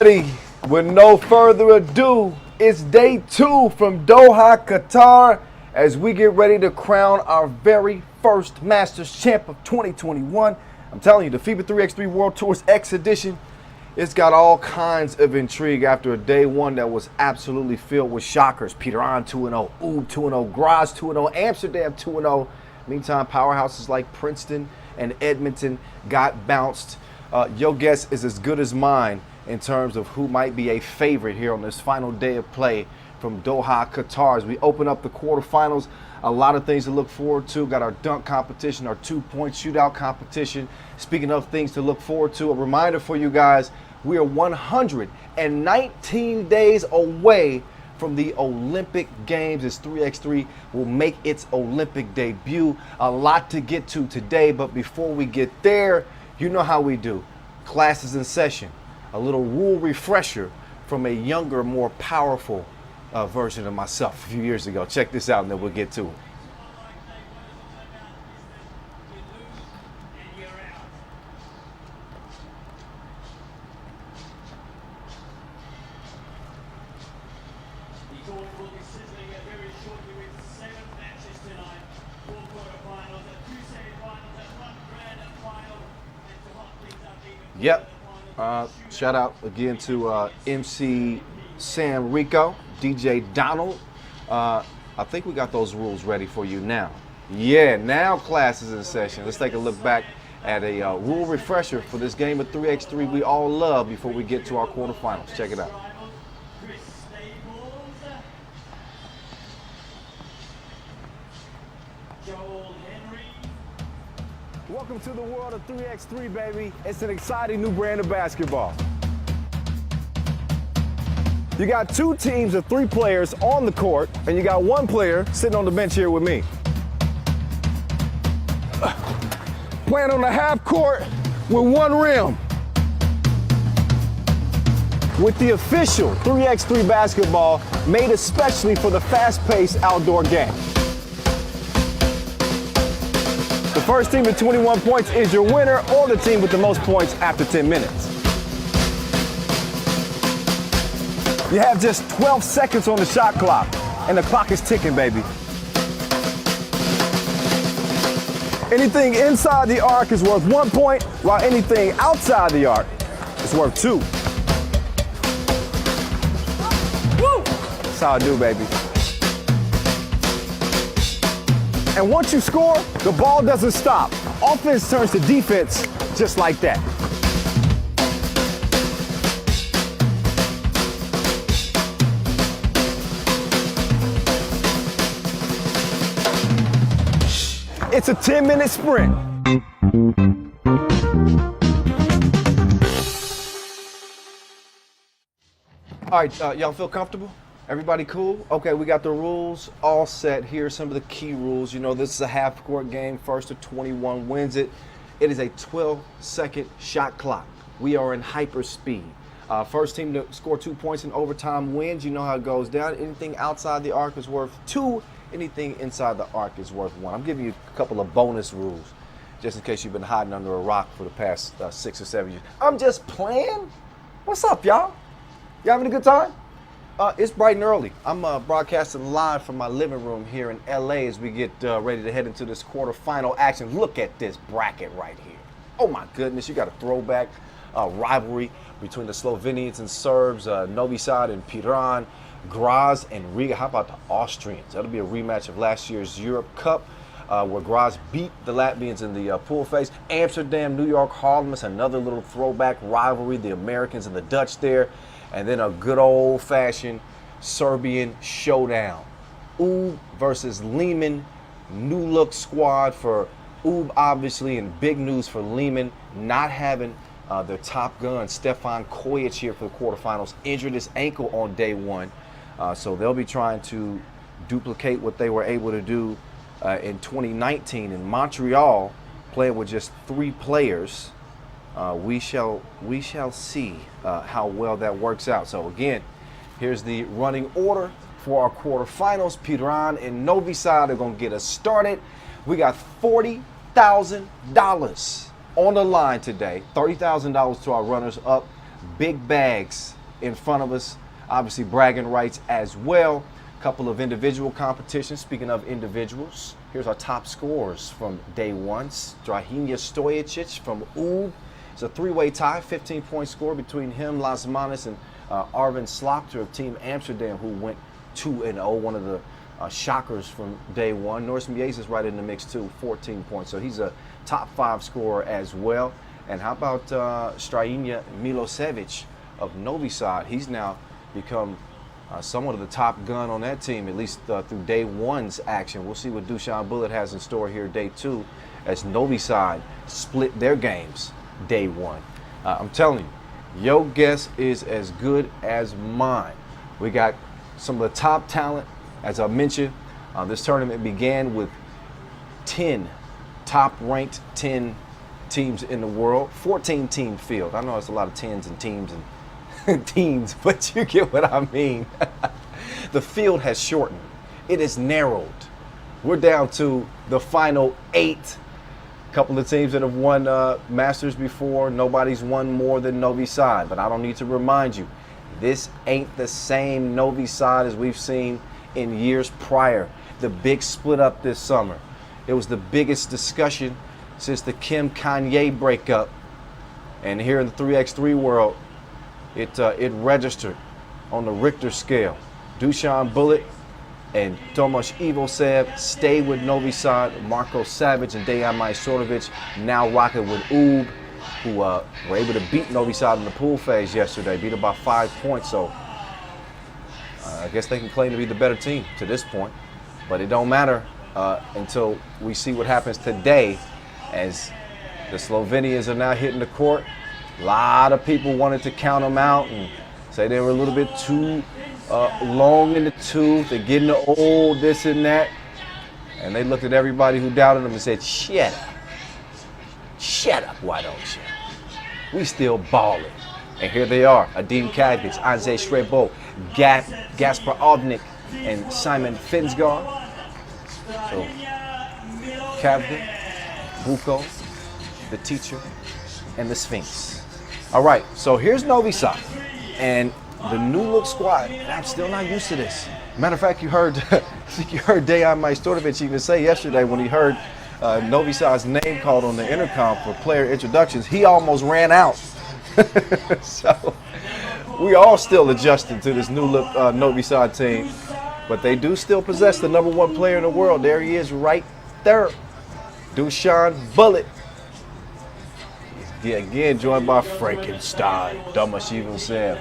With no further ado, it's day 2 from Doha, Qatar, as we get ready to crown our very first Masters champ of 2021. I'm telling you, the FIBA 3x3 World Tour's X edition, it's got all kinds of intrigue after a day 1 that was absolutely filled with shockers. Piran 2-0, 2-0, Graz 2-0, Amsterdam 2-0. Meantime, powerhouses like Princeton and Edmonton got bounced. Your guess is as good as mine in terms of who might be a favorite here on this final day of play from Doha, Qatar. As we open up the quarterfinals, a lot of things to look forward to. Got our dunk competition, our 2-point shootout competition. Speaking of things to look forward to, a reminder for you guys, we are 119 days away from the Olympic Games as 3x3 will make its Olympic debut. A lot to get to today, but before we get there, you know how we do. Classes in session. A little rule refresher from a younger, more powerful version of myself a few years ago. Check this out and then we'll get to it. Yep. Shout out again to MC Sam Rico, DJ Donald. I think we got those rules ready for you now. Yeah, now class is in session. Let's take a look back at a rule refresher for this game of 3x3 we all love before we get to our quarterfinals. Check it out. Welcome to the world of 3x3, baby. It's an exciting new brand of basketball. You got 2 teams of 3 players on the court, and you got 1 player sitting on the bench here with me. Playing on the half court with 1 rim. With the official 3x3 basketball made especially for the fast-paced outdoor game. The first team with 21 points is your winner, or the team with the most points after 10 minutes. You have just 12 seconds on the shot clock, and the clock is ticking, baby. Anything inside the arc is worth 1 point, while anything outside the arc is worth 2. Woo! That's how I do, baby. And once you score, the ball doesn't stop. Offense turns to defense just like that. It's a 10-minute sprint. All right, y'all feel comfortable? Everybody cool? Okay, we got the rules all set here. Some of the key rules. You know, this is a half-court game. First to 21 wins it. It is a 12-second shot clock. We are in hyperspeed. First team to score 2 points in overtime wins. You know how it goes down. Anything outside the arc is worth 2. Anything inside the arc is worth 1. I'm giving you a couple of bonus rules, just in case you've been hiding under a rock for the past 6 or 7 years. I'm just playing. What's up, y'all? You having a good time? It's bright and early. I'm broadcasting live from my living room here in LA as we get ready to head into this quarterfinal action. Look at this bracket right here. Oh my goodness, you got a throwback rivalry between the Slovenians and Serbs, Novi Sad and Piran, Graz and Riga. How about the Austrians? That'll be a rematch of last year's Europe Cup where Graz beat the Latvians in the pool phase. Amsterdam, New York, Harlem. It's another little throwback rivalry, the Americans and the Dutch there. And then a good old-fashioned Serbian showdown. UB versus Lehman. New look squad for UB, obviously, and big news for Liman not having their top gun, Stefan Kojic, here for the quarterfinals. Injured his ankle on day 1. So they'll be trying to duplicate what they were able to do in 2019 in Montreal, playing with just 3 players. We shall see how well that works out. So again, here's the running order for our quarterfinals. Piran and Novi Sad are going to get us started. We got $40,000 on the line today. $30,000 to our runners-up. big bags in front of us. Obviously, bragging rights as well. A couple of individual competitions. Speaking of individuals, here's our top scorers from day one. Strahinja Stojicic from UB. It's a three-way tie, 15-point score between him, Lasmanis, and Arvin Slokter of Team Amsterdam, who went 2-0, one of the shockers from day one. Norris Mies is right in the mix too, 14 points. So he's a top 5 scorer as well. And how about Strahinja Milosevic of Novi Sad? He's now become somewhat of the top gun on that team, at least through day one's action. We'll see what Dusan Bullet has in store here day 2 as Novi Sad split their games day 1. I'm telling you, your guess is as good as mine. We got some of the top talent. As I mentioned, this tournament began with 10 top-ranked 10 teams in the world, 14-team field. I know it's a lot of tens and teams and teams, but you get what I mean. The field has shortened. It is narrowed. We're down to the final 8. A couple of teams that have won Masters before. Nobody's won more than Novi Sad, but I don't need to remind you, this ain't the same Novi Sad as we've seen in years prior. The big split up this summer. It was the biggest discussion since the Kim Kanye breakup. And here in the 3x3 world, it registered on the Richter scale. Dusan Bullet and Tomasz Ivosev stay with Novi Sad. Marko Savage and Dejan Majstorovic now rocking with UB, who were able to beat Novi Sad in the pool phase yesterday, beat them by 5 points. So I guess they can claim to be the better team to this point. But it don't matter until we see what happens today, as the Slovenians are now hitting the court. A lot of people wanted to count them out and say they were a little bit too long in the tooth. They're getting old, this and that. And they looked at everybody who doubted them and said, shut up. Shut up, why don't you? We still balling. And here they are, Adim Kadlec, Anze Shrebo, Gasper Ovnik, and Simon Finsgaard. So, Kadlec, Buko, the teacher, and the Sphinx. All right, so here's Novi Sad and the new look squad. And I'm still not used to this. Matter of fact, you heard Dejan Majstorovic even say yesterday when he heard Novi Sad's name called on the intercom for player introductions, he almost ran out. So we all still adjusting to this new look Novi Sad team, but they do still possess the #1 player in the world. There he is right there, Dusan Bullet. He's again joined by Frankenstein, Tomasz Ivosev,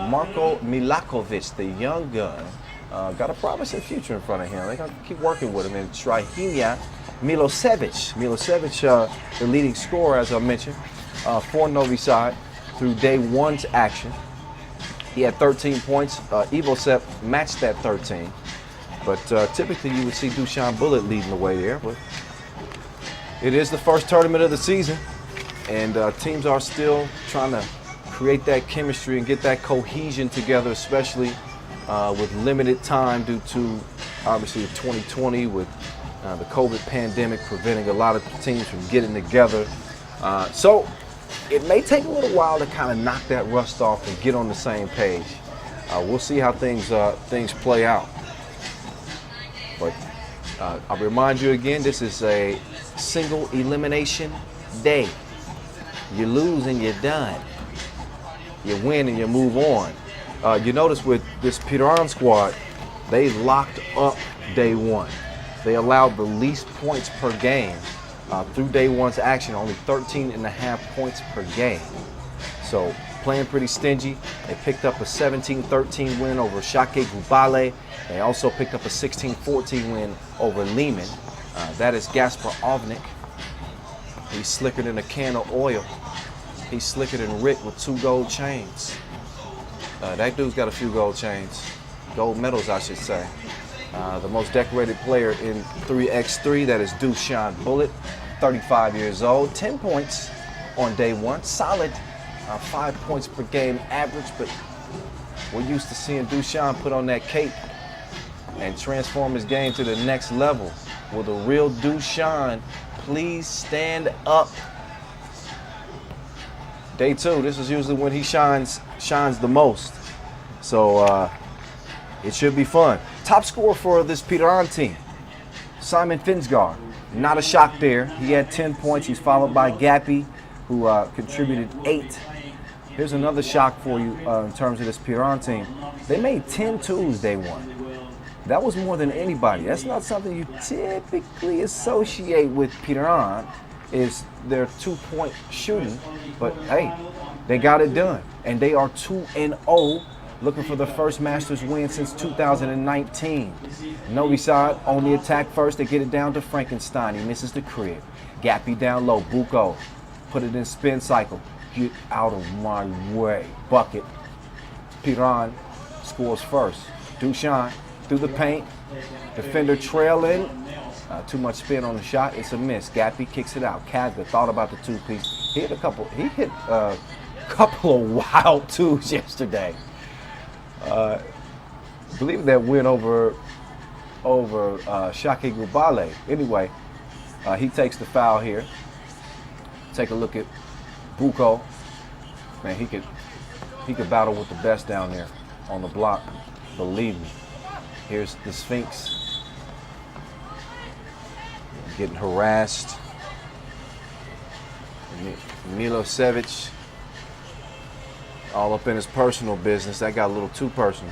Marko Milakovic, the young gun, got a promising future in front of him. They got to keep working with him. And Strahinja Milosevic, the leading scorer, as I mentioned, for Novi Sad through day one's action. He had 13 points. Ivosev matched that 13. But typically you would see Dusan Bullet leading the way there. But it is the first tournament of the season. And teams are still trying to create that chemistry and get that cohesion together, especially with limited time due to, obviously, 2020 with the COVID pandemic preventing a lot of teams from getting together. So it may take a little while to kind of knock that rust off and get on the same page. We'll see how things play out. But I'll remind you again, this is a single elimination day. You lose and you're done. You win and you move on. You notice with this Piran squad, they locked up day one. They allowed the least points per game through day one's action, only 13.5 points per game. So playing pretty stingy. They picked up a 17-13 win over Shake Gubale. They also picked up a 16-14 win over Lehman. That is Gasper Ovnik. He's slicker than a can of oil. He's slicker than Rick with 2 gold chains. That dude's got a few gold chains. Gold medals, I should say. The most decorated player in 3x3, that is Dusan Bullet, 35 years old, 10 points on day one. Solid 5 points per game average, but we're used to seeing Dusan put on that cape and transform his game to the next level. Will the real Dusan please stand up? Day 2, this is usually when he shines the most. So it should be fun. Top scorer for this Piran team, Simon Finsgaard. Not a shock there. He had 10 points. He's followed by Gappy, who contributed 8. Here's another shock for you in terms of this Piran team. They made 10 twos day 1. That was more than anybody. That's not something you typically associate with Piran, is their 2-point shooting. But hey, they got it done. And they are 2-0, looking for the first Masters win since 2019. Novi Sad on the attack first. They get it down to Frankenstein. He misses the crib. Gappy down low. Buko put it in spin cycle. Get out of my way. Bucket. Piran scores first. Dushan through the paint. Defender trailing. Too much spin on the shot. It's a miss. Gappy kicks it out. Kazga thought about the 2-piece. He hit a couple of wild twos yesterday. I believe that win over Shaki Gubale. Anyway, he takes the foul here. Take a look at Buko. Man, he could battle with the best down there on the block. Believe me. Here's the Sphinx getting harassed. Milosevic all up in his personal business. That got a little too personal.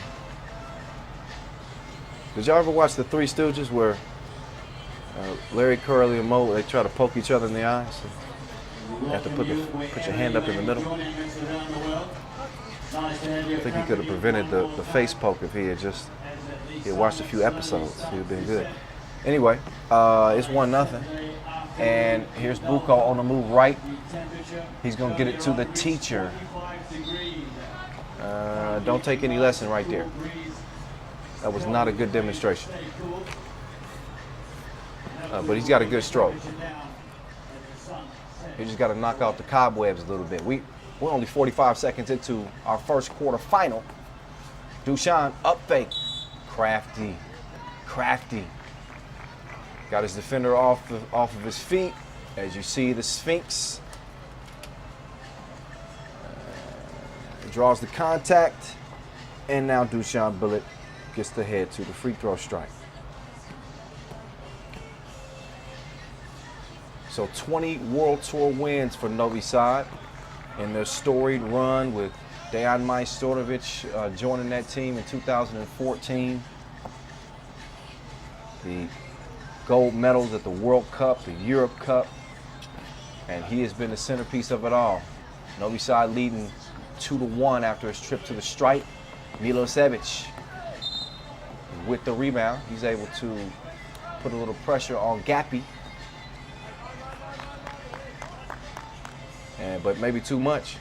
Did y'all ever watch the Three Stooges where Larry, Curly, and Moe, they try to poke each other in the eyes? You have to put your hand up in the middle. I think he could have prevented the face poke if he had watched a few episodes. He would have been good. Anyway, it's 1-0. And here's Buko on the move right. He's going to get it to the teacher. Don't take any lesson right there. That was not a good demonstration. But he's got a good stroke. He just got to knock out the cobwebs a little bit. We're only 45 seconds into our first quarterfinal. Dushan up fake. Crafty. Got his defender off of his feet. As you see, the Sphinx draws the contact. And now Dushan Bullet gets the head to the free throw strike. So 20 World Tour wins for Novi Sad in their storied run, with Dejan Majstorovic joining that team in 2014. The gold medals at the World Cup, the Europe Cup, and he has been the centerpiece of it all. Novi Sad leading 2-1 after his trip to the stripe. Milosevic with the rebound. He's able to put a little pressure on Gappy. But maybe too much.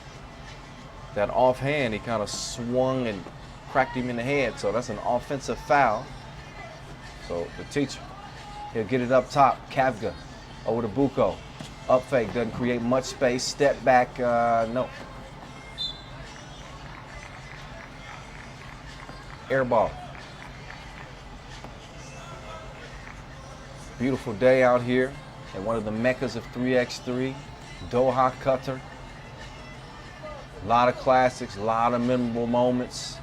That offhand, he kind of swung and cracked him in the head. So that's an offensive foul. So the teacher, he'll get it up top. Kavga over to Buko. Up fake, doesn't create much space. Step back, no. Air ball. Beautiful day out here at one of the meccas of 3x3, Doha, Qatar. A lot of classics, a lot of memorable moments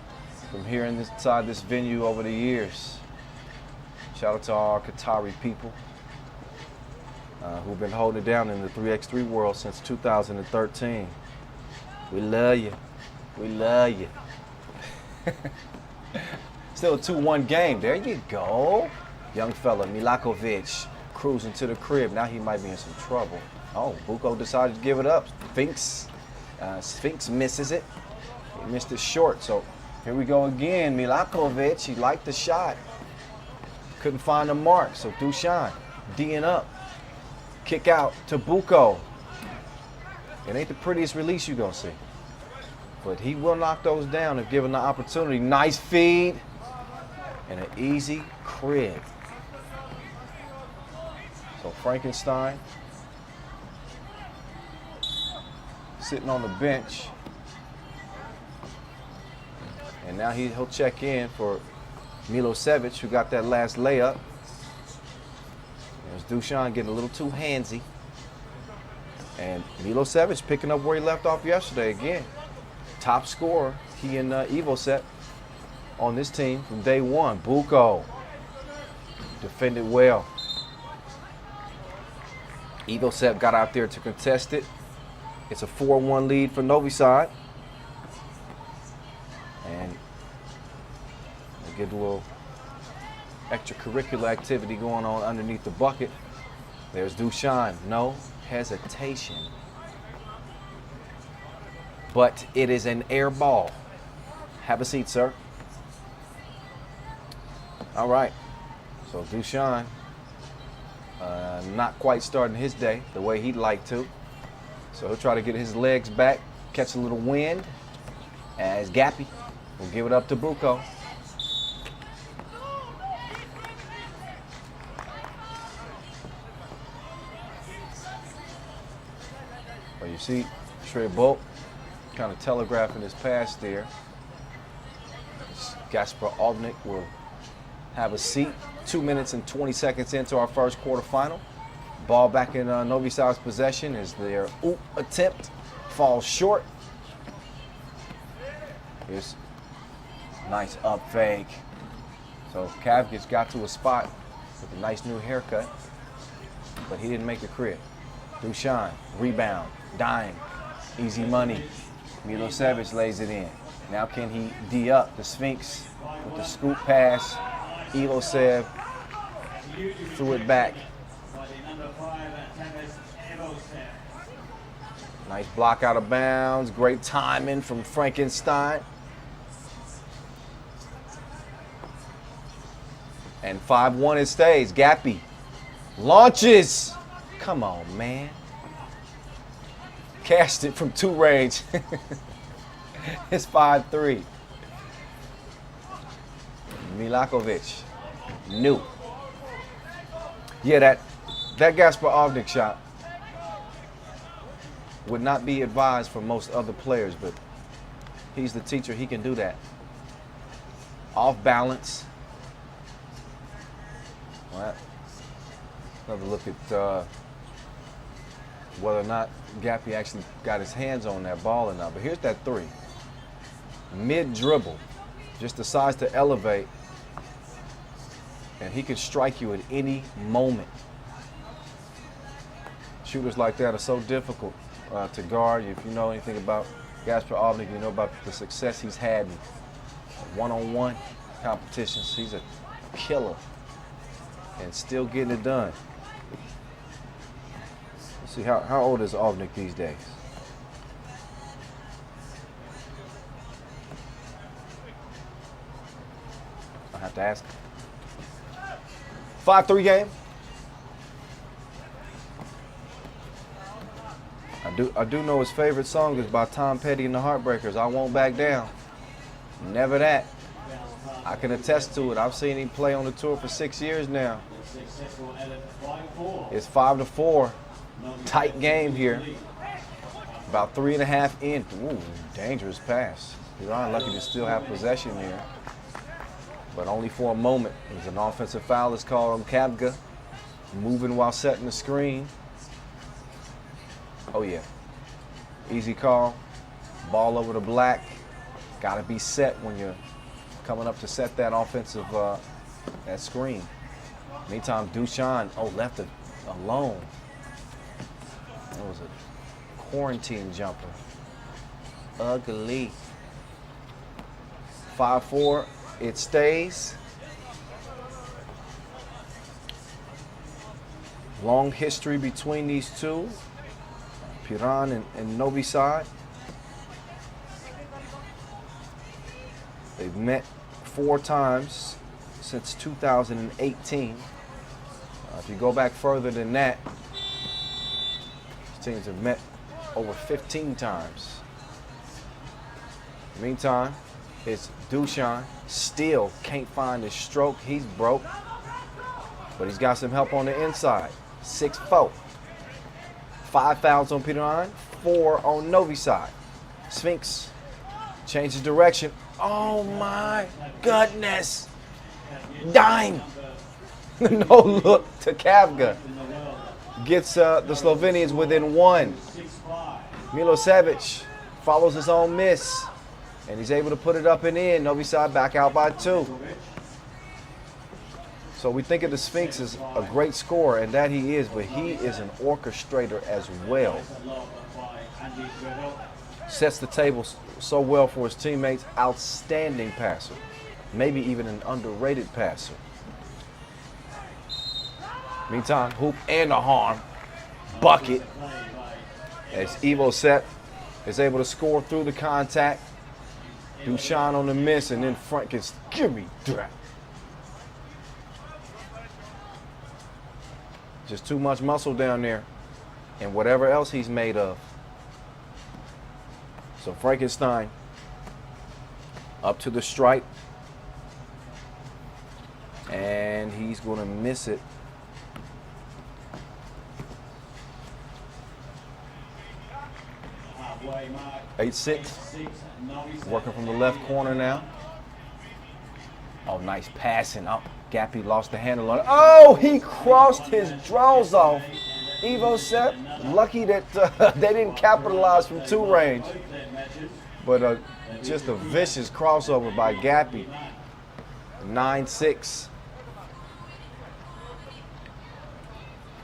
from here inside this venue over the years. Shout out to all our Qatari people who've been holding it down in the 3x3 world since 2013. We love you. We love you. Still a 2-1 game. There you go. Young fella, Milakovic, cruising to the crib. Now he might be in some trouble. Oh, Buko decided to give it up. Sphinx misses it. He missed it short. So here we go again. Milakovic, he liked the shot. Couldn't find the mark. So Dushan, D'ing up. Kick out to Buko. It ain't the prettiest release you're going to see. But he will knock those down if given the opportunity. Nice feed. And an easy crib. So Frankenstein sitting on the bench. And now he'll check in for Milosevic, who got that last layup. There's Dushan getting a little too handsy. And Milosevic picking up where he left off yesterday again. Top scorer, he and Ivosevic on this team from day one. Buko defended well. Ivosevic got out there to contest it. It's a 4-1 lead for Novi Sad. And we get a little extracurricular activity going on underneath the bucket. There's Dushan, no hesitation. But it is an air ball. Have a seat, sir. All right, so Dushan, not quite starting his day the way he'd like to. So he'll try to get his legs back, catch a little wind, as Gappy will give it up to Buko. Well, you see Trey Bolt kind of telegraphing his pass there. Gasper Aldnick will have a seat. 2 minutes and 20 seconds into our first quarterfinal. Ball back in Novi Sad's possession as their oop attempt falls short. Here's nice up fake. So Kavgis got to a spot with a nice new haircut, but he didn't make the crib. Dushan, rebound, dime, easy money. Milosevic lays it in. Now can he D up the Sphinx with the scoop pass? Ivosevic threw it back. Nice block out of bounds. Great timing from Frankenstein. And 5-1 it stays. Gappy launches. Come on, man. Cashed it from 2 range. It's 5-3. Milakovic. New. Yeah, that Gasper Ovnik shot would not be advised for most other players, but he's the teacher. He can do that. Off balance. Well, another look at whether or not Gappy actually got his hands on that ball or not. But here's that 3. Mid dribble. Just decides to elevate. And he can strike you at any moment. Shooters like that are so difficult to guard. If you know anything about Gasper Ovnik, you know about the success he's had in one-on-one competitions. He's a killer and still getting it done. Let's see, how old is Ovnik these days? I have to ask. 5-3 game. I do know his favorite song is by Tom Petty and the Heartbreakers, I Won't Back Down. Never that. I can attest to it. I've seen him play on the tour for 6 years now. It's 5-4. Tight game here. About 3.5 in. Ooh, dangerous pass. Piran lucky to still have possession here. But only for a moment. There's an offensive foul is called on Kavga. Moving while setting the screen. Oh yeah. Easy call. Ball over to Black. Got to be set when you're coming up to set that offensive that screen. Meantime, Dushan, left it alone. That was a quarantine jumper. Ugly. 5-4. It stays. Long history between these two. Piran and Novi Sad. They've met 4 times since 2018. If you go back further than that, these teams have met over 15 times. Meantime, it's Dushan. Still can't find his stroke. He's broke. But he's got some help on the inside. 6-4. 5 fouls on Piran, 4 on Novi Sad. Sphinx changes direction. Oh my goodness. Dime. No look to Kavga. gets the Slovenians within one. Milosevic follows his own miss, and he's able to put it up and in. Novi Sad back out by 2. So we think of the Sphinx as a great scorer, and that he is, but he is an orchestrator as well. Sets the table so well for his teammates. Outstanding passer. Maybe even an underrated passer. Meantime, hoop and a harm. Bucket. As Evo Set is able to score through the contact. Duchan on the miss, and then Frank gets, give me that. Just too much muscle down there, and whatever else he's made of. So Frankenstein up to the stripe, and he's going to miss it. Eight six, working from the left corner now. Oh, nice passing up. Gappy lost the handle on it. Oh, he crossed his draws off. Evo Set, lucky that they didn't capitalize from 2 range. But just a vicious crossover by Gappy. 9-6.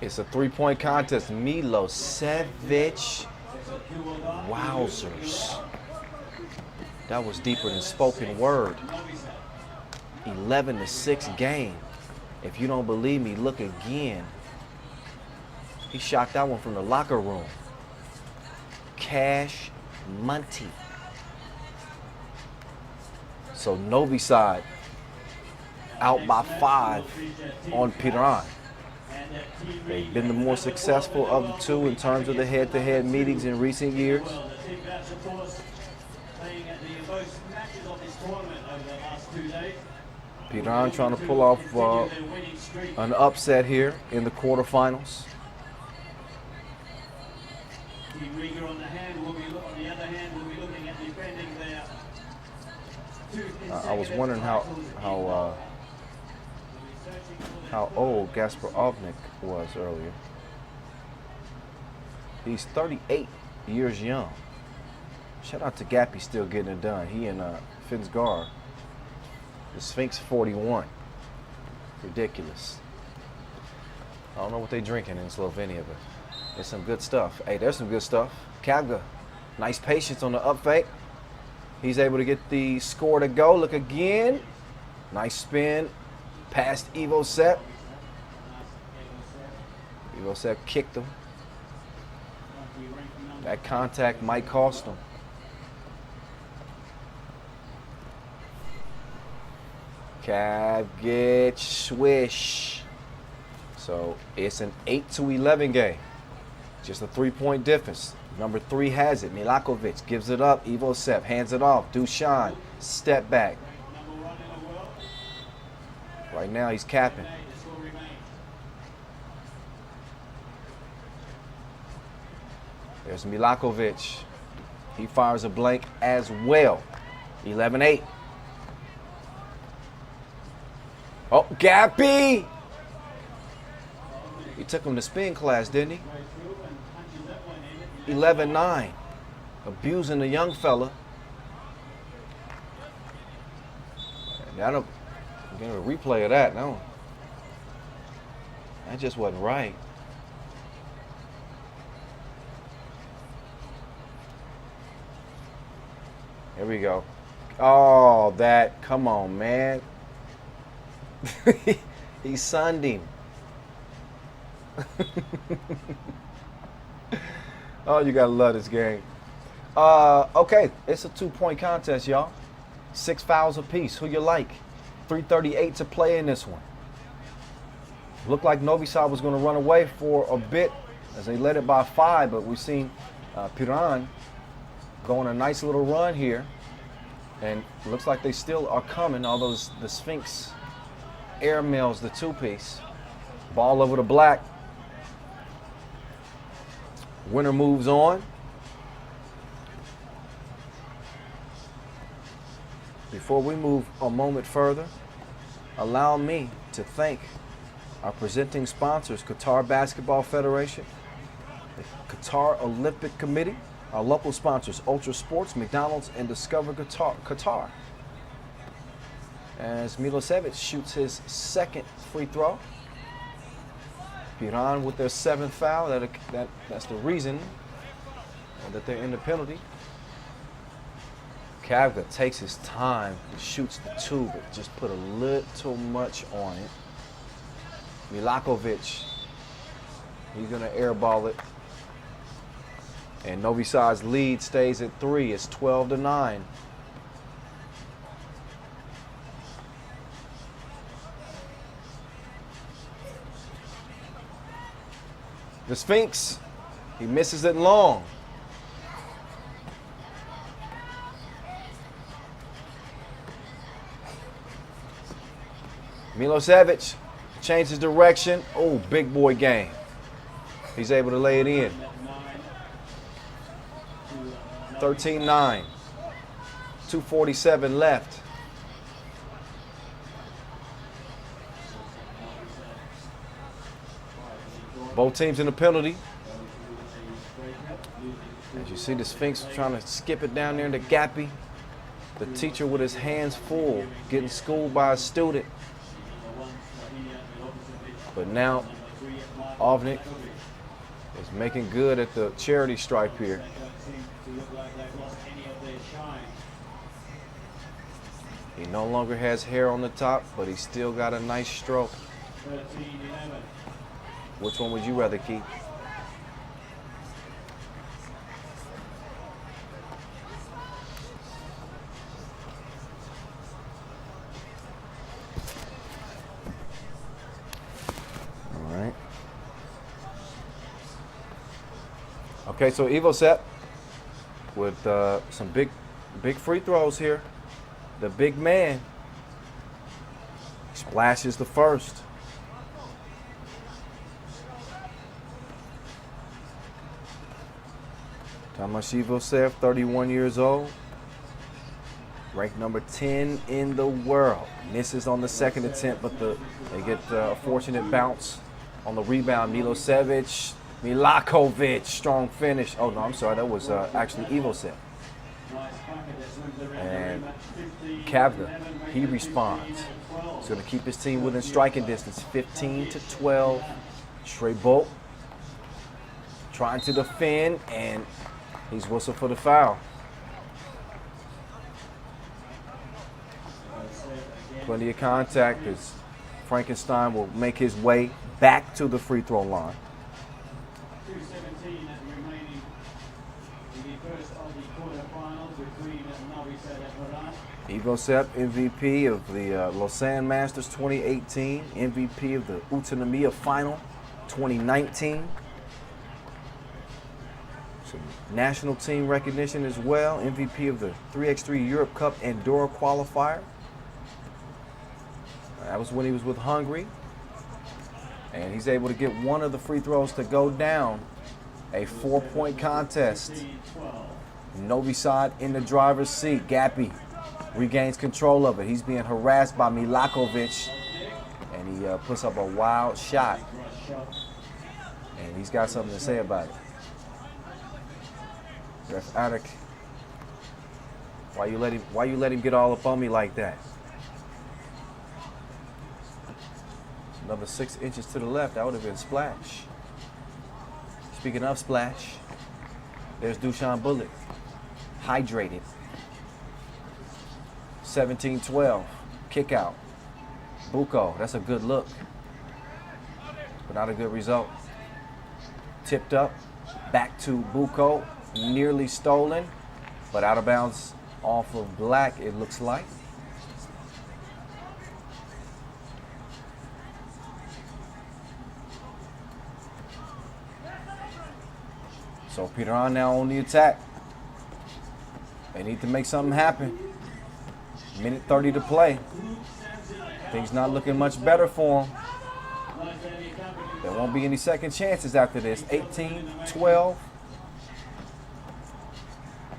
It's a 3-point contest. Milosevic. Wowzers. That was deeper than spoken word. 11-6 game. If you don't believe me, look again. He shot that one from the locker room. Cash Monty. So Novi Sad out by 5 on Piran. They've been the more successful of the two in terms of the head-to-head meetings in recent years. Piran trying to pull off an upset here in the quarterfinals. I was wondering how old Gasper Ovnik was earlier. He's 38 years young. Shout out to Gappy still getting it done. He and Finsgar. The Sphinx 41. Ridiculous. I don't know what they're drinking in Slovenia, but there's some good stuff. Hey, there's some good stuff. Kavga, nice patience on the up fake. He's able to get the score to go. Look again. Nice spin. Past Evo Set. Evo Set kicked him. That contact might cost him. Kavgic swish. So it's an 8-11 game. Just a 3-point difference. Number 3 has it. Milakovic gives it up. Evo Set hands it off. Duchan, step back. Right now he's capping. There's Milakovic. He fires a blank as well. 11-8. Oh, Gappy! He took him to spin class, didn't he? 11-9. Abusing the young fella. And that'll get a replay of that. No. That just wasn't right. Here we go. Oh, that. Come on, man. He sunned him. Oh, you gotta love this game. Okay, it's a 2-point contest, y'all. 6 fouls apiece. Who you like? 3:38 to play in this one. Looked like Novi Sad was going to run away for a bit as they led it by 5, but we've seen Piran go on a nice little run here, and looks like they still are coming. Although the Sphinx airmails the 2-piece. Ball over to Black. Winner moves on. Before we move a moment further, allow me to thank Our presenting sponsors: Qatar Basketball Federation, the Qatar Olympic Committee. Our local sponsors: Ultra Sports, McDonald's, and Discover Qatar. As Milosevic shoots his second free throw. Piran with their 7th foul. That's the reason that they're in the penalty. Kavga takes his time and shoots the 2, but just put a little much on it. Milakovic, he's going to airball it. And Novi Sad's lead stays at 3. It's 12-9. The Sphinx, he misses it long. Milosevic changes direction. Oh, big boy game. He's able to lay it in. 13-9. 2:47 left. Both teams in the penalty. As you see, the Sphinx trying to skip it down there to Gappy. The teacher with his hands full, getting schooled by a student. But now, Ovnik is making good at the charity stripe here. He no longer has hair on the top, but he's still got a nice stroke. Which one would you rather keep? All right. Okay, so Evo set with some big free throws here. The big man splashes the first. Tamashivosev, 31 years old, ranked number 10 in the world. Misses on the second attempt, but they get a fortunate bounce on the rebound. Milosevic, Milakovic, strong finish. Oh no, I'm sorry, that was actually Ivosev. And Kavga, he responds. He's going to keep his team within striking distance, 15-12. Trey Bolt trying to defend, and he's whistled for the foul. Plenty of contact as Frankenstein will make his way back to the free throw line. 2:17 remaining in the first of the quarterfinals between Novi Sad and Piran. Ivosev, MVP of the Lausanne Masters 2018, MVP of the Utsunomiya Final 2019. Some national team recognition as well. MVP of the 3x3 Europe Cup Andorra qualifier. That was when he was with Hungary. And he's able to get one of the free throws to go down. A 4-point contest. Novi Sad in the driver's seat. Gappy regains control of it. He's being harassed by Milakovic. And he puts up a wild shot. And he's got something to say about it. Ref Attic, why you let him get all up on me like that? Another 6 inches to the left, that would have been splash. Speaking of splash, there's Dushan Bullet, hydrated. 17-12, kick out. Buko, that's a good look, but not a good result. Tipped up, back to Buko. Nearly stolen, but out of bounds off of Black, it looks like. So Piran now on the attack. They need to make something happen. Minute 30 to play. Things not looking much better for them. There won't be any second chances after this. 18-12.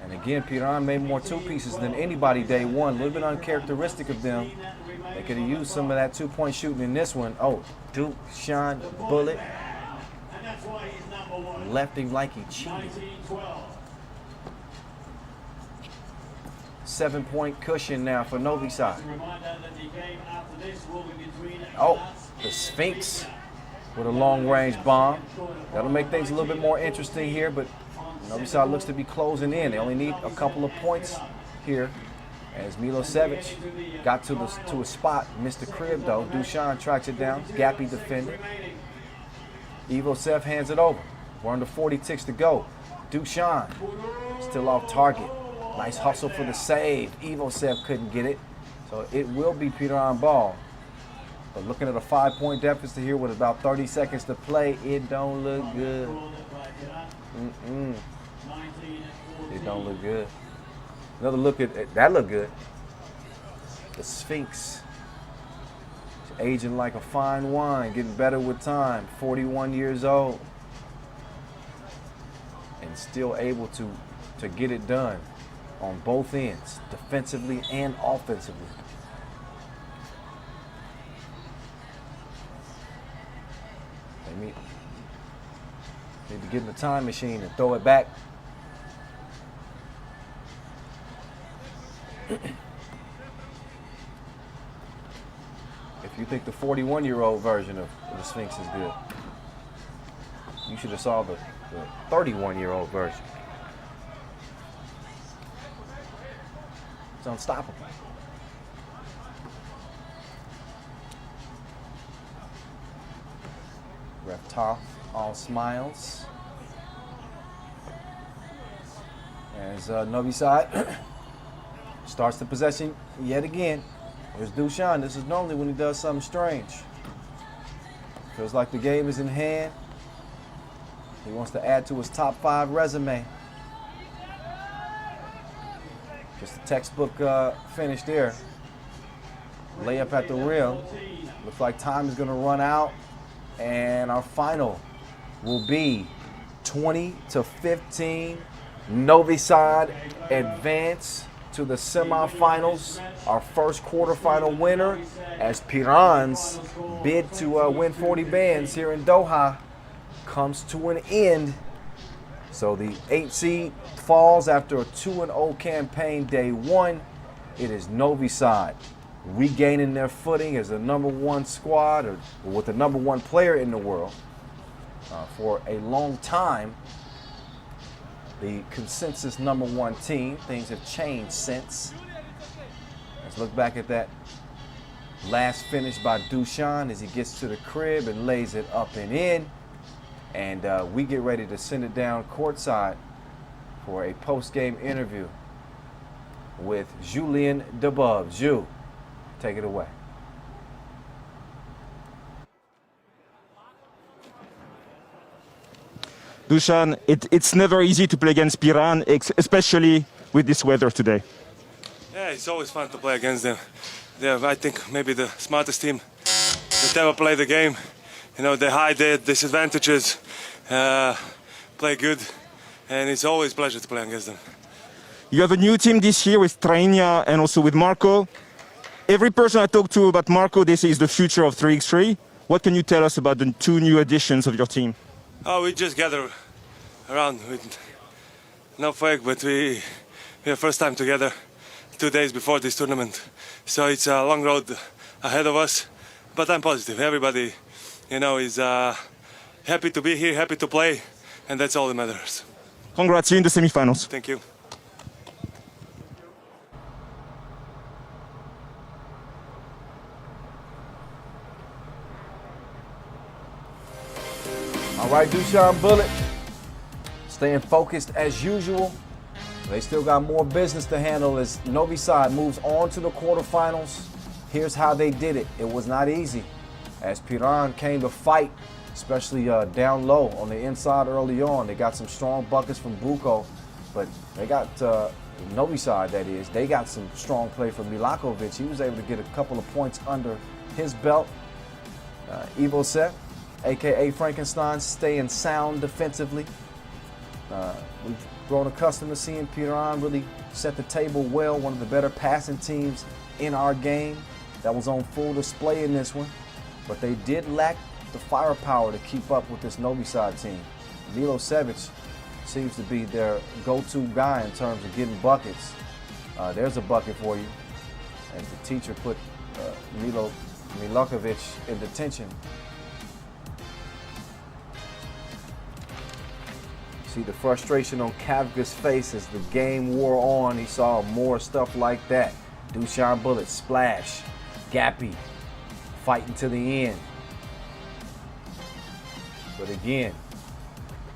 And again, Piran made more two pieces than anybody day one. A little bit uncharacteristic of them. They could have used some of that two-point shooting in this one. Oh, Dusan bullet. Left him like he cheated. 7-point cushion now for Novi Sad. Oh, the Sphinx with a long-range bomb. That'll make things a little bit more interesting here, but Novi Sad looks to be closing in. They only need a couple of points here. As Milosevic got to a spot, missed the crib though. Dusan tracks it down, gappy defender. Ivosev hands it over. We're under 40 ticks to go. Dusan still off target. Nice hustle for the save. Ivosev couldn't get it. So it will be Piran ball. But looking at a 5-point deficit here with about 30 seconds to play, it don't look good. It don't look good. Another look at that look good. The Sphinx. It's aging like a fine wine, getting better with time. 41 years old. And still able to get it done on both ends, defensively and offensively. They need to get in the time machine and throw it back. If you think the 41-year-old version of the Sphinx is good, you should have saw the 31-year-old version. It's unstoppable. Ref Toff, all smiles. As Novi Sad starts the possession yet again. Here's Dusan. This is normally when he does something strange. Feels like the game is in hand. He wants to add to his top 5 resume. Just a textbook finish there. Layup at the rim. Looks like time is going to run out. And our final will be 20-15. Novi Sad advance to the semifinals. Our first quarterfinal winner as Piran's bid to win 40 bands here in Doha comes to an end. So the 8 seed falls after a 2-0 campaign day one. It is Novi Sad regaining their footing as the #1 squad, or with the #1 player in the world. For a long time, the consensus #1 team. Things have changed since. Let's look back at that last finish by Dusan as he gets to the crib and lays it up and in. And we get ready to send it down courtside for a post-game interview with Julien Debub. Ju, take it away. Dusan, it's never easy to play against Piran, especially with this weather today. Yeah, it's always fun to play against them. They're, I think, maybe the smartest team that ever played the game. You know, they hide their disadvantages, play good, and it's always a pleasure to play against them. You have a new team this year with Trainia and also with Marco. Every person I talk to about Marco, they say is the future of 3x3. What can you tell us about the 2 new additions of your team? Oh, we just gather around with no fake, but we are first time together 2 days before this tournament. So it's a long road ahead of us, but I'm positive. Everybody, you know, is happy to be here, happy to play, and that's all that matters. Congrats, you in the semifinals. Thank you. All right, Dusan Bullet, staying focused as usual. They still got more business to handle as Novi Sad moves on to the quarterfinals. Here's how they did it. It was not easy as Piran came to fight, especially down low on the inside early on. They got some strong buckets from Buko, but they got Novi Sad, that is. They got some strong play from Milakovic. He was able to get a couple of points under his belt. Ivosev, a.k.a. Frankenstein, staying sound defensively. We've grown accustomed to seeing Piran really set the table well, one of the better passing teams in our game. That was on full display in this one, but they did lack the firepower to keep up with this Novi Sad team. Milosevic seems to be their go-to guy in terms of getting buckets. There's a bucket for you, as the teacher put Milokovic in detention. See the frustration on Kavka's face as the game wore on. He saw more stuff like that. Dushan Bullet, splash, Gappy, fighting to the end. But again,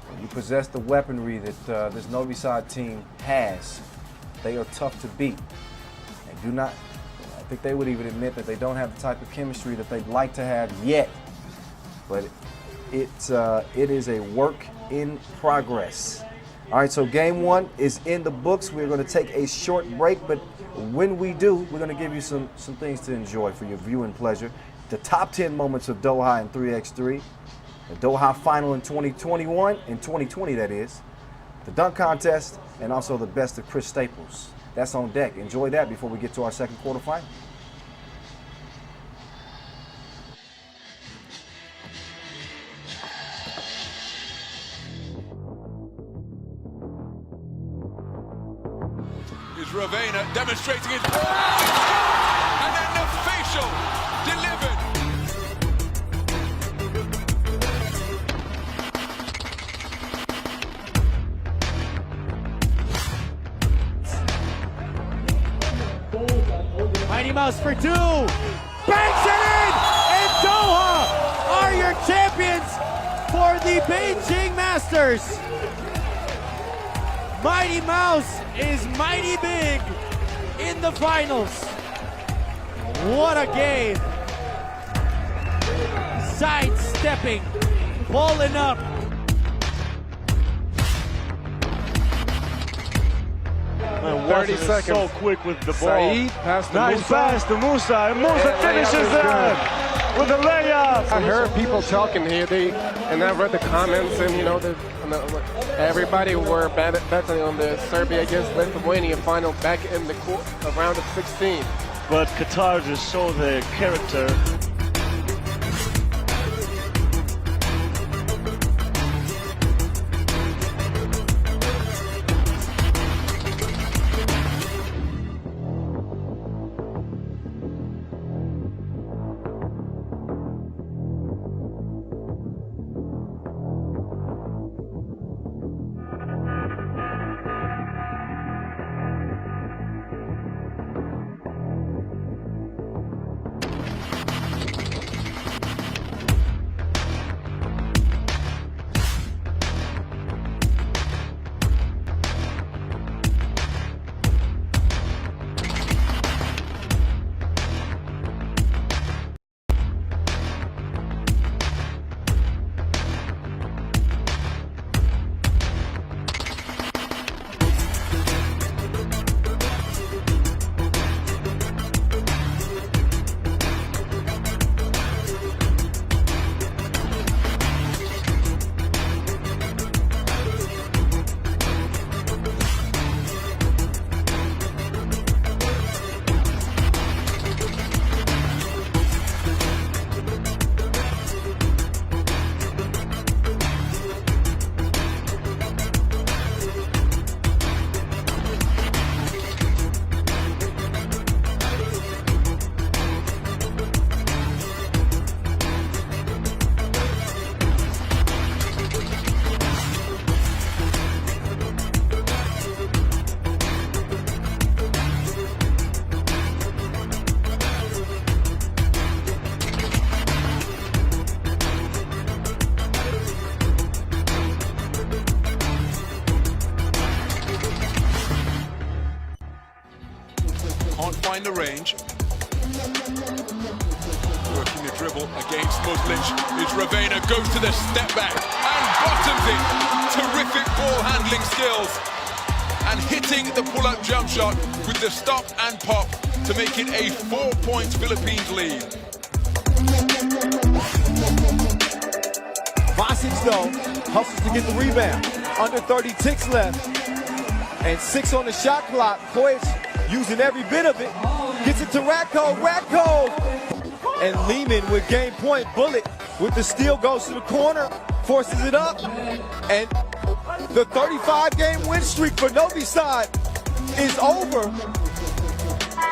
when you possess the weaponry that this Novi Sad team has, they are tough to beat. They do not, I think they would even admit that they don't have the type of chemistry that they'd like to have yet. But it is a work in progress. All right, so game one is in the books. We're going to take a short break, but when we do, we're going to give you some things to enjoy for your viewing pleasure. The top 10 moments of Doha in 3x3, the Doha final in 2020 that is, the dunk contest, and also the best of Chris Staples. That's on deck. Enjoy that before we get to our second quarterfinal. Ravena demonstrating his and then the facial delivered. Mighty Mouse for two. Banks it in! And Doha are your champions for the Beijing Masters. Mighty Mouse is mighty big in the finals. What a game. Sidestepping, pulling up. Man, 30 seconds. So quick with the ball. Saeed passed to nice Musa. pass to Musa, and Musa finishes that with a layup. I heard people talking here, and I read the comments, and you know, everybody were betting on the Serbia against Lithuania final back in the round of 16. But Qatar just showed their character. Find the range. Working the dribble against Muslic. Is Ravena, goes to the step back and bottoms it. Terrific ball handling skills. And hitting the pull-up jump shot with the stop and pop to make it a 4-point Philippines lead. Vasic though, hustles to get the rebound. Under 30 ticks left. And 6 on the shot clock. Kojic using every bit of it. Gets it to Ratko. And Lehman with game point. Bullet with the steal goes to the corner. Forces it up. And the 35-game win streak for Novi Sad is over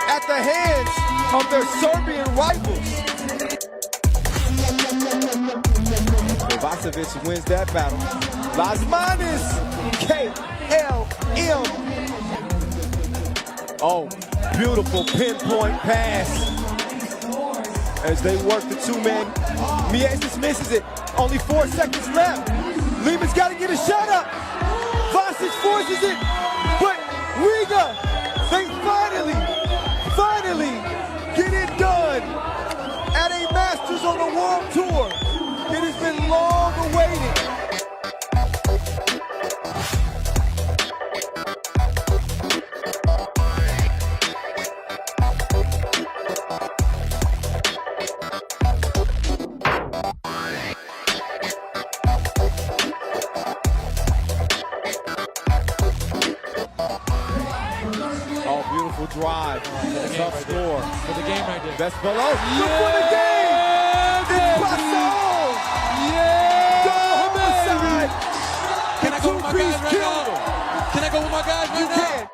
at the hands of their Serbian rivals. Kovacevic wins that battle. Lasmanis, KLM. Oh, beautiful pinpoint pass. As they work the two-man, Miesis misses it. Only 4 seconds left. Liman's got to get a shot up. Vasic forces it, but Riga, they finally get it done at a Masters on the World Tour. It has been long awaited. Oh, beautiful drive. Tough score. For the game right there. Best below. Look for the game. It's Pascal. Doha Masters. Can I go with my guys right now? Can I go with my guys right now?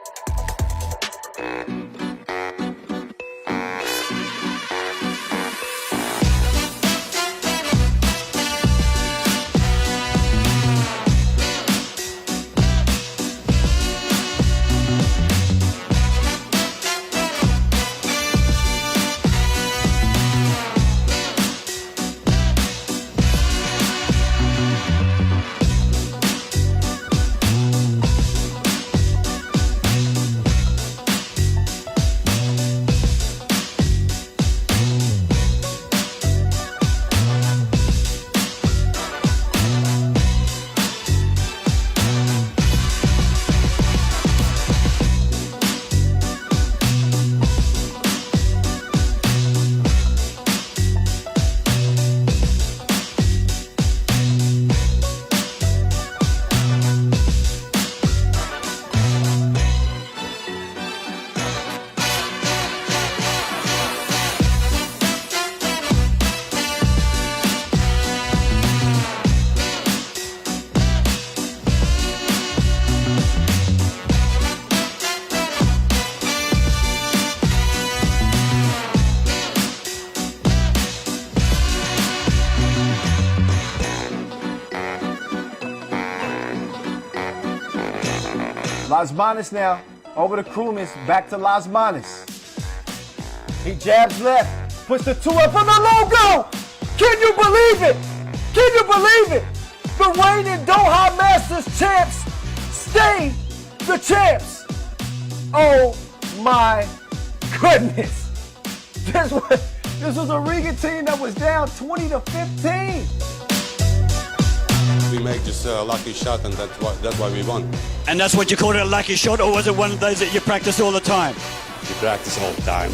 Lasmanis now, over to Krumins, back to Lasmanis. He jabs left, puts the 2 up on the logo! Can you believe it? Can you believe it? The reigning Doha Masters champs stay the champs. Oh my goodness. This was a Riga team that was down 20-15. We make just a lucky shot, and that's why we won. And that's what you call it, a lucky shot, or was it one of those that you practice all the time? We practice all the time.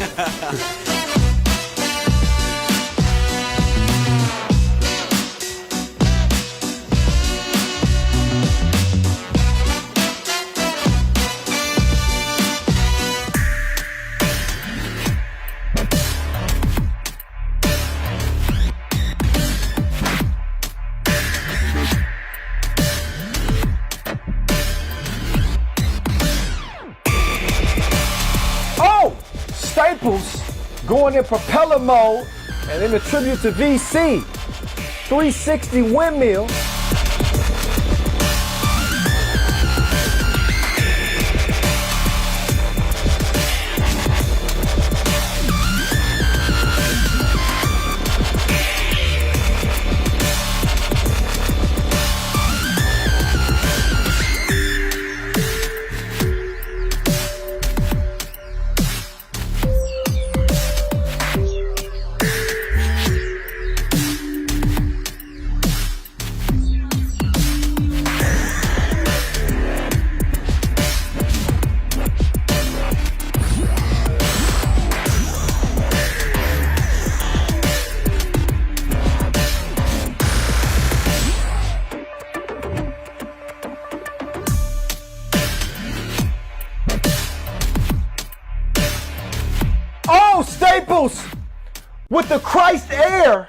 Staples going in propeller mode, and in a tribute to VC, 360 windmill. Oh, Staples! With the Christ air,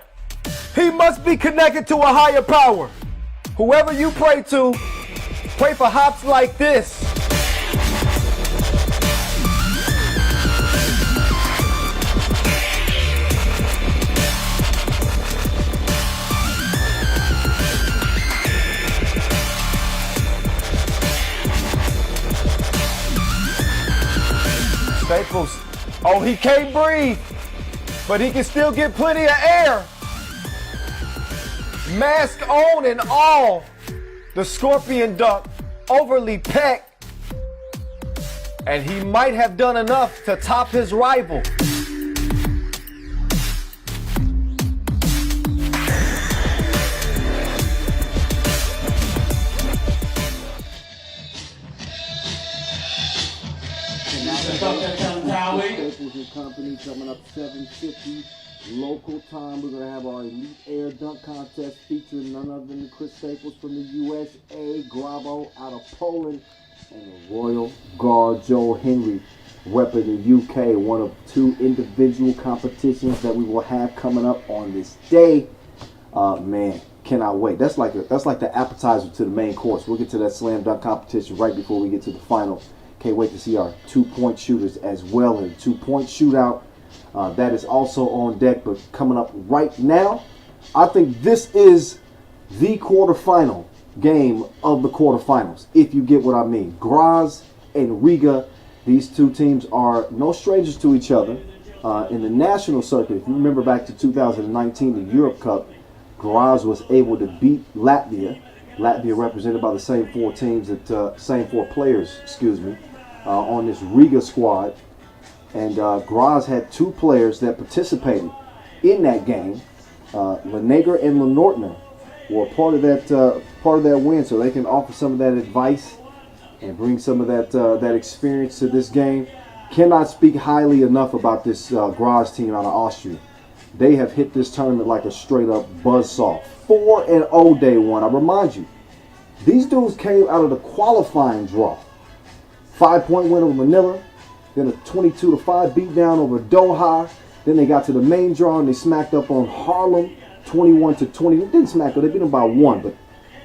he must be connected to a higher power. Whoever you pray to, pray for hops like this. Staples. Oh, he can't breathe, but he can still get plenty of air. Mask on and all. The scorpion duck overly pecked, and he might have done enough to top his rival. Staples and Company coming up 7:50 local time. We're gonna have our Elite Air Dunk Contest featuring none other than Chris Staples from the USA, Grabo out of Poland, and the Royal Guard Joe Henry repping the UK. One of two individual competitions that we will have coming up on this day. Man, cannot wait. That's like the appetizer to the main course. We'll get to that slam dunk competition right before we get to the final. Can't wait to see our 2-point shooters as well in a 2-point shootout. That is also on deck, but coming up right now, I think this is the quarterfinal game of the quarterfinals, if you get what I mean. Graz and Riga, these two teams are no strangers to each other. In the national circuit, if you remember back to 2019, the Europe Cup, Graz was able to beat Latvia. Latvia represented by the same four teams, same four players, on this Riga squad. And Graz had two players that participated in that game. Lenager and Lenortner were part of that win, so they can offer some of that advice and bring some of that experience to this game. Cannot speak highly enough about this Graz team out of Austria. They have hit this tournament like a straight up buzzsaw. 4-0 day one. I remind you, these dudes came out of the qualifying draw. 5-point win over Manila, then a 22-5 beatdown over Doha. Then they got to the main draw and they smacked up on Harlem, 21-20. They didn't smack up, they beat them by 1, but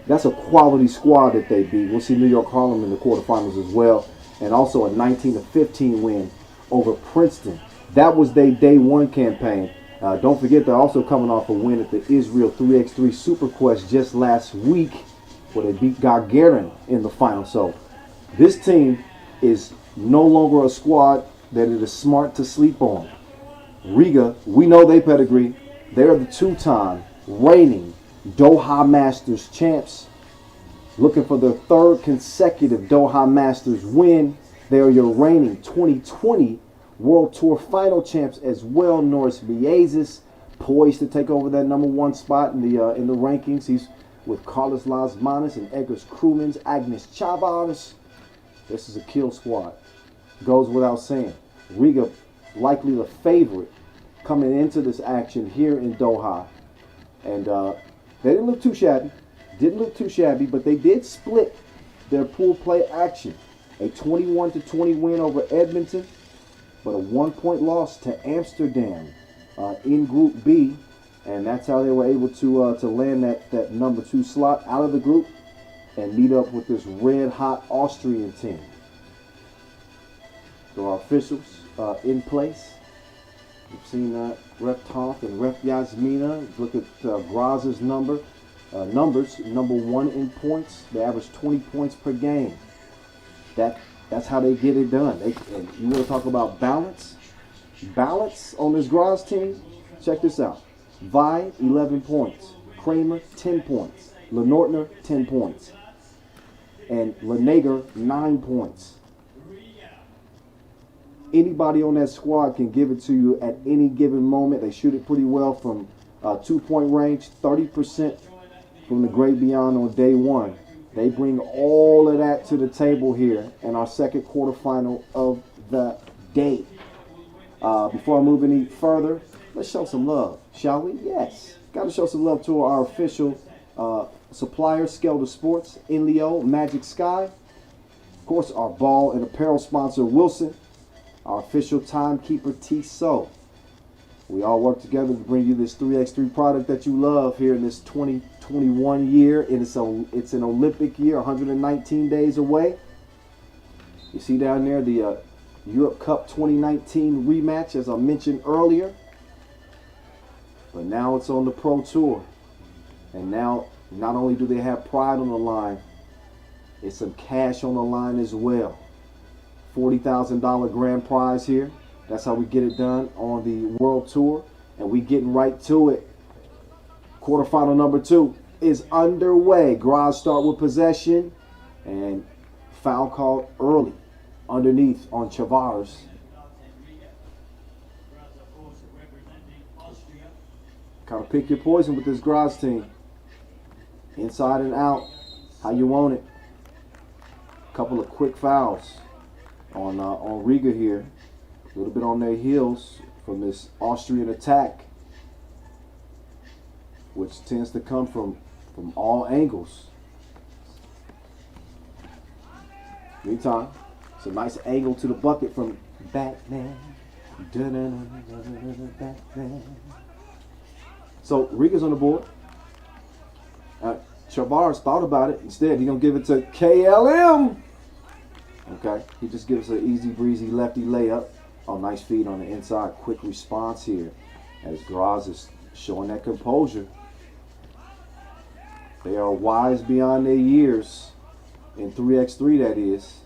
that's a quality squad that they beat. We'll see New York Harlem in the quarterfinals as well, and also a 19-15 win over Princeton. That was their day one campaign. Don't forget they're also coming off a win at the Israel 3x3 Super Quest just last week, where they beat Gagarin in the final. So this team is no longer a squad that it is smart to sleep on. Riga, we know they pedigree. They're the two-time reigning Doha Masters champs, looking for their third consecutive Doha Masters win. They are your reigning 2020 World Tour final champs as well. Norris Viezis, poised to take over that #1 spot in the rankings. He's with Carlos Lasmanis and Edgar's Crewmans, Agnes Chavez. This is a kill squad. Goes without saying. Riga likely the favorite coming into this action here in Doha. And they didn't look too shabby. But they did split their pool play action. A 21-20 win over Edmonton, but a 1-point loss to Amsterdam in Group B. And that's how they were able to land that #2 slot out of the group and meet up with this red-hot Austrian team. So our officials in place. We've seen Ref Tonk and Ref Yasmina. Look at Graz's numbers. #1 in points. They average 20 points per game. That's how they get it done. And you want to talk about balance? Balance on this Graz team? Check this out. Vi, 11 points. Kramer, 10 points. Lenortner, 10 points. And Lenager, 9 points. Anybody on that squad can give it to you at any given moment. They shoot it pretty well from 2-point range, 30% from the great beyond on day one. They bring all of that to the table here in our second quarterfinal of the day. Before I move any further, let's show some love, shall we? Yes. Got to show some love to our official supplier, Skelter Sports, Inleo, Magic Sky. Of course, our ball and apparel sponsor, Wilson. our official timekeeper, T-So. We all work together to bring you this 3x3 product that you love here in this 2021 year. It's an Olympic year, 119 days away. You see down there the Europe Cup 2019 rematch, as I mentioned earlier. But now it's on the Pro Tour. And now, not only do they have pride on the line, it's some cash on the line as well. $40,000 grand prize here. That's how we get it done on the World Tour. And we getting right to it. Quarterfinal number 2 is underway. Graz start with possession. And foul called early underneath on Chavars. Kind of pick your poison with this Graz team. Inside and out, how you want it. Couple of quick fouls on Riga here. A little bit on their heels from this Austrian attack, which tends to come from all angles. Meantime, it's a nice angle to the bucket from Batman. Batman. So Riga's on the board. Chavars thought about it. Instead, he's going to give it to KLM. Okay, he just gives an easy breezy lefty layup. Oh, nice feed on the inside. Quick response here as Graz is showing that composure. They are wise beyond their years in 3x3, that is.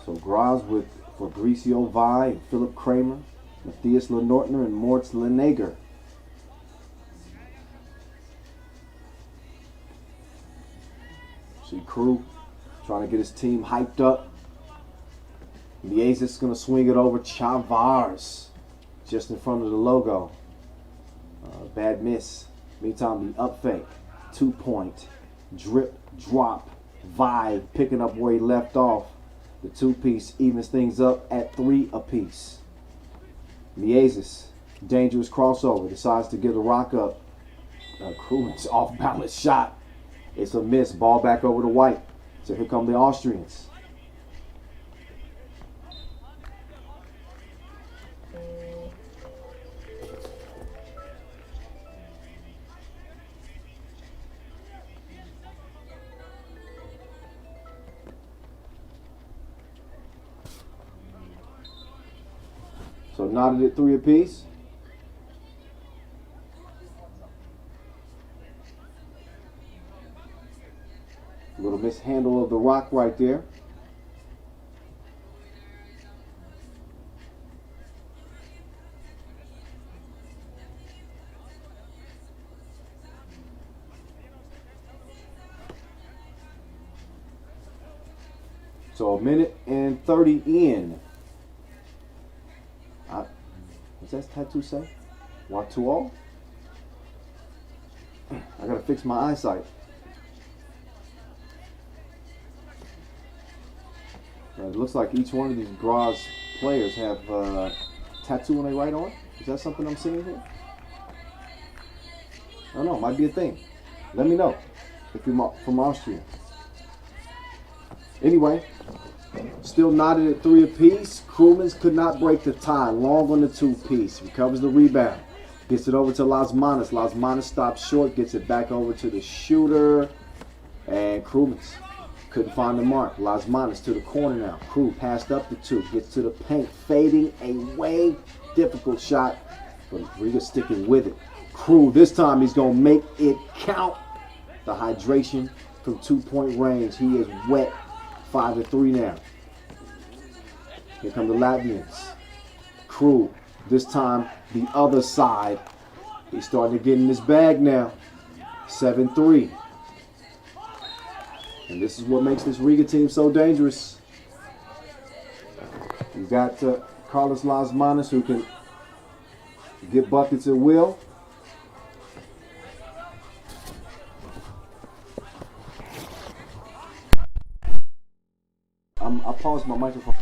So Graz with Fabricio Vai, Philip Kramer, Matthias Lenortner, and Moritz Lenager. See Crew trying to get his team hyped up. Lies is going to swing it over Chavars just in front of the logo. Bad miss. Meantime, the up fake, 2-point, drip, drop, Vibe picking up where he left off. The 2-piece evens things up at 3 apiece. Liasis, dangerous crossover, decides to give the rock up. Kruman's off balance shot. It's a miss. Ball back over to White. So here come the Austrians. So knotted at 3 apiece. A little mishandle of the rock right there. So 1:30 in. What's that tattoo say? What to all? I gotta fix my eyesight. It looks like each one of these Graz players have tattoo on their right arm. Is that something I'm seeing here? I don't know. Might be a thing. Let me know if you're from Austria. Anyway, still knotted at 3 apiece. Krumans could not break the tie. Long on the 2-piece. Recovers the rebound. Gets it over to Las Manas. Las Manas stops short. Gets it back over to the shooter. And Krumans couldn't find the mark. Las Manas to the corner now. Crew passed up the 2. Gets to the paint. Fading away. Difficult shot. But Riga sticking with it. Crew, this time he's going to make it count. The hydration from 2-point range. He is wet. 5-3 now. Here come the Latvians. Crew, this time the other side. He's starting to get in his bag now. 7-3. And this is what makes this Riga team so dangerous. You've got Carlos Las Manas, who can get buckets at will. I paused my microphone.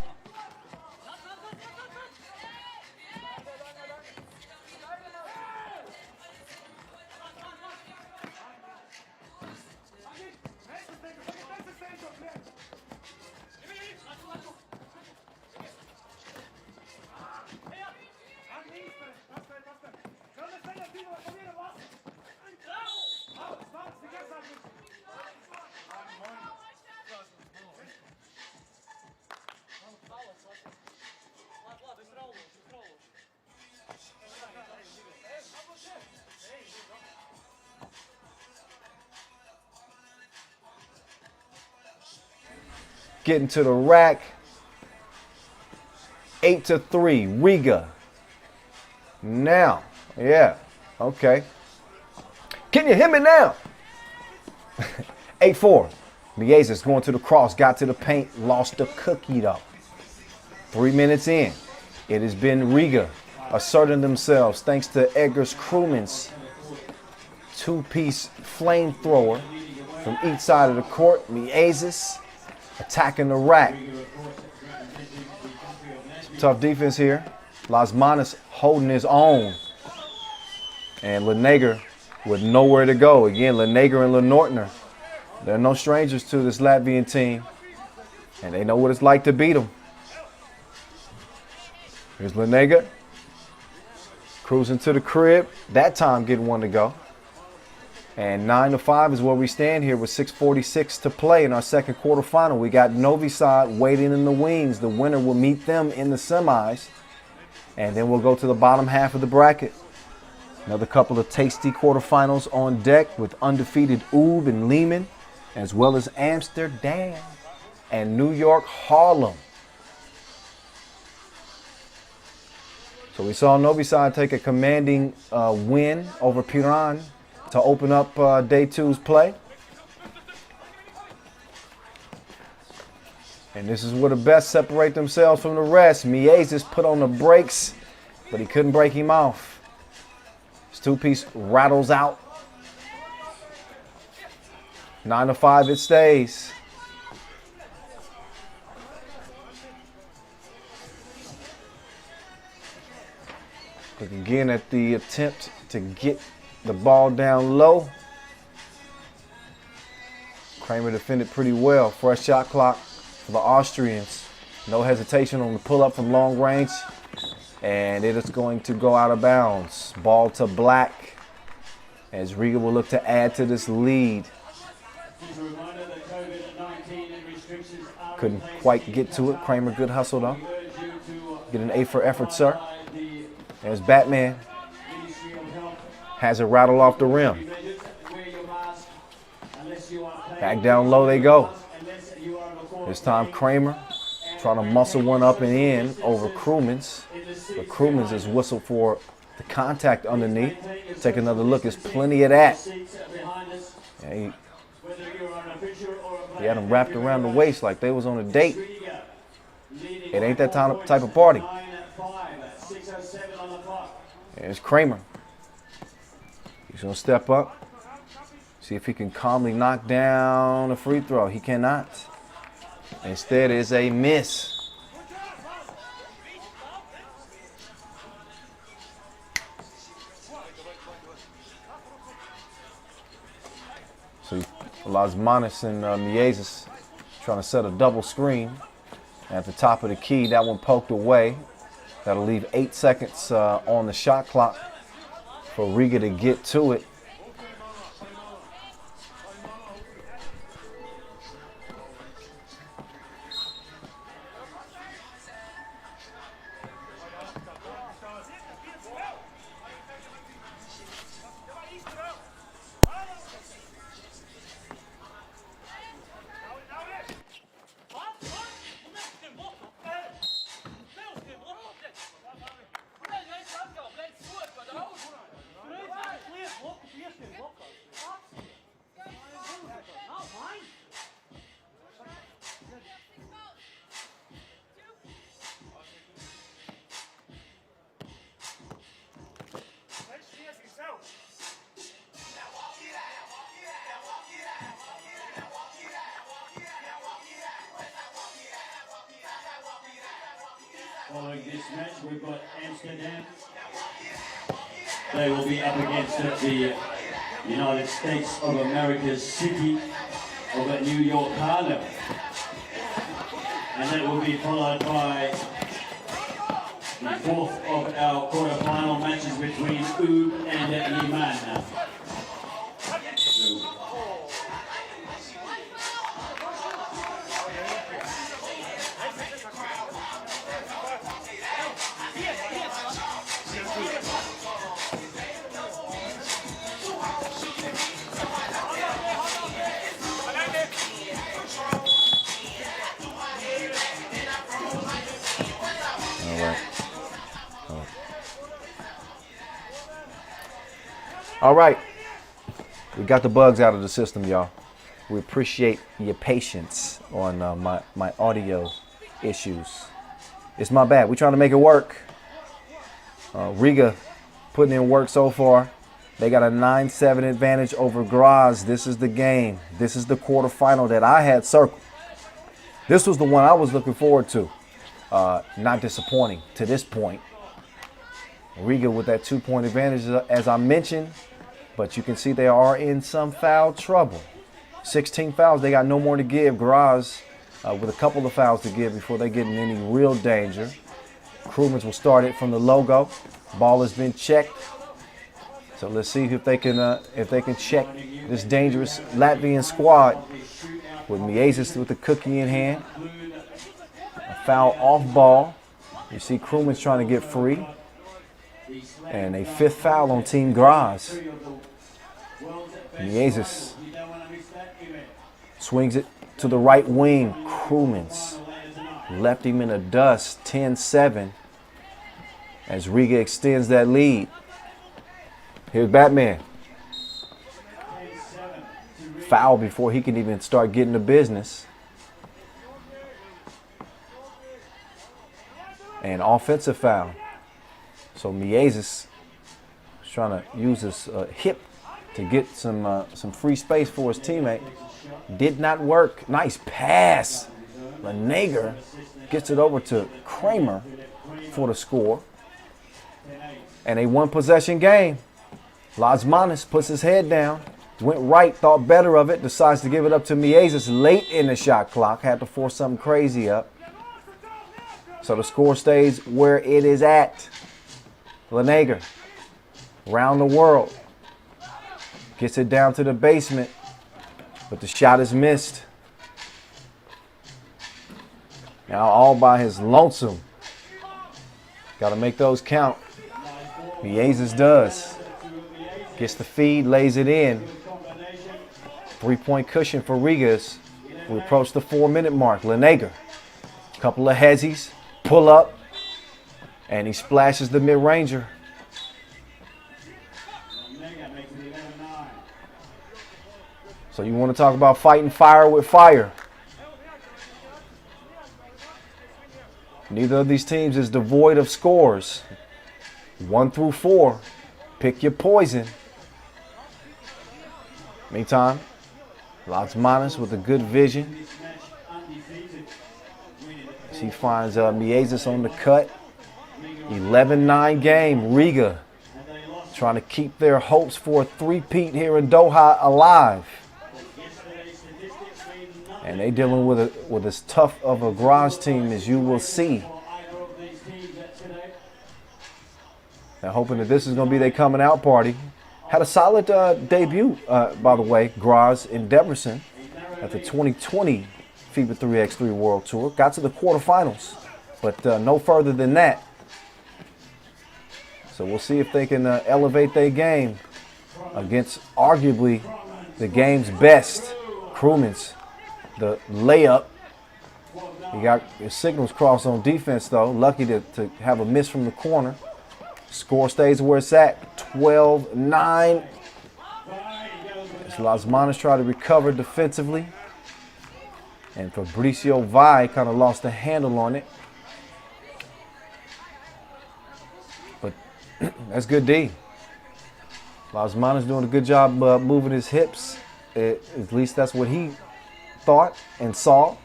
getting to the rack. 8-3, Riga. Now, yeah, okay. Can you hear me now? 8-4. Miezis going to the cross, got to the paint, lost the cookie though. 3 minutes in, it has been Riga asserting themselves thanks to Edgar's Crewman's two-piece flamethrower from each side of the court. Miezis attacking the rack. Some tough defense here. Lasmanis holding his own. And Lenager with nowhere to go. Again, Lenager and Lenortner, they're no strangers to this Latvian team. And they know what it's like to beat them. Here's Lenager. Cruising to the crib. That time getting one to go. And 9-5 is where we stand here with 6:46 to play in our second quarterfinal. We got Novi Sad waiting in the wings. The winner will meet them in the semis. And then we'll go to the bottom half of the bracket. Another couple of tasty quarterfinals on deck with undefeated Ub and Lehman, as well as Amsterdam and New York Harlem. So we saw Novi Sad take a commanding win over Piran to open up day two's play. And this is where the best separate themselves from the rest. Miezis put on the brakes, but he couldn't break him off. His two-piece rattles out. 9-5 it stays. Look again at the attempt to get the ball down low. Kramer defended pretty well. Fresh shot clock for the Austrians. No hesitation on the pull-up from long range. And it is going to go out of bounds. Ball to Black as Riga will look to add to this lead. Couldn't quite get to it. Kramer, good hustle though. Get an A for effort, sir. There's Batman. Has it rattle off the rim. Back down low they go. This time Kramer trying to muscle one up and in over Crewman's. But Crewman's is whistled for the contact underneath. Take another look. There's plenty of that. Yeah, he had them wrapped around the waist like they was on a date. It ain't that type of party. There's Kramer. He's going to step up. See if he can calmly knock down a free throw. He cannot. Instead, it's a miss. So Lasmanis and Miezis trying to set a double screen at the top of the key. That one poked away. That'll leave 8 seconds on the shot clock for Riga to get to it. Following this match, we've got Amsterdam. They will be up against the United States of America's city of New York, Harlem. And that will be followed by the fourth of our quarterfinal matches between Ub and Liman. right. All right. We got the bugs out of the system, y'all. We appreciate your patience on my audio issues. It's my bad. We're trying to make it work. Riga putting in work so far. They got a 9-7 advantage over Graz. This is the game. This is the quarterfinal that I had circled. This was the one I was looking forward to. Not disappointing to this point. Riga with that 2-point advantage, as I mentioned. But you can see they are in some foul trouble. 16 fouls. They got no more to give. Graz with a couple of fouls to give before they get in any real danger. Crewmans will start it from the logo. Ball has been checked. So let's see if they can check this dangerous Latvian squad with Miezis with the cookie in hand. A foul off ball. You see Crewmans trying to get free. And a 5th foul on Team Graz. Miezis swings it to the right wing. Crewmans left him in the dust. 10-7 as Riga extends that lead. Here's Batman. Foul before he can even start getting the business. And offensive foul. So Miezis is trying to use his hip to get some free space for his teammate. Did not work. Nice pass. Lenager gets it over to Kramer for the score. And a 1-possession game. Lazmanis puts his head down. Went right, thought better of it. Decides to give it up to Miezis late in the shot clock. Had to force something crazy up. So the score stays where it is at. Lenager, around the world, gets it down to the basement, but the shot is missed. Now all by his lonesome. Got to make those count. Miezis does. Gets the feed, lays it in. 3-point cushion for Rigas. We approach the 4-minute mark. Lenager, couple of headzies, pull up. And he splashes the mid-ranger. So you want to talk about fighting fire with fire. Neither of these teams is devoid of scores. 1 through 4. Pick your poison. Meantime, Lazmanis with a good vision. He finds Miezis on the cut. 11-9 game. Riga trying to keep their hopes for a three-peat here in Doha alive. And they dealing with as tough of a Graz team as you will see. They're hoping that this is going to be their coming out party. Had a solid debut, by the way, Graz in Debrecen at the 2020 FIBA 3x3 World Tour. Got to the quarterfinals, but no further than that. So we'll see if they can elevate their game against arguably the game's best. Crewmans, the layup. He got his signals crossed on defense, though. Lucky to have a miss from the corner. Score stays where it's at, 12-9. As Lazmanis tried to recover defensively. And Fabricio Vai kind of lost the handle on it. But that's good D. Lazmanis doing a good job moving his hips. At least that's what he thought and saw.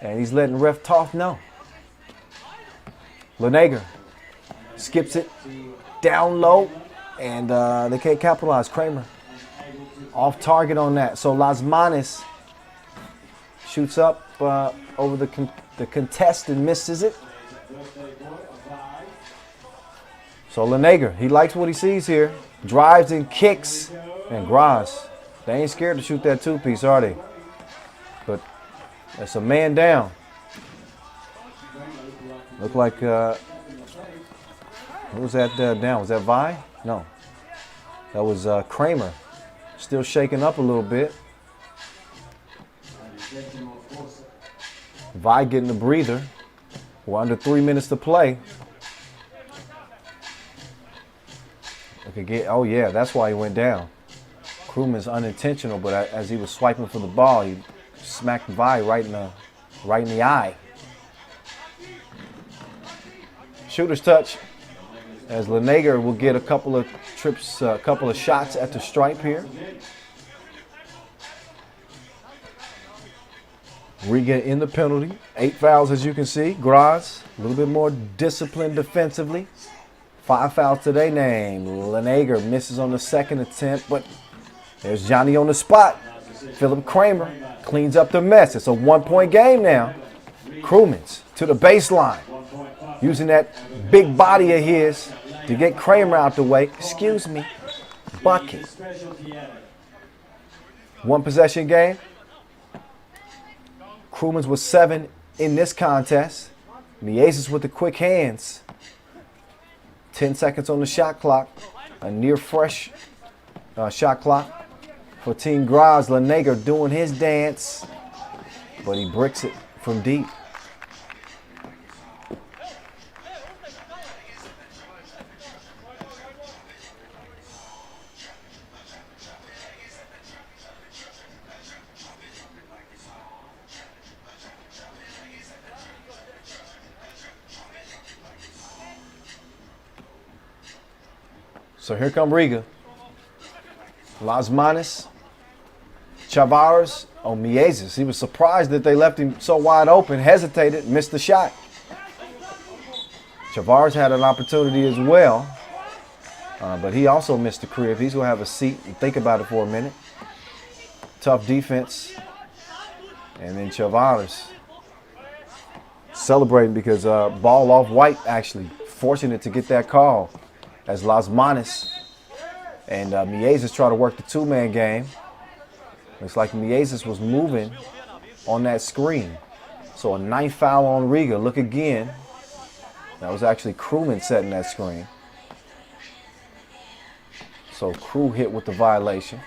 And he's letting Ref Toth know. Lenager skips it down low, and they can't capitalize. Kramer off target on that. So Lazmanis shoots up over the contest and misses it. So Lenager, he likes what he sees here. Drives and kicks. And Graz, they ain't scared to shoot that two-piece, are they? But that's a man down. Look like, who was that down? Was that Vi? No. That was Kramer. Still shaking up a little bit. Vi getting a breather. We're under 3 minutes to play. Oh yeah, that's why he went down. Krummen's unintentional, but as he was swiping for the ball, he smacked Vi right in the eye. Shooter's touch, as Lenager will get a couple of trips, a couple of shots at the stripe here. Riga in the penalty. 8 fouls, as you can see. Graz, a little bit more disciplined defensively. 5 fouls to their name. Lenager misses on the second attempt, but there's Johnny on the spot. Philip Kramer cleans up the mess. It's a 1-point game now. Krummen's to the baseline, using that big body of his to get Kramer out the way. Excuse me. Bucket. 1 possession game. Krummen's was 7 in this contest. Miezes with the quick hands. 10 seconds on the shot clock. A near fresh shot clock for Team Graz. Lenager doing his dance, but he bricks it from deep. So here come Riga. Lasmanis, Chavares, Miezes. He was surprised that they left him so wide open, hesitated, missed the shot. Chavares had an opportunity as well, but he also missed the crib. He's going to have a seat and think about it for a minute. Tough defense. And then Chavares celebrating because ball off White, actually fortunate to get that call, as Lasmanis and Miezes try to work the 2-man game. Looks like Miezes was moving on that screen. So a 9th foul on Riga. Look again. That was actually Krummen setting that screen. So Crew hit with the violation.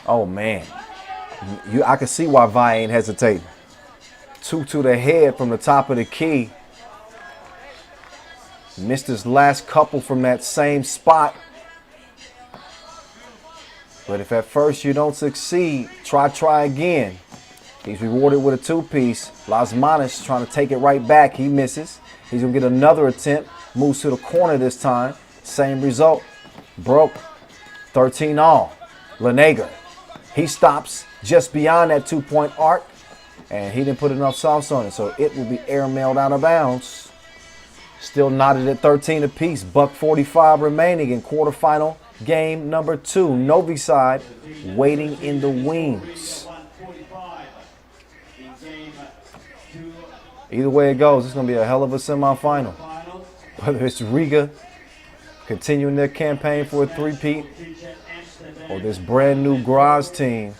Oh man. I can see why Vi ain't hesitating. 2 to the head from the top of the key. Missed his last couple from that same spot. But if at first you don't succeed, try again. He's rewarded with a 2-piece. Lasmanis trying to take it right back. He misses. He's going to get another attempt. Moves to the corner this time. Same result. Broke. 13 all. Lenager. He stops just beyond that 2-point arc. And he didn't put enough sauce on it. So it will be airmailed out of bounds. Still knotted at 13 apiece. $1:45 remaining in quarterfinal game number 2. Novi Sad waiting in the wings. Either way it goes, it's going to be a hell of a semifinal. Whether it's Riga continuing their campaign for a 3-peat, or this brand new Graz team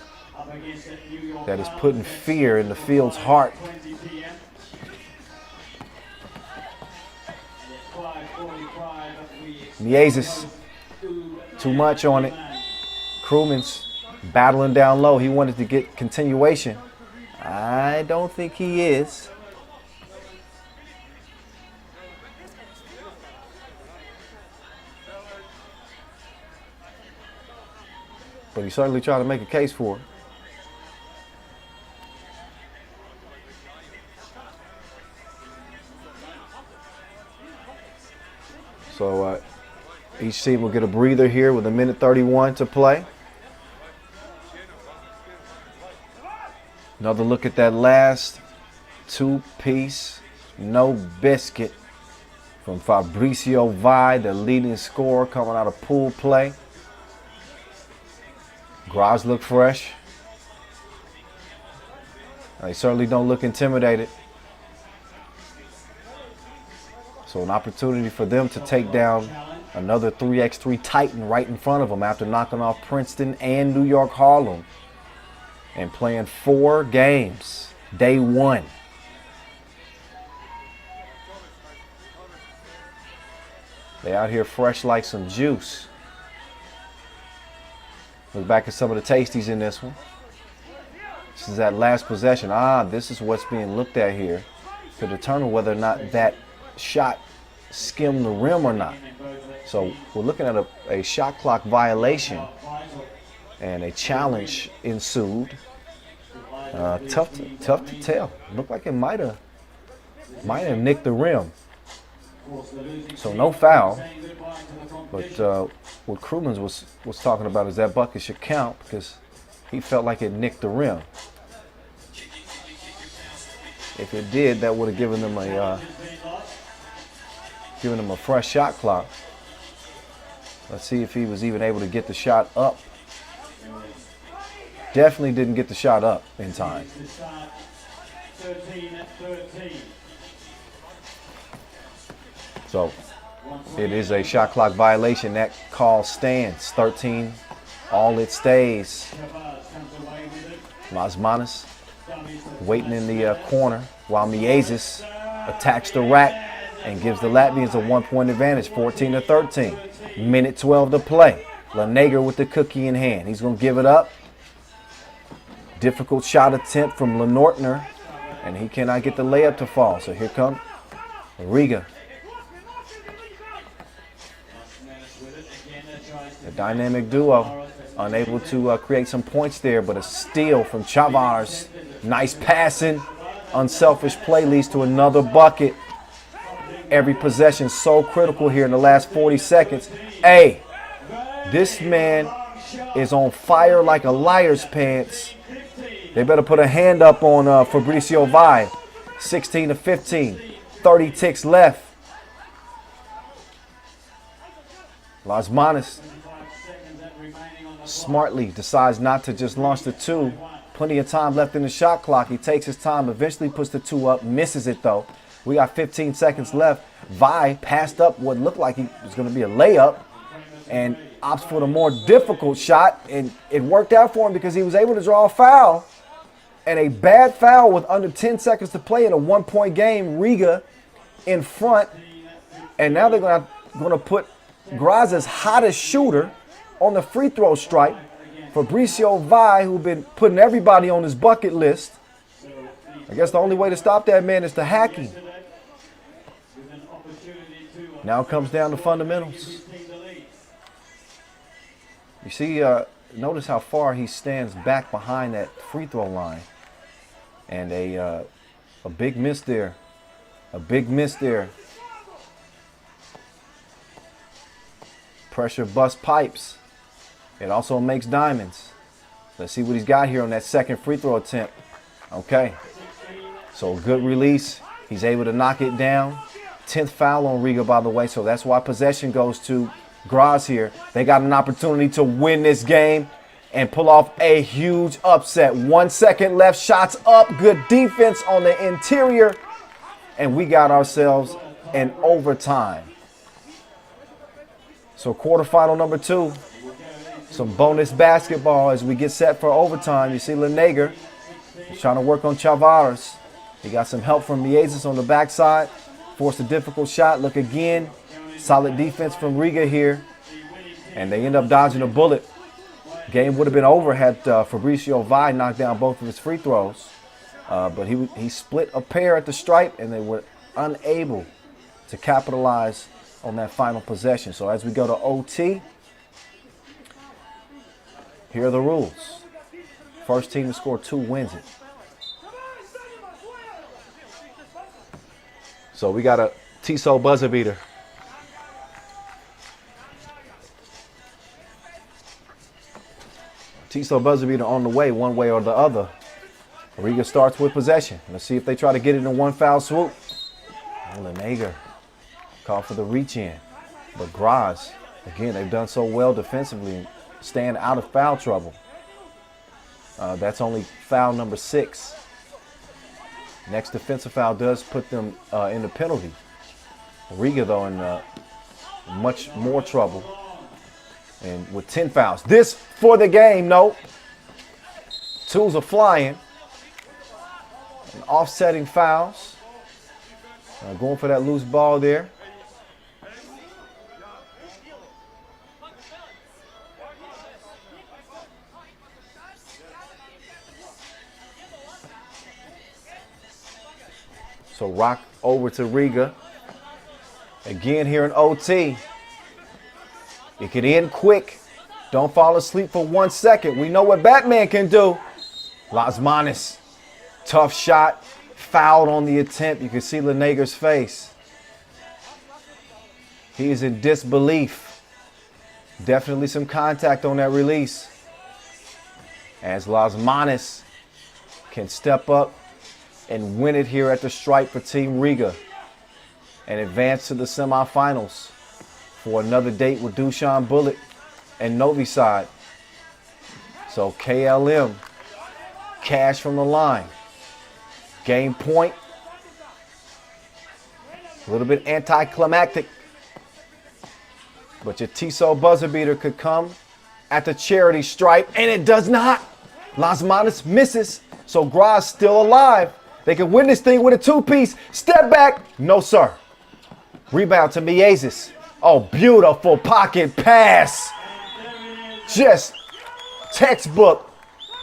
that is putting fear in the field's heart. Miezes, too much on it. Krummen's battling down low. He wanted to get continuation. I don't think he is. But he certainly tried to make a case for it. So each team will get a breather here with 1:31 to play. Another look at that last 2-piece, no biscuit from Fabricio Vi, the leading scorer coming out of pool play. Graz look fresh. They certainly don't look intimidated. So an opportunity for them to take down another 3x3 Titan right in front of them after knocking off Princeton and New York Harlem and playing 4 games, day 1. They out here fresh like some juice. Look back at some of the tasties in this one. This is that last possession. This is what's being looked at here. to determine whether or not that shot skimmed the rim or not. So we're looking at a shot clock violation, and a challenge ensued. Tough to tell. Looked like it might have nicked the rim. So no foul. But what Crewman was talking about is that bucket should count because he felt like it nicked the rim. If it did, that would have given them a fresh shot clock. Let's see if he was even able to get the shot up. Definitely didn't get the shot up in time. So it is a shot clock violation. That call stands. 13, all it stays. Masmanis waiting in the corner while Miezis attacks the rack and gives the Latvians a 1-point advantage, 14-13. Minute 12 to play. Lenager with the cookie in hand. He's going to give it up. Difficult shot attempt from Lenortner, and he cannot get the layup to fall. So here comes Riga. A dynamic duo, unable to create some points there, but a steal from Chavars. Nice passing, unselfish play leads to another bucket. Every possession so critical here in the last 40 seconds. Hey, this man is on fire like a liar's pants. They better put a hand up on Fabricio Vai. 16-15, 30 ticks left. Lasmanis smartly decides not to just launch the two. Plenty of time left in the shot clock. He takes his time, eventually puts the two up, misses it though. We got 15 seconds left. Vi passed up what looked like it was going to be a layup and opts for the more difficult shot, and it worked out for him because he was able to draw a foul. And a bad foul with under 10 seconds to play in a 1-point game. Riga in front, and now they're going to put Graz's hottest shooter on the free throw stripe, Fabricio Vai, who's been putting everybody on his bucket list. I guess the only way to stop that man is to hack him. Now it comes down to fundamentals. You see, notice how far he stands back behind that free throw line. And a big miss there. A big miss there. Pressure bust pipes. It also makes diamonds. Let's see what he's got here on that second free throw attempt. Okay. So good release. He's able to knock it down. 10th foul on Riga, by the way. So that's why possession goes to Graz here. They got an opportunity to win this game and pull off a huge upset. 1 second left. Shots up. Good defense on the interior. And we got ourselves an overtime. So quarterfinal number 2. Some bonus basketball as we get set for overtime. You see Lenager. He's trying to work on Chavars. He got some help from Miezis on the backside. Forced a difficult shot. Look again. Solid defense from Riga here. And they end up dodging a bullet. Game would have been over had Fabricio Vai knocked down both of his free throws. But he split a pair at the stripe, and they were unable to capitalize on that final possession. So as we go to OT, here are the rules. First team to score 2 wins it. So we got a Tissot buzzer beater. Tissot buzzer beater on the way, one way or the other. Riga starts with possession. Let's see if they try to get it in one foul swoop. Lenager called for the reach in. But Graz, again, they've done so well defensively, staying out of foul trouble. That's only foul number 6. Next defensive foul does put them in the penalty. Riga, though, in much more trouble. And with 10 fouls. This for the game, no. 2s are flying. And offsetting fouls. Going for that loose ball there. So We'll rock over to Riga. Again here in OT. It could end quick. Don't fall asleep for 1 second. We know what Batman can do. Lasmanis, tough shot, fouled on the attempt. You can see Leneger's face. He is in disbelief. Definitely some contact on that release. As Lasmanis can step up and win it here at the stripe for Team Riga and advance to the semifinals for another date with Dusan Bullet and Novi Sad. So KLM, cash from the line. Game point. A little bit anticlimactic. But your Tissot buzzer beater could come at the charity stripe, and it does not. Lasmanis misses, so Graz still alive. They can win this thing with a two-piece. Step back. No, sir. Rebound to Miezis. Oh, beautiful pocket pass. Just textbook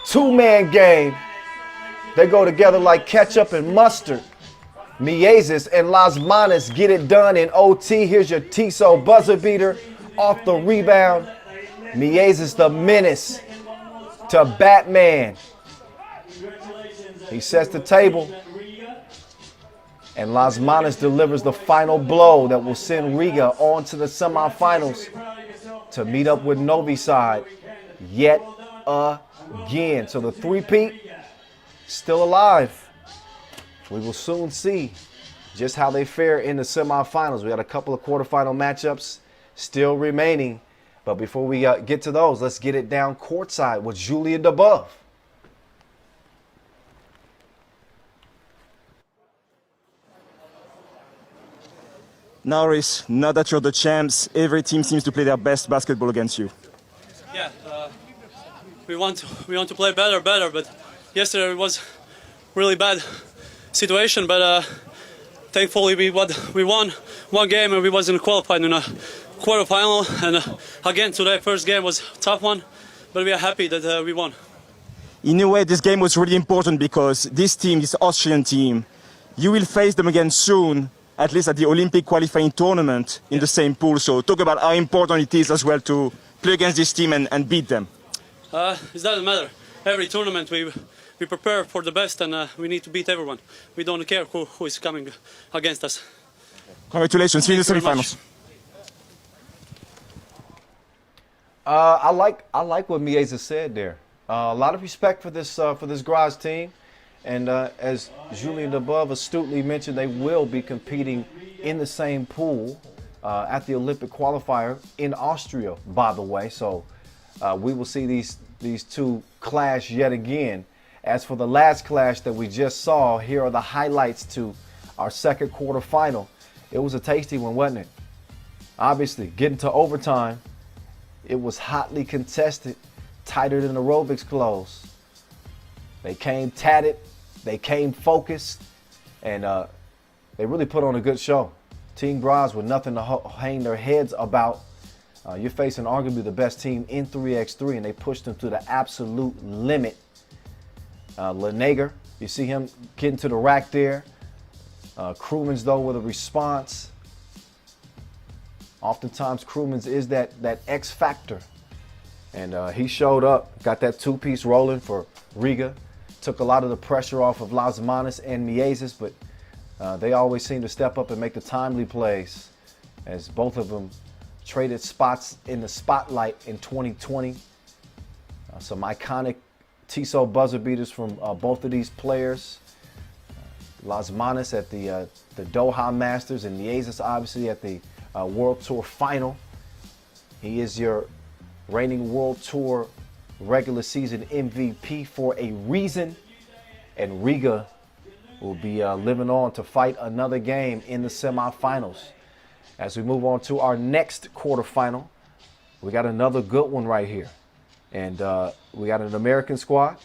two-man game. They go together like ketchup and mustard. Miezis and Lasmanis get it done in OT. Here's your Tissot buzzer beater off the rebound. Miezis the menace to Batman. He sets the table. And Lasmanis delivers the final blow that will send Riga on to the semifinals to meet up with Novi Sad yet again. So the three-peat still alive. We will soon see just how they fare in the semifinals. We got a couple of quarterfinal matchups still remaining. But before we get to those, let's get it down courtside with Julia Dubov. Now, Rhys, now that you're the champs, every team seems to play their best basketball against you. Yeah, we want to play better, but yesterday it was really bad situation. But thankfully we won one game and we wasn't qualified in a quarterfinal. And again today, first game was a tough one, but we are happy that we won. In a way, this game was really important because this team, this Austrian team, you will face them again soon, at least at the Olympic qualifying tournament in the same pool. So talk about how important it is as well to play against this team and beat them. It doesn't matter. Every tournament we prepare for the best, and we need to beat everyone. We don't care who is coming against us. Congratulations, see you in the semifinals. I like what Mieza said there. A lot of respect for this Graz team. And as Julien Dubov astutely mentioned, they will be competing in the same pool at the Olympic qualifier in Austria, by the way. So we will see these two clash yet again. As for the last clash that we just saw, here are the highlights to our second quarterfinal. It was a tasty one, wasn't it? Obviously, getting to overtime, it was hotly contested, tighter than the aerobics clothes. They came tatted. They came focused, and they really put on a good show. Team Graz with nothing to hang their heads about. You're facing arguably the best team in 3x3, and they pushed them to the absolute limit. Leneger, you see him getting to the rack there. Krumans, though, with a response. Oftentimes, Krumans is that X factor. And he showed up, got that two-piece rolling for Riga. Took a lot of the pressure off of Lasmanis and Miezis, but they always seem to step up and make the timely plays as both of them traded spots in the spotlight in 2020. Some iconic Tissot buzzer beaters from both of these players. Lasmanis at the Doha Masters and Miezis obviously at the World Tour Final. He is your reigning World Tour regular season MVP for a reason, and Riga will be living on to fight another game in the semifinals. As we move on to our next quarterfinal, we got another good one right here, and we got an American squad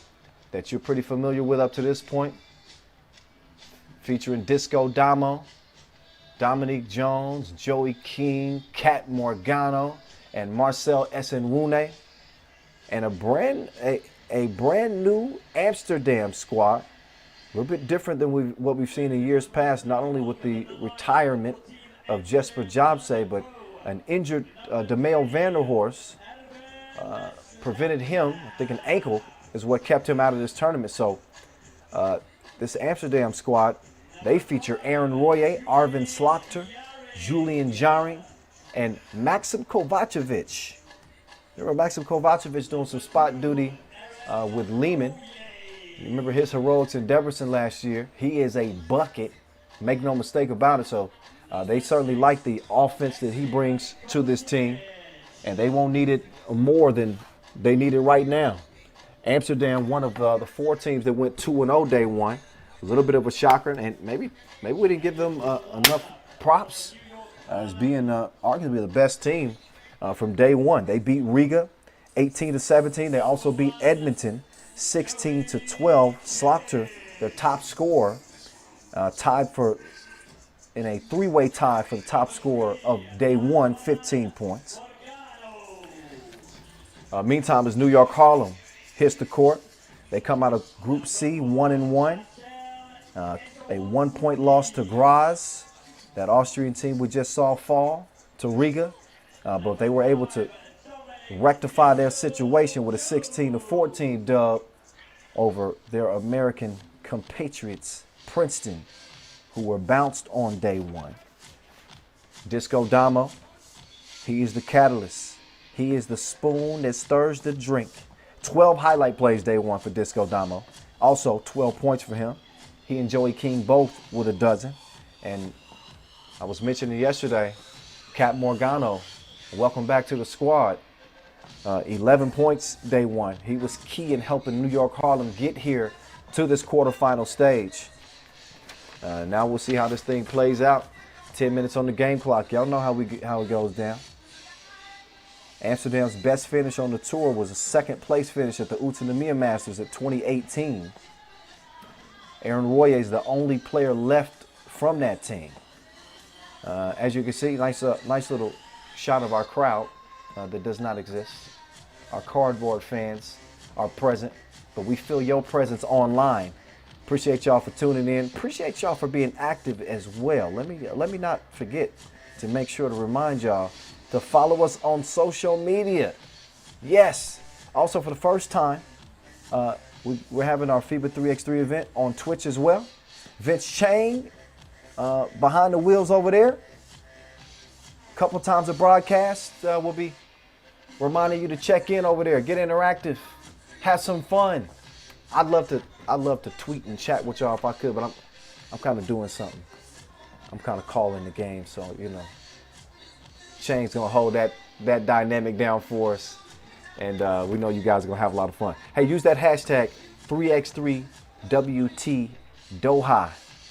that you're pretty familiar with up to this point, featuring Disco Damo, Dominique Jones, Joey King, Kat Morgano, and Marcel Esenwune. And a brand new Amsterdam squad A little bit different than what we've seen in years past, not only with the retirement of Jesper Jobse, but an injured DeMeo Vanderhorst prevented him, I think an ankle is what kept him out of this tournament. So this Amsterdam squad, they feature Aaron Royer, Arvin Slokter, Julian Jaring, and Maxim Kovacevic. Remember Maxim Kovacevic doing some spot duty with Lehman. You remember his heroics in Debrecen last year. He is a bucket, make no mistake about it. So they certainly like the offense that he brings to this team, and they won't need it more than they need it right now. Amsterdam, one of the 4 teams that went 2-0 day one. A little bit of a shocker, and maybe we didn't give them enough props as being arguably the best team from day one. They beat Riga 18-17. They also beat Edmonton 16-12. Slokter, their top scorer, tied for in a 3-way tie for the top scorer of day one, 15 points. Meantime, as New York Harlem hits the court, they come out of Group C 1-1. A 1-point loss to Graz, that Austrian team we just saw fall to Riga, but they were able to rectify their situation with a 16-14 dub over their American compatriots, Princeton, who were bounced on day one. Disco Damo, he is the catalyst. He is the spoon that stirs the drink. 12 highlight plays day one for Disco Damo. Also 12 points for him. He and Joey King both with a dozen. And I was mentioning yesterday, Cap Morgano, welcome back to the squad. 11 points day one. He was key in helping New York Harlem get here to this quarterfinal stage. Now we'll see how this thing plays out. 10 minutes on the game clock. Y'all know how it goes down. Amsterdam's best finish on the tour was a second place finish at the Utrecht Masters at 2018. Aaron Royer is the only player left from that team. As you can see, nice little shot of our crowd that does not exist. Our cardboard fans are present, but we feel your presence online. Appreciate y'all for tuning in. Appreciate y'all for being active as well. Let me not forget to make sure to remind y'all to follow us on social media. Yes. Also, for the first time, we're having our FIBA 3x3 event on Twitch as well. Vince Chang behind the wheels over there. A couple times a broadcast. We'll be reminding you to check in over there, get interactive, have some fun. I'd love to tweet and chat with y'all if I could, but I'm kind of doing something. I'm kind of calling the game, so you know. Shane's gonna hold that dynamic down for us, and we know you guys are gonna have a lot of fun. Hey, use that hashtag 3x3WT Doha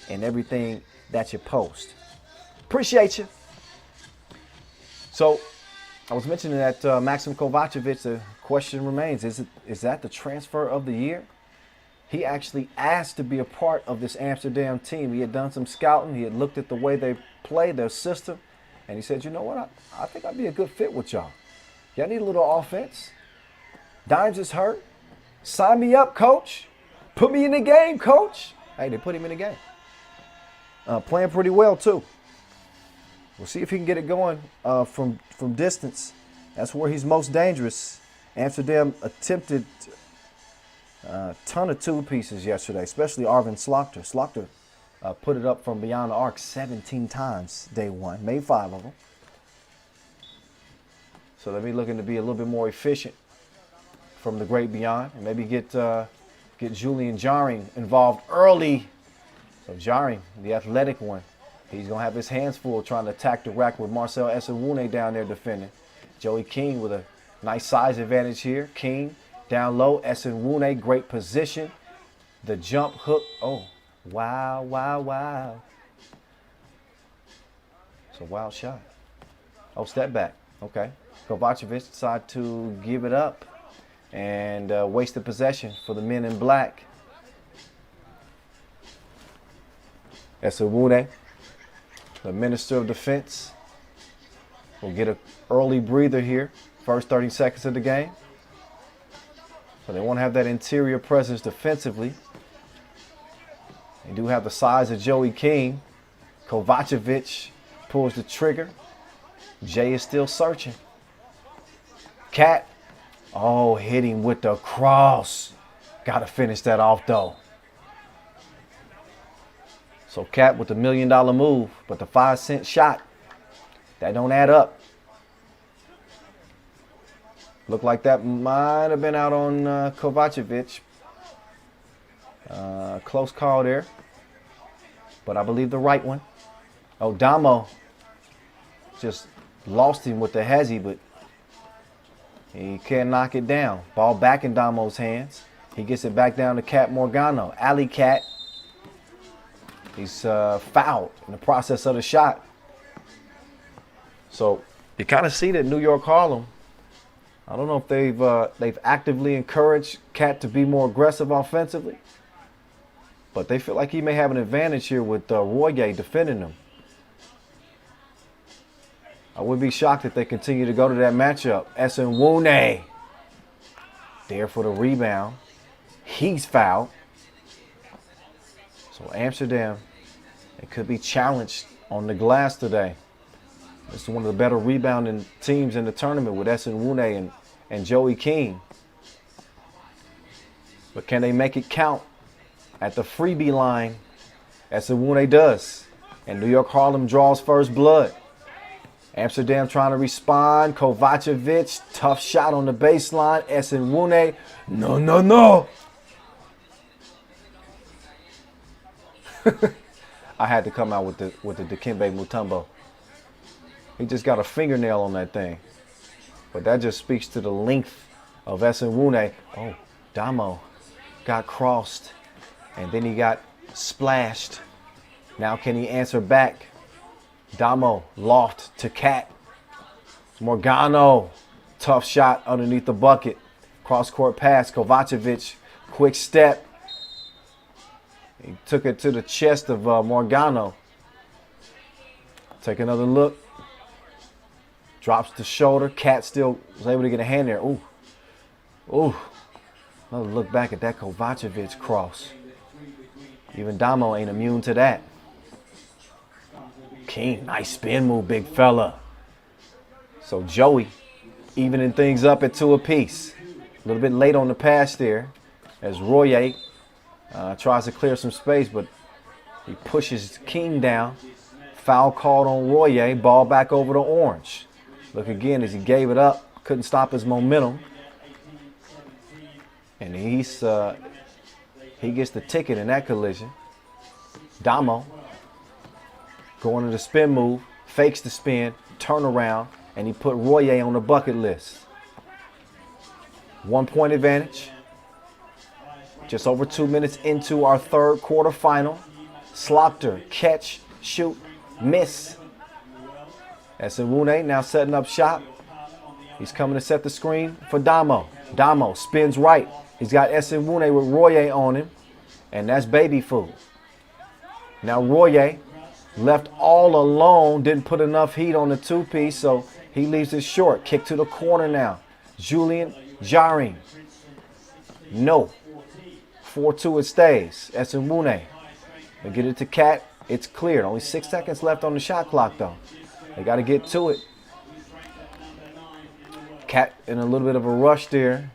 and everything that you post. Appreciate you. So, I was mentioning that Maxim Kovacevic, the question remains, is that the transfer of the year? He actually asked to be a part of this Amsterdam team. He had done some scouting. He had looked at the way they play, their system. And he said, you know what, I think I'd be a good fit with y'all. Y'all need a little offense. Dimes is hurt. Sign me up, coach. Put me in the game, coach. Hey, they put him in the game. Playing pretty well, too. We'll see if he can get it going from distance. That's where he's most dangerous. Amsterdam attempted a ton of two pieces yesterday, especially Arvin Slokter. Slokter put it up from beyond the arc 17 times day one, made 5 of them. So they'll be looking to be a little bit more efficient from the great beyond, and maybe get Julian Jaring involved early. So Jaring, the athletic one, he's going to have his hands full trying to attack the rack with Marcel Essenwune down there defending. Joey King with a nice size advantage here. King down low, Essenwune, great position. The jump hook, oh. Wow, wow, wow. It's a wild shot. Oh, step back. Okay. Kovacevic decided to give it up and waste the possession for the men in black. Essenwune, the Minister of Defense, will get an early breather here. First 30 seconds of the game. So they want to have that interior presence defensively. They do have the size of Joey King. Kovacevic pulls the trigger. Jay is still searching. Cat, oh, hitting with the cross. Got to finish that off though. So Cat with the $1 million move, but the 5-cent shot, that don't add up. Looked like that might have been out on Kovacevic. Close call there, but I believe the right one. Oh, Damo just lost him with the hezzy, but he can't knock it down. Ball back in Damo's hands. He gets it back down to Cat Morgano. Alley Cat. He's fouled in the process of the shot. So you kind of see that New York Harlem, I don't know if they've actively encouraged Cat to be more aggressive offensively, but they feel like he may have an advantage here with Royer defending him. I wouldn't be shocked if they continue to go to that matchup. Esenwune there for the rebound. He's fouled. So Amsterdam, it could be challenged on the glass today. This is one of the better rebounding teams in the tournament with Esenwune and Joey King. But can they make it count at the freebie line? Esenwune does. And New York Harlem draws first blood. Amsterdam trying to respond. Kovacevic, tough shot on the baseline. Esenwune, no. I had to come out with the Dikembe Mutombo. He just got a fingernail on that thing. But that just speaks to the length of Esenwune. Oh, Damo got crossed. And then he got splashed. Now can he answer back? Damo loft to Cat. Morgano, tough shot underneath the bucket. Cross-court pass, Kovacevic, quick step. He took it to the chest of Morgano. Take another look. Drops the shoulder. Cat still was able to get a hand there. Ooh. Another look back at that Kovacevic cross. Even Damo ain't immune to that. King, nice spin move, big fella. So Joey evening things up at 2 apiece. A little bit late on the pass there as Royer tries to clear some space, but he pushes King down. Foul called on Royer. Ball back over to Orange. Look again as he gave it up. Couldn't stop his momentum. And he gets the ticket in that collision. Damo going to the spin move, fakes the spin, turn around, and he put Royer on the bucket list. 1 point advantage. Just over 2 minutes into our third quarterfinal. Slaughter, catch, shoot, miss. Esenwune now setting up shop. He's coming to set the screen for Damo. Damo spins right. He's got Esenwune with Royer on him, and that's baby food. Now Royer, left all alone, didn't put enough heat on the 2-piece, so he leaves it short. Kick to the corner now. Julian Jaring. No. 4-2 it stays. Esenwune. They get it to Cat. It's cleared. Only 6 seconds left on the shot clock, though. They got to get to it. Cat in a little bit of a rush there.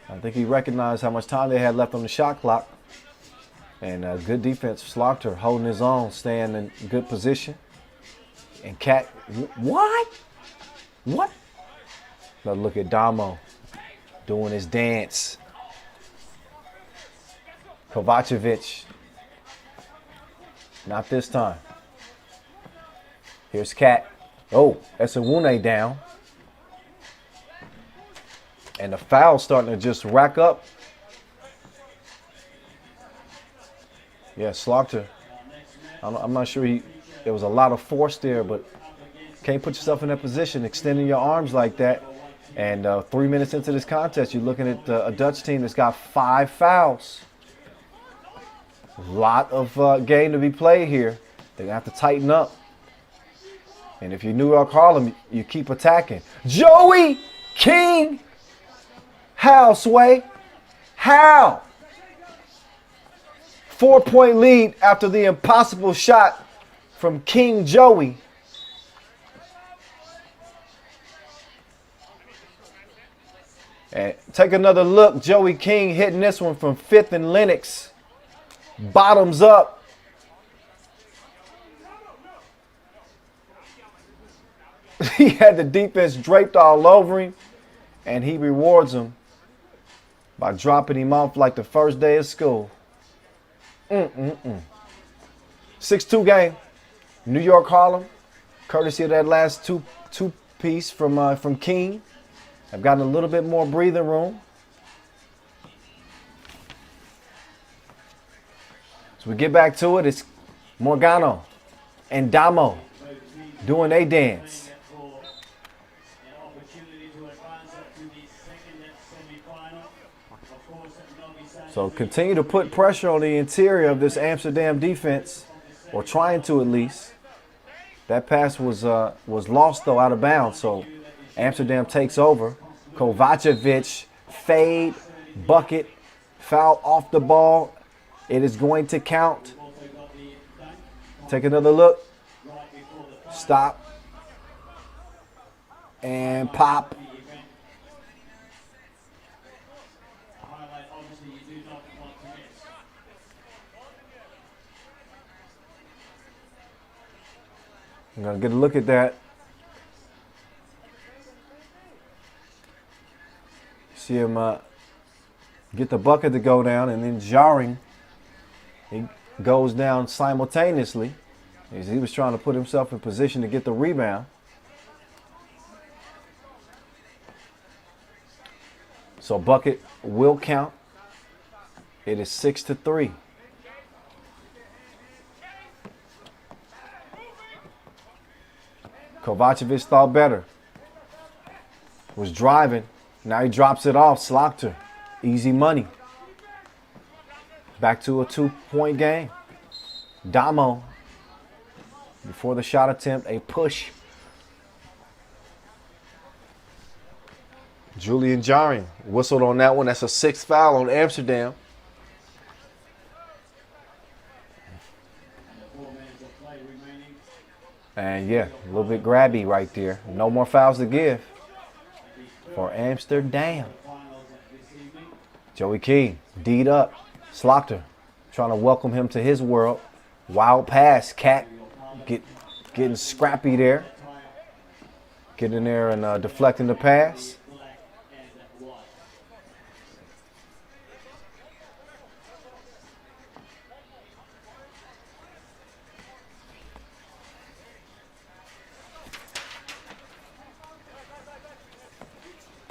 I think he recognized how much time they had left on the shot clock. And good defense. Slaughter holding his own, staying in good position. And Cat, what? Now look at Damo doing his dance. Kovacevic. Not this time. Here's Cat. Oh, Esenwune down. And the foul starting to just rack up. Yeah, Slaughter. I'm not sure there was a lot of force there, but can't put yourself in that position, extending your arms like that. And 3 minutes into this contest, you're looking at a Dutch team that's got 5 fouls. A lot of game to be played here. They're going to have to tighten up. And if you're New York Harlem, you keep attacking. Joey King! How, Sway? How? 4-point lead after the impossible shot from King Joey. And take another look. Joey King hitting this one from 5th and Lennox. Bottoms up. He had the defense draped all over him, and he rewards him by dropping him off like the first day of school. 6-2 game. New York Harlem, courtesy of that last two piece from King. I've gotten a little bit more breathing room. So we get back to it. It's Morgano and Damo doing a dance. So continue to put pressure on the interior of this Amsterdam defense, or trying to at least. That pass was lost though, out of bounds. So Amsterdam takes over. Kovacevic, fade, bucket, foul off the ball. It is going to count. Take another look. Stop. And pop. I'm going to get a look at that. See him get the bucket to go down, and then jarring, he goes down simultaneously as he was trying to put himself in position to get the rebound. So bucket will count. It is 6-3. Kovacevic thought better. Was driving. Now he drops it off. Slaughter. Easy money. Back to a 2-point game. Damo. Before the shot attempt, a push. Julian jarring. Whistled on that one. That's a 6th foul on Amsterdam. And yeah, a little bit grabby right there. No more fouls to give for Amsterdam. Joey King, D'd up. Slaughter trying to welcome him to his world. Wild pass, Cat getting scrappy there. Getting there and deflecting the pass.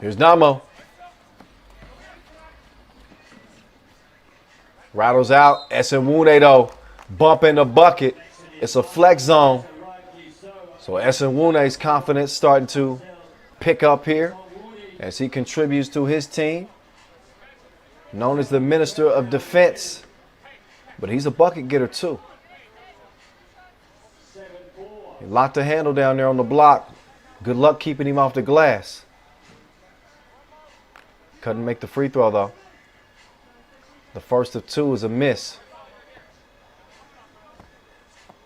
Here's Damo. Rattles out. Esenwune though, bumping the bucket. It's a flex zone. So Esenwune's confidence starting to pick up here as he contributes to his team. Known as the Minister of Defense, but he's a bucket getter too. He locked the handle down there on the block. Good luck keeping him off the glass. Couldn't make the free throw though. The first of 2 is a miss.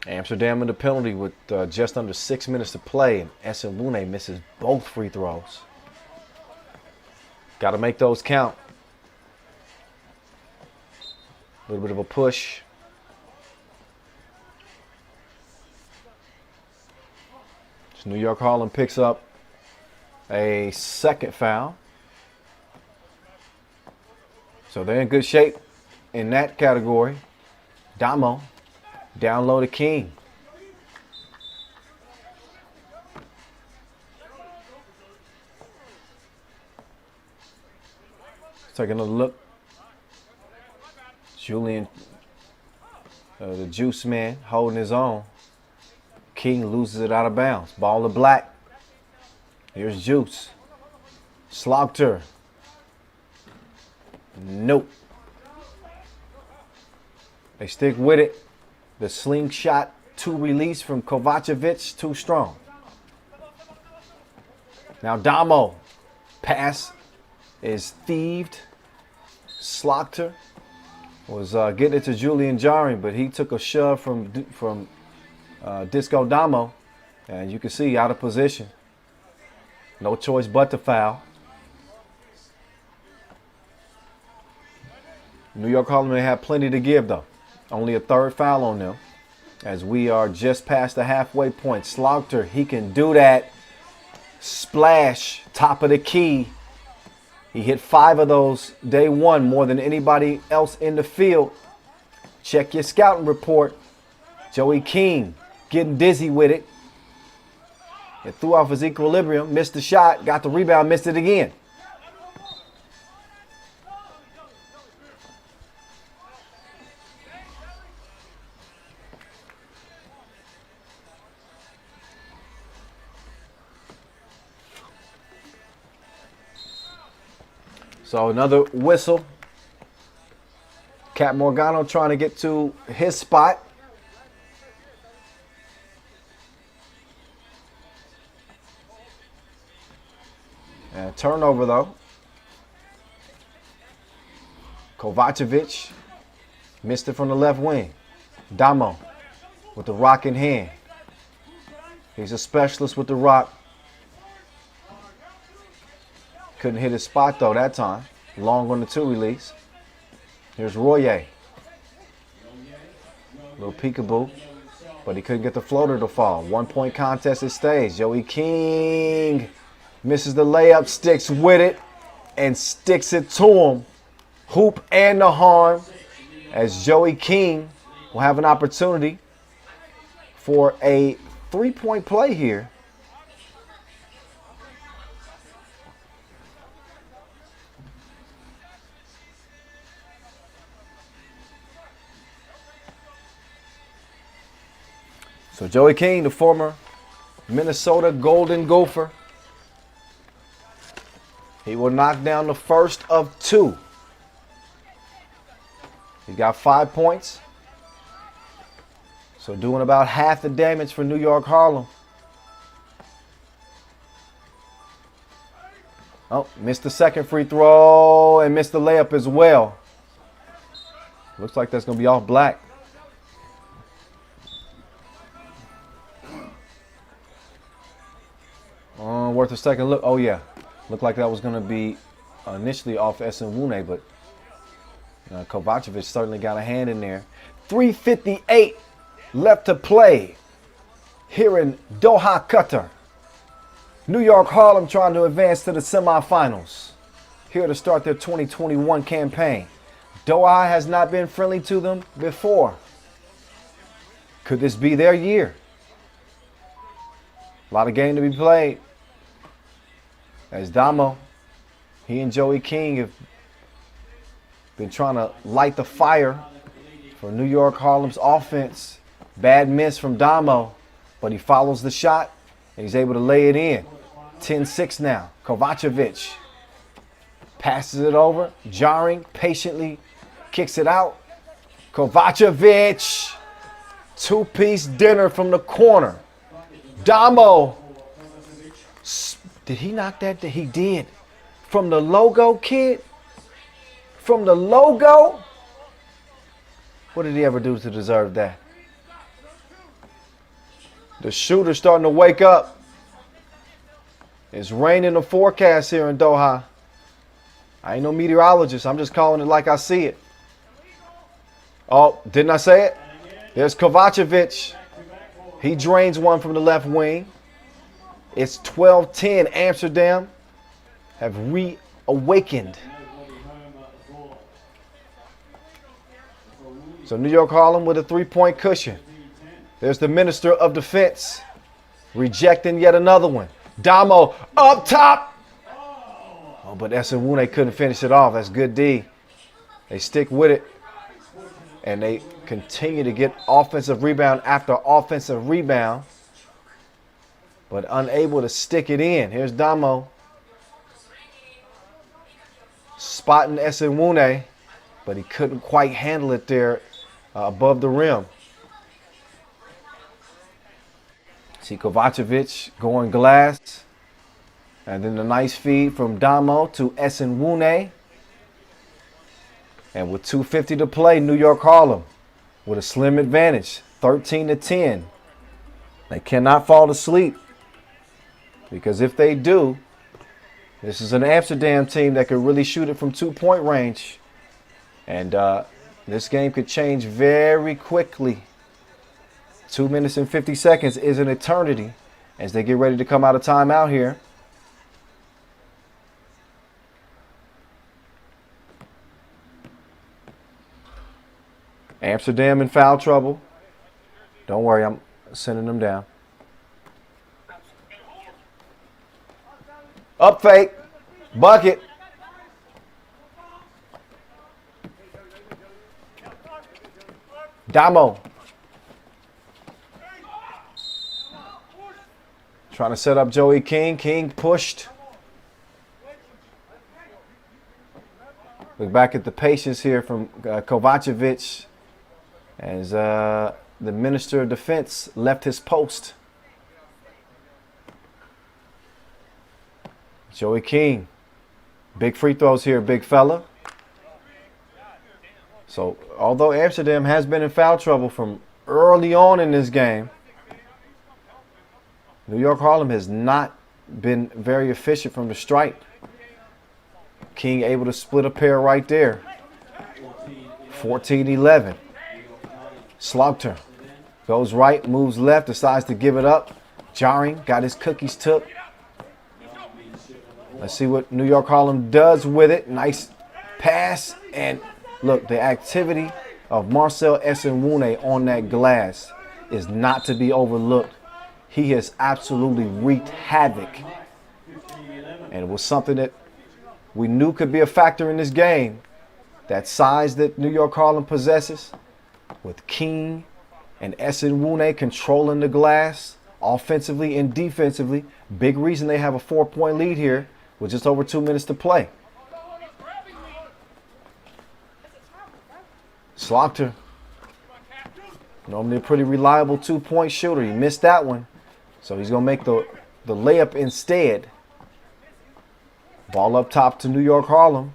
Amsterdam in the penalty with just under 6 minutes to play, and Esenwune misses both free throws. Got to make those count. A little bit of a push. So New York Harlem picks up a 2nd foul. So they're in good shape in that category. Damo, down low to King. Take another look. Julian, the juice man, holding his own. King loses it out of bounds. Ball to Black. Here's Juice. Slaughter. Nope. They stick with it. The slingshot 2 release from Kovacevic, too strong. Now Damo. Pass is thieved. Slaughter was getting it to Julian Jaring, but he took a shove from Disco Damo, and you can see out of position. No choice but to foul. New York Harlem had plenty to give, though. Only a third foul on them, as we are just past the halfway point. Slaughter, he can do that. Splash, top of the key. He hit 5 of those day one, more than anybody else in the field. Check your scouting report. Joey King getting dizzy with it. It threw off his equilibrium, missed the shot, got the rebound, missed it again. So another whistle. Cap Morgano trying to get to his spot. And turnover though. Kovacevic missed it from the left wing. Damo with the rock in hand. He's a specialist with the rock. Couldn't hit his spot though that time. Long on the 2 release. Here's Royer. Little peekaboo. But he couldn't get the floater to fall. 1-point contest it stays. Joey King misses the layup, sticks with it, and sticks it to him. Hoop and the harm, as Joey King will have an opportunity for a 3-point play here. So Joey King, the former Minnesota Golden Gopher, he will knock down the first of 2. He's got 5 points. So doing about half the damage for New York Harlem. Oh, missed the second free throw and missed the layup as well. Looks like that's going to be off black. Worth a second look. Oh, yeah. Looked like that was going to be initially off Esenwune, but Kovacevic certainly got a hand in there. 3:58 left to play here in Doha, Qatar. New York Harlem trying to advance to the semifinals here to start their 2021 campaign. Doha has not been friendly to them before. Could this be their year? A lot of game to be played. As Damo, he and Joey King have been trying to light the fire for New York Harlem's offense. Bad miss from Damo, but he follows the shot and he's able to lay it in. 10-6 now. Kovacevic passes it over. Jaring patiently kicks it out. Kovacevic, 2-piece dinner from the corner. Damo. Did he knock that? He did. From the logo, kid? From the logo? What did he ever do to deserve that? The shooter's starting to wake up. It's rain in the forecast here in Doha. I ain't no meteorologist. I'm just calling it like I see it. Oh, didn't I say it? There's Kovacevic. He drains one from the left wing. It's 12-10. Amsterdam have reawakened. So New York Harlem with a 3-point cushion. There's the Minister of Defense rejecting yet another one. Damo up top. Oh, but Esenwune couldn't finish it off. That's good D. They stick with it. And they continue to get offensive rebound after offensive rebound, but unable to stick it in. Here's Damo spotting Esenwune, but he couldn't quite handle it there above the rim. See Kovacevic going glass. And then the nice feed from Damo to Esenwune. And with 2:50 to play, New York Harlem with a slim advantage, 13-10. They cannot fall asleep, because if they do, this is an Amsterdam team that could really shoot it from 2-point range. And this game could change very quickly. 2 minutes and 50 seconds is an eternity as they get ready to come out of timeout here. Amsterdam in foul trouble. Don't worry, I'm sending them down. Up fake. Bucket. Damo. Trying to set up Joey King. King pushed. Look back at the patience here from Kovacevic as the Minister of Defense left his post. Joey King. Big free throws here, big fella. So, although Amsterdam has been in foul trouble from early on in this game, New York Harlem has not been very efficient from the stripe. King able to split a pair right there. 14-11. Slaughter goes right, moves left, decides to give it up. Jarring, got his cookies took. Let's see what New York Harlem does with it. Nice pass. And look, the activity of Marcel Esenwune on that glass is not to be overlooked. He has absolutely wreaked havoc. And it was something that we knew could be a factor in this game. That size that New York Harlem possesses, with King and Esenwune controlling the glass offensively and defensively. Big reason they have a 4-point lead here with just over 2 minutes to play. Slaughter, normally a pretty reliable 2-point shooter. He missed that one, so he's going to make the layup instead. Ball up top to New York Harlem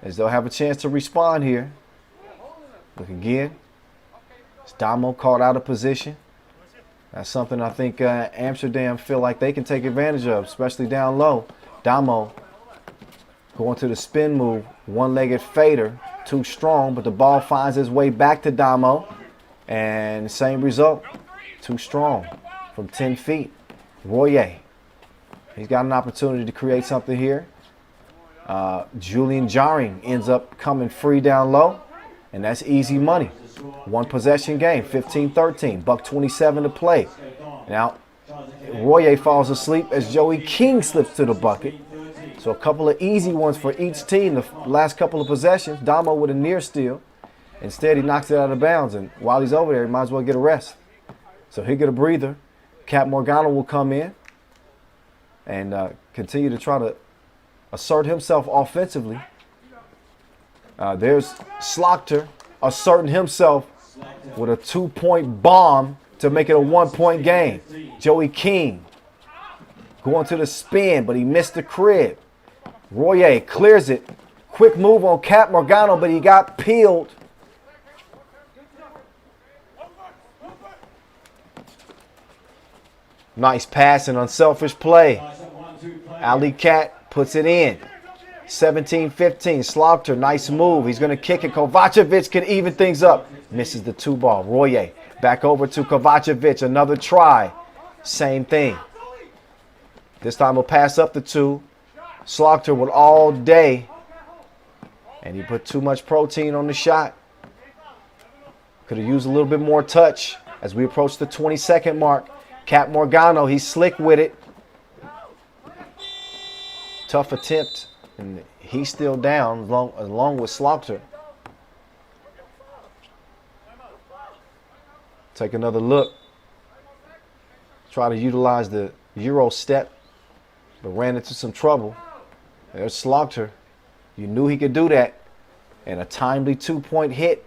as they'll have a chance to respond here. Look again. It's Damo caught out of position. That's something I think Amsterdam feel like they can take advantage of, especially down low. Damo going to the spin move, one-legged fader, too strong, but the ball finds its way back to Damo. And same result, too strong from 10 feet. Royer, he's got an opportunity to create something here. Julian Jarring ends up coming free down low, and that's easy money. One possession game, 15-13, $1:27 to play. Now, Royer falls asleep as Joey King slips to the bucket. So a couple of easy ones for each team the last couple of possessions. Damo with a near steal. Instead, he knocks it out of bounds, and while he's over there, he might as well get a rest. So he'll get a breather. Cap Morgano will come in and continue to try to assert himself offensively. There's Slaughter asserting himself with a 2-point bomb to make it a 1-point game. Joey King going to the spin, but he missed the crib. Royer clears it. Quick move on Cap Morgano, but he got peeled. Nice pass and unselfish play. Ali Cat puts it in. 17-15. Slaughter, nice move. He's going to kick it. Kovacevic can even things up. Misses the 2-ball. Royer back over to Kovacevic. Another try. Same thing. This time he'll pass up the 2. Slaughter with all day. And he put too much protein on the shot. Could have used a little bit more touch as we approach the 20-second mark. Cap Morgano, he's slick with it. Tough attempt. And he's still down along with Slaughter. Take another look. Try to utilize the Euro step, but ran into some trouble. There's Slaughter. You knew he could do that. And a timely 2-point hit.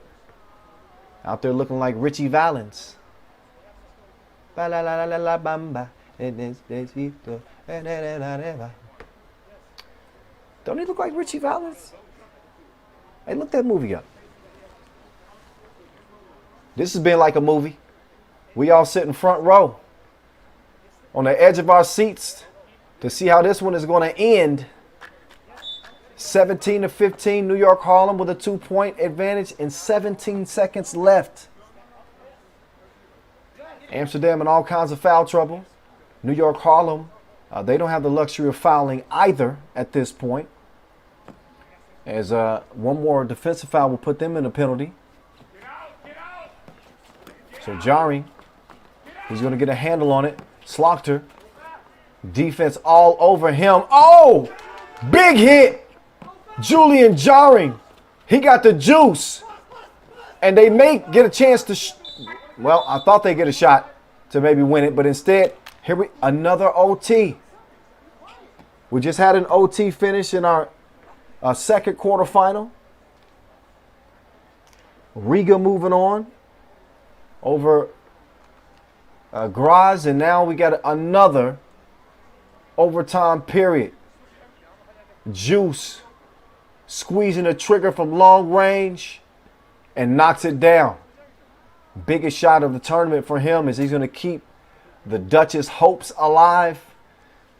Out there looking like Richie Valens. Don't he look like Richie Valens? Hey, look that movie up. This has been like a movie. We all sit in front row on the edge of our seats to see how this one is going to end. 17-15, New York Harlem with a 2-point advantage and 17 seconds left. Amsterdam in all kinds of foul trouble. New York Harlem, they don't have the luxury of fouling either at this point, as one more defensive foul will put them in a penalty. So jarring, he's going to get a handle on it. Slaughter, defense all over him. Oh, big hit. Julian jarring, he got the juice, and they may get a chance to. Well, I thought they get a shot to maybe win it, but instead, another OT. We just had an OT finish in our second quarterfinal. Riga moving on over Graz, and now we got another overtime period. Juice squeezing the trigger from long range and knocks it down. Biggest shot of the tournament for him is he's going to keep the Dutch's hopes alive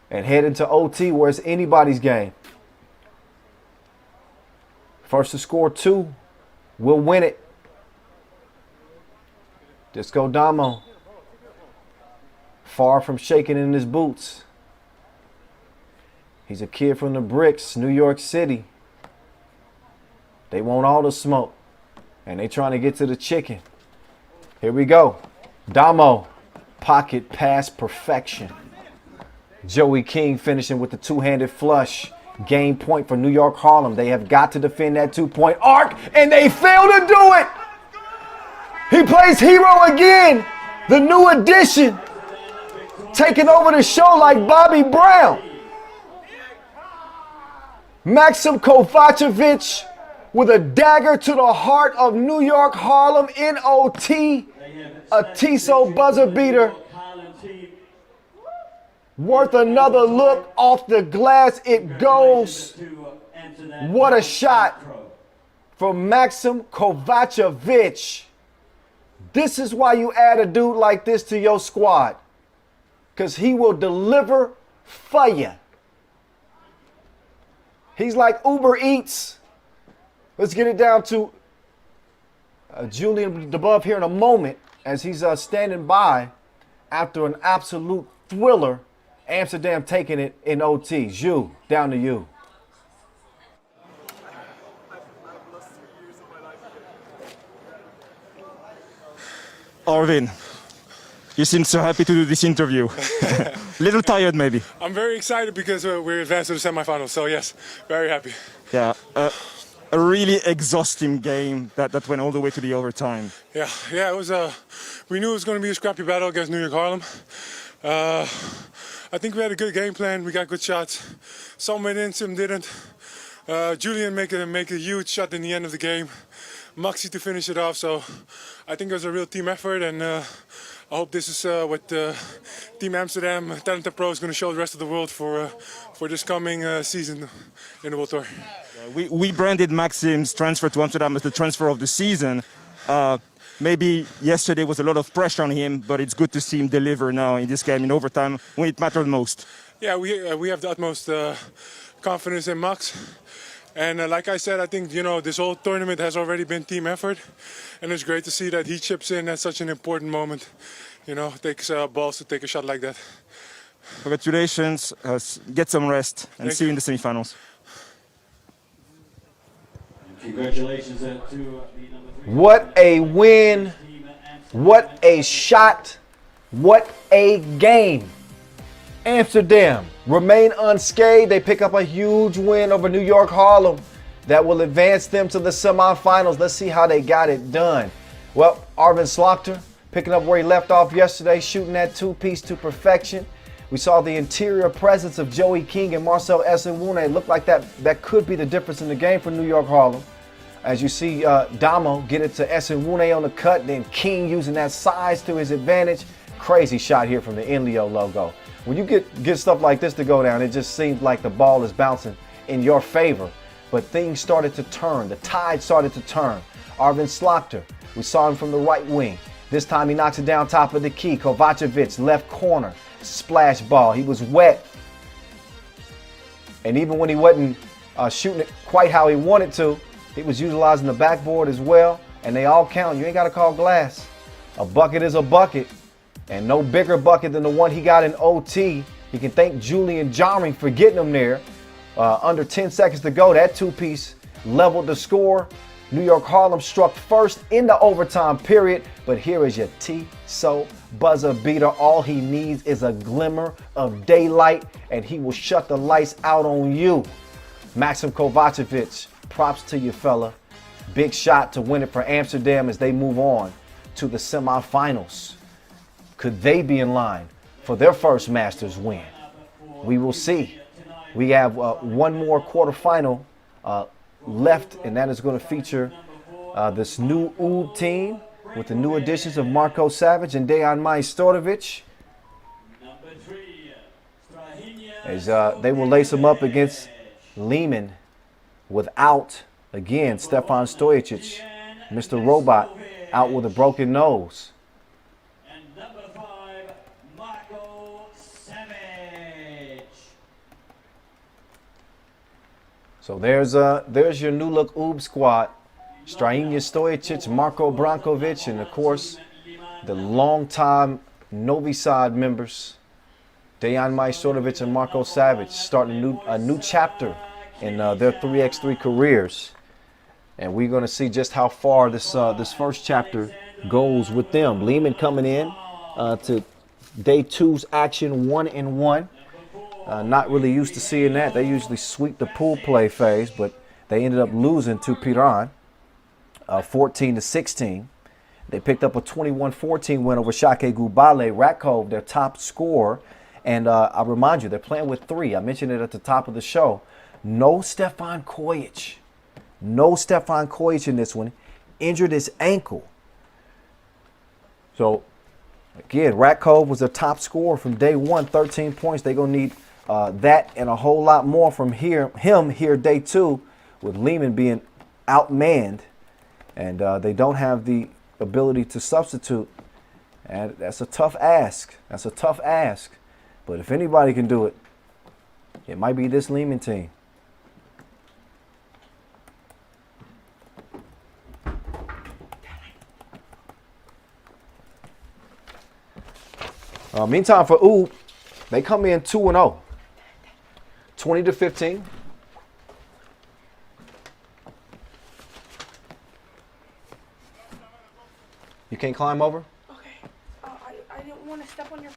and head into OT where it's anybody's game. First to score 2 will win it. Disco Damo, far from shaking in his boots. He's a kid from the bricks, New York City. They want all the smoke, and they trying to get to the chicken. Here we go. Damo, pocket pass perfection. Joey King finishing with the two-handed flush. Game point for New York Harlem. They have got to defend that 2-point arc, and they fail to do it. He plays hero again. The new addition, taking over the show like Bobby Brown. Maxim Kovacevic with a dagger to the heart of New York Harlem in OT. A Tissot buzzer beater. Worth another look. Off the glass it goes. What a shot from Maxim Kovacevic. This is why you add a dude like this to your squad, because he will deliver for you. He's like Uber Eats. Let's get it down to Julian DeBove here in a moment as he's standing by after an absolute thriller. Amsterdam taking it in OT. Ju, down to you. Arvin, you seem so happy to do this interview. Little tired, maybe. I'm very excited because we're advanced to the semifinals. So yes, very happy. Yeah, a really exhausting game that went all the way to the overtime. Yeah, it was. We knew it was going to be a scrappy battle against New York Harlem. I think we had a good game plan. We got good shots. Some went in, some didn't. Julian make a huge shot in the end of the game. Maxi to finish it off. So I think it was a real team effort, and I hope this is what Team Amsterdam Talented Pro is going to show the rest of the world for this coming season in the World Tour. We branded Maxim's transfer to Amsterdam as the transfer of the season. Maybe yesterday was a lot of pressure on him, but it's good to see him deliver now in this game in overtime when it mattered most. Yeah, we have the utmost confidence in Max. And like I said, I think, this whole tournament has already been team effort. And it's great to see that he chips in at such an important moment. Takes balls to take a shot like that. Congratulations. Get some rest and see you in the semifinals. Congratulations to the number 3. What a win. What a shot. What a game. Amsterdam remain unscathed. They pick up a huge win over New York Harlem that will advance them to the semifinals. Let's see how they got it done. Well, Arvin Slaughter picking up where he left off yesterday, shooting that two-piece to perfection. We saw the interior presence of Joey King and Marcel Esenwune. It looked like that could be the difference in the game for New York Harlem. As you see Damo get it to Esenwune on the cut, then King using that size to his advantage. Crazy shot here from the Enlio logo. When you get stuff like this to go down, it just seems like the ball is bouncing in your favor. but things started to turn. The tide started to turn. Arvin Slaughter, we saw him from the right wing. This time he knocks it down top of the key. Kovacevic, left corner, splash ball. He was wet. And even when he wasn't shooting it quite how he wanted to, he was utilizing the backboard as well. And they all count. You ain't got to call glass. A bucket is a bucket. And no bigger bucket than the one he got in OT. You can thank Julian Jarring for getting him there. Under 10 seconds to go, that two-piece leveled the score. New York Harlem struck first in the overtime period. But here is your T-So buzzer beater. All he needs is a glimmer of daylight, and he will shut the lights out on you. Maxim Kovacevic, props to you, fella. Big shot to win it for Amsterdam as they move on to the semifinals. Could they be in line for their first Masters win? We will see. We have one more quarterfinal left, and that is going to feature this new UB team with the new additions of Marko Savage and Dejan Majstorovic. As they will lace them up against Lehman without, again, Stefan Stojicic, Mr. Robot, out with a broken nose. So there's your new look UB squad. Strahimir Stojicic, Marko Brankovic, and of course the longtime Novi Sad members, Dejan Majstorovic and Marko Savage, starting a new chapter in their 3x3 careers. And we're going to see just how far this first chapter goes with them. Lehman coming in to day two's action 1-1. Not really used to seeing that. They usually sweep the pool play phase, but they ended up losing to Piran 14-16. They picked up a 21-14 win over Shake Gubale. Rakov, their top scorer. And I remind you, they're playing with three. I mentioned it at the top of the show. No Stefan Kojic. No Stefan Kojic in this one. Injured his ankle. So, again, Rakov was their top scorer from day one, 13 points. They're going to need that and a whole lot more from him here day two, with Lehman being outmanned. And they don't have the ability to substitute. And that's a tough ask. That's a tough ask. But if anybody can do it, it might be this Lehman team. Meantime, for UB, they come in 2-0, 20-15. You can't climb over? Okay. I didn't want to step on your...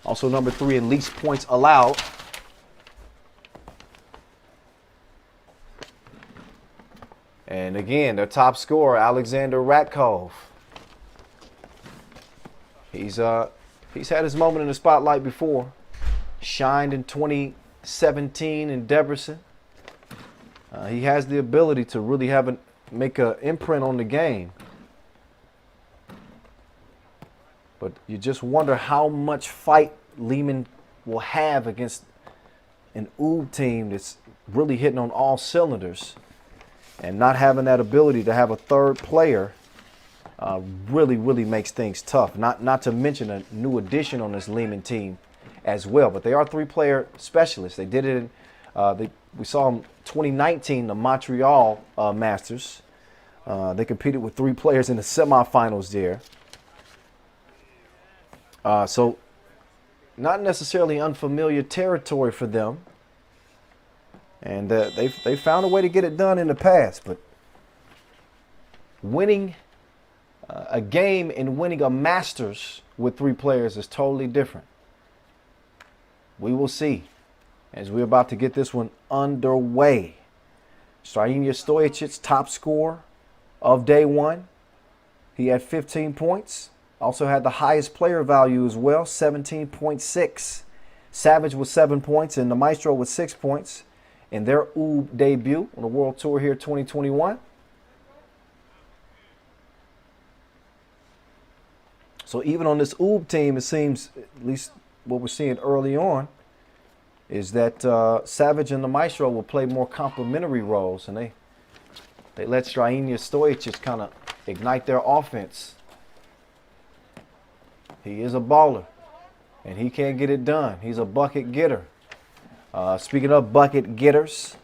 Also number 3 in least points allowed. And again, their top scorer, Alexander Rakov. He's had his moment in the spotlight before. Shined in 2017 in Debrecen. He has the ability to really make an imprint on the game. But you just wonder how much fight Lehman will have against an UB team that's really hitting on all cylinders, and not having that ability to have a third player really makes things tough. Not to mention a new addition on this Lehman team as well. But they are 3-player specialists. They did it in, we saw them 2019, the Montreal Masters. They competed with 3 players in the semifinals there. So not necessarily unfamiliar territory for them. And they found a way to get it done in the past. But winning a game and winning a Masters with 3 players is totally different. We will see as we're about to get this one underway. Strahinja Stojicic, top scorer of day one. He had 15 points. Also had the highest player value as well, 17.6. Savage with 7 points and the Maestro with 6 points in their OOB debut on the World Tour here 2021. So even on this OOB team, it seems, at least what we're seeing early on, is that Savage and the Maestro will play more complementary roles, and they let Strahinja Stojicic kind of ignite their offense. He is a baller, and he can get it done. He's a bucket getter. Speaking of bucket getters,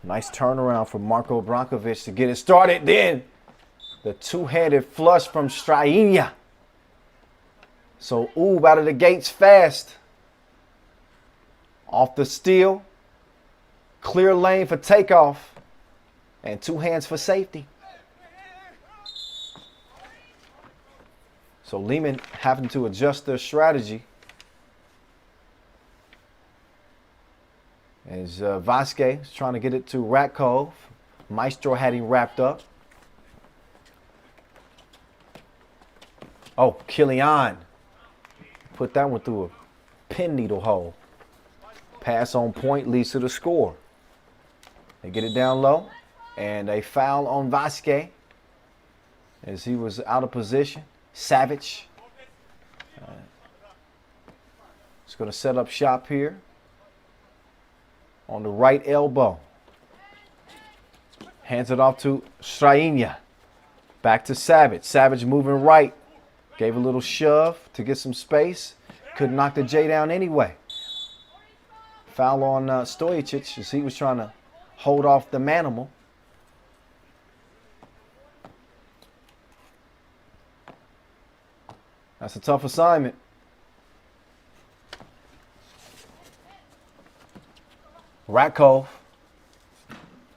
nice turnaround from Marko Brankovic to get it started. Then the two-handed flush from Strahinja. So OOB out of the gates fast. Off the steal, clear lane for takeoff, and 2 hands for safety. So Lehman having to adjust their strategy as Vasquez is trying to get it to Ratkov. Maestro had him wrapped up. Oh, Kilian put that one through a pin needle hole. Pass on point leads to the score. They get it down low, and a foul on Vasquez as he was out of position. Savage is going to set up shop here on the right elbow. Hands it off to Strahinja. Back to Savage. Savage moving right. Gave a little shove to get some space. Couldn't knock the J down anyway. Foul on Stojicic as he was trying to hold off the Manimal. That's a tough assignment. Ratkov.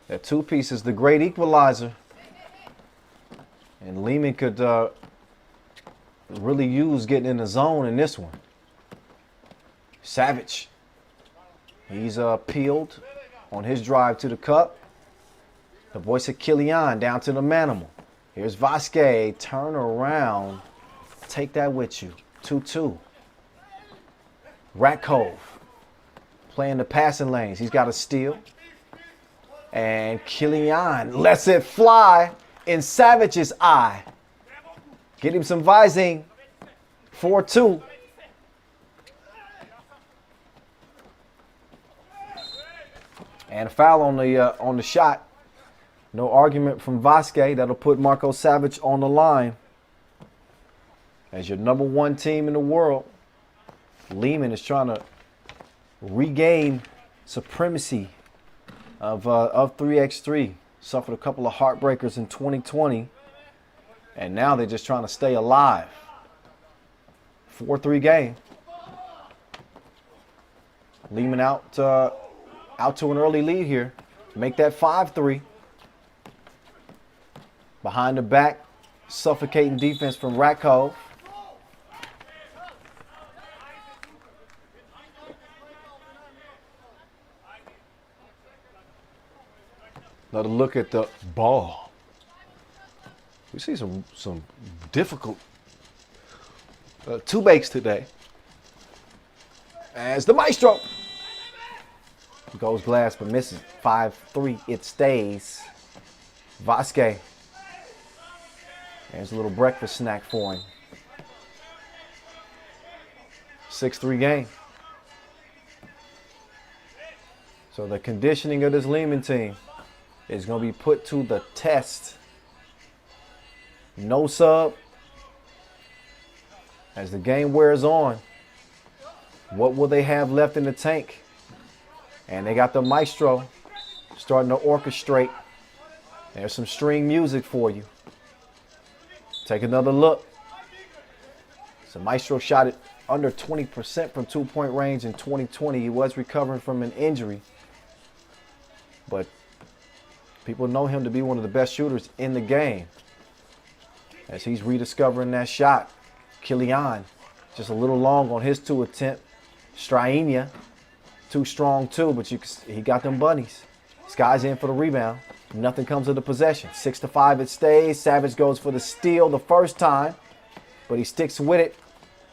They're 2 pieces, the great equalizer. And Lehman could really use getting in the zone in this one. Savage. He's peeled on his drive to the cup. The voice of Kilian down to the Manimal. Here's Vasquez. Turn around. Take that with you. 2-2. Ratkov playing the passing lanes. He's got a steal. And Kilian lets it fly in Savage's eye. Get him some Visine. 4-2. And a foul on the shot. No argument from Vasquez. That'll put Marko Savage on the line. As your number 1 team in the world, Lehman is trying to regain supremacy of 3x3. Suffered a couple of heartbreakers in 2020. And now they're just trying to stay alive. 4-3 game. Lehman out to an early lead here. Make that 5-3. Behind the back, suffocating defense from Ratkov. Another look at the ball. We see some difficult two bakes today. As the Maestro goes glass but misses. 5-3, it stays. Vasquez. There's a little breakfast snack for him. 6-3 game. So the conditioning of this Lehman team is going to be put to the test. No sub. As the game wears on, what will they have left in the tank? And they got the Maestro starting to orchestrate. There's some string music for you. Take another look. So Maestro shot it under 20% from 2-point range in 2020. He was recovering from an injury. But People know him to be one of the best shooters in the game. As he's rediscovering that shot. Kilian, just a little long on his 2 attempt. Strainia, too strong too, but he got them bunnies. Sky's in for the rebound. Nothing comes of the possession. 6-5 it stays. Savage goes for the steal the first time, but he sticks with it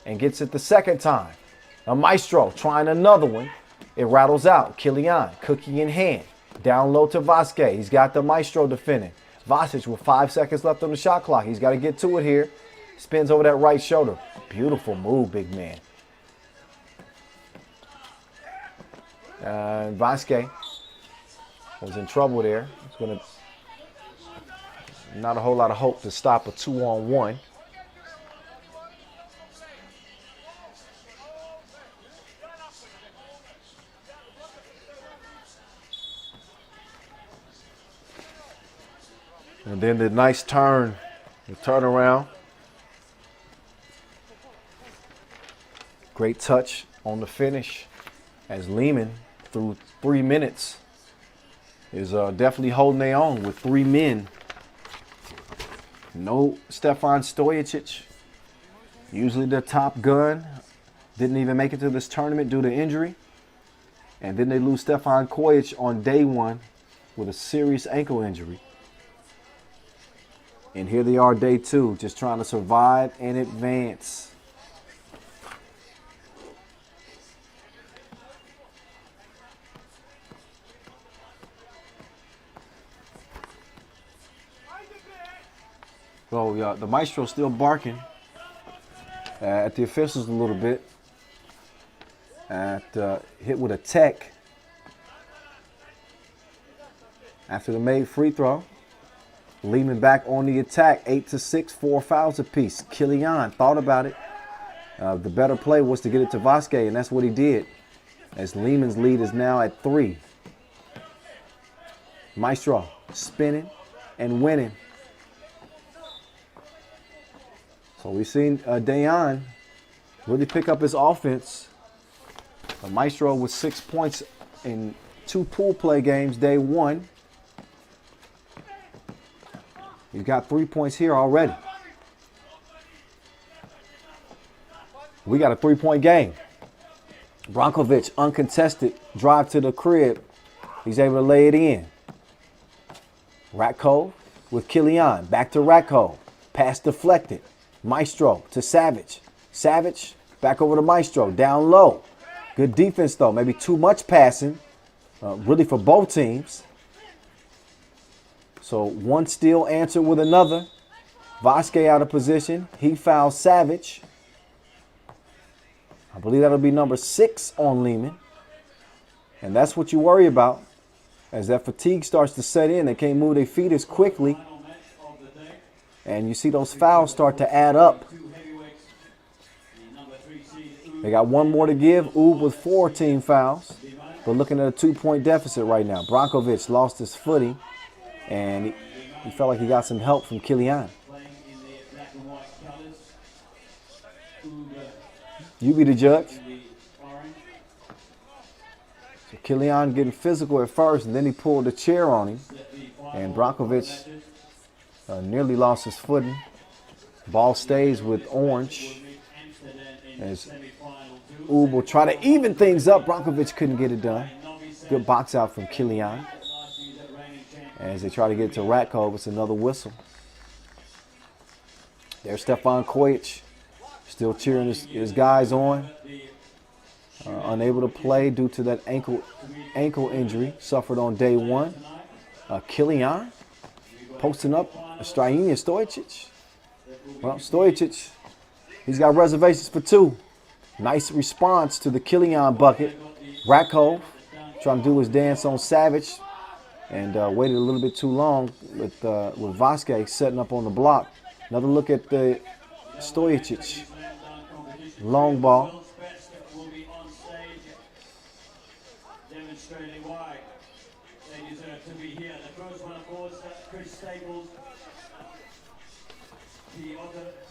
and gets it the second time. Now Maestro trying another one. It rattles out. Kilian, cookie in hand. Down low to Vasquez. He's got the Maestro defending. Vasic with 5 seconds left on the shot clock. He's got to get to it here. Spins over that right shoulder. Beautiful move, big man. Vasquez was in trouble there. It's going to not a whole lot of hope to stop a 2-on-1. And then the nice turn, the turnaround. Great touch on the finish as Lehman, through 3 minutes, is definitely holding their own with 3 men. No Stefan Stojacic, usually the top gun. Didn't even make it to this tournament due to injury. And then they lose Stefan Kojic on day 1 with a serious ankle injury. And here they are day 2, just trying to survive and advance. So yeah, the Maestro still barking at the officials a little bit. Hit with a tech after the made free throw. Lehman back on the attack, 8-6, 4 fouls apiece. Kilian thought about it. The better play was to get it to Vasquez, and that's what he did. As Lehman's lead is now at 3. Maestro spinning and winning. So we've seen Dayan really pick up his offense. Maestro with 6 points in 2 pool play games, day 1. He's got 3 points here already. We got a 3-point game. Brankovic, uncontested, drive to the crib. He's able to lay it in. Ratko with Kilian, back to Ratko. Pass deflected. Maestro to Savage. Savage, back over to Maestro, down low. Good defense though, maybe too much passing, really for both teams. So one steal answered with another. Vasquez out of position. He fouls Savage. I believe that'll be number 6 on Lehman. And that's what you worry about. As that fatigue starts to set in, they can't move their feet as quickly. And you see those fouls start to add up. They got 1 more to give. Oob with 4 team fouls. But looking at a 2-point deficit right now. Brankovic lost his footing. And he felt like he got some help from Kilian. You be the judge. So Kilian getting physical at first, and then he pulled the chair on him. And Brankovic nearly lost his footing. Ball stays with Orange. As Oob will try to even things up. Brankovic couldn't get it done. Good box out from Kilian. As they try to get to Ratko, it's another whistle. There's Stefan Kojic, still cheering his guys on. Unable to play due to that ankle injury suffered on day 1. Kilian posting up Strainia Stojacic. Well, Stojacic, he's got reservations for 2. Nice response to the Kilian bucket. Ratko trying to do his dance on Savage. And waited a little bit too long with Vasquez setting up on the block. Another look at the Stojacic. Long ball.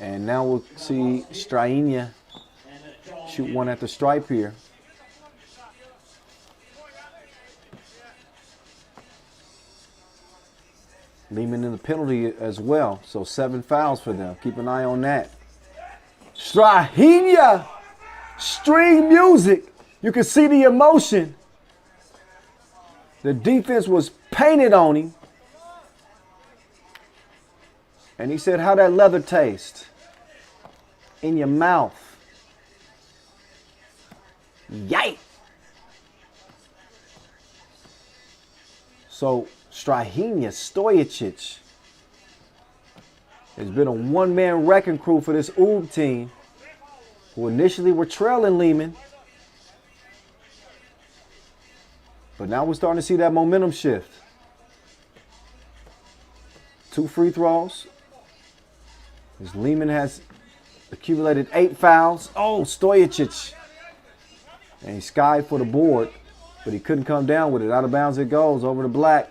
And now we'll see Strainia shoot one at the stripe here. Lehman in the penalty as well. So 7 fouls for them. Keep an eye on that. Strahinja! String music. You can see the emotion. The defense was painted on him. And he said, how that leather taste? In your mouth. Yike! So Strahinja Stojicic has been a one-man wrecking crew for this UB team, who initially were trailing Lehman. But now we're starting to see that momentum shift. 2 free throws. As Lehman has accumulated 8 fouls. Oh, Stojicic. And he skied for the board, but he couldn't come down with it. Out of bounds it goes over the black.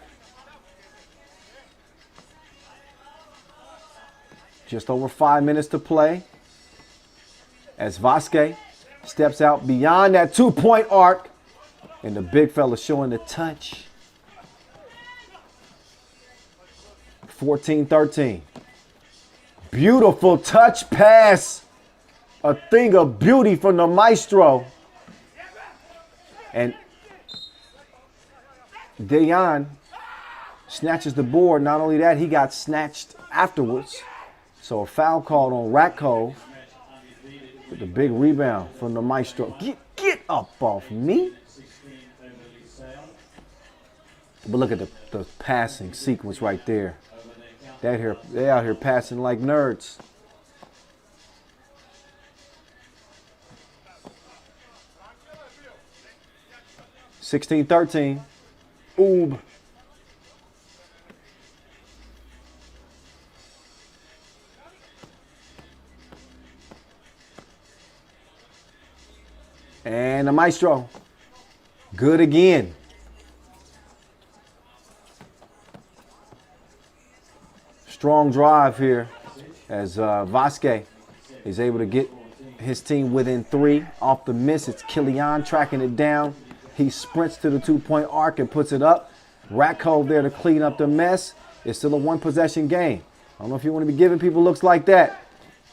Just over 5 minutes to play. As Vasquez steps out beyond that 2-point arc. And the big fella showing the touch. 14-13. Beautiful touch pass. A thing of beauty from the maestro. And Dejan snatches the board. Not only that, he got snatched afterwards. So a foul called on Ratkov. With the big rebound from the maestro. Get up off me. But look at the passing sequence right there. They out here passing like nerds. (16-13). Oob. And the maestro. Good again. Strong drive here as Vasquez is able to get his team within 3 off the miss. It's Kilian tracking it down. He sprints to the 2-point arc and puts it up. Ratkov there to clean up the mess. It's still a 1-possession game. I don't know if you want to be giving people looks like that,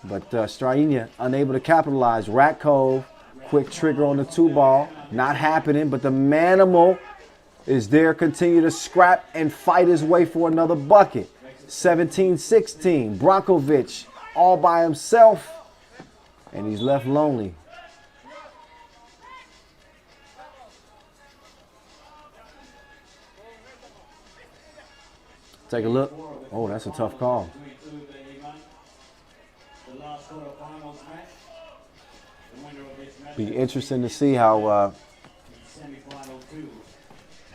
but Strahinja unable to capitalize. Ratkov, quick trigger on the 2-ball. Not happening, but the Manimal is there, continue to scrap and fight his way for another bucket. 17-16. Brankovic all by himself, and he's left lonely. Take a look. Oh, that's a tough call. Be interesting to see how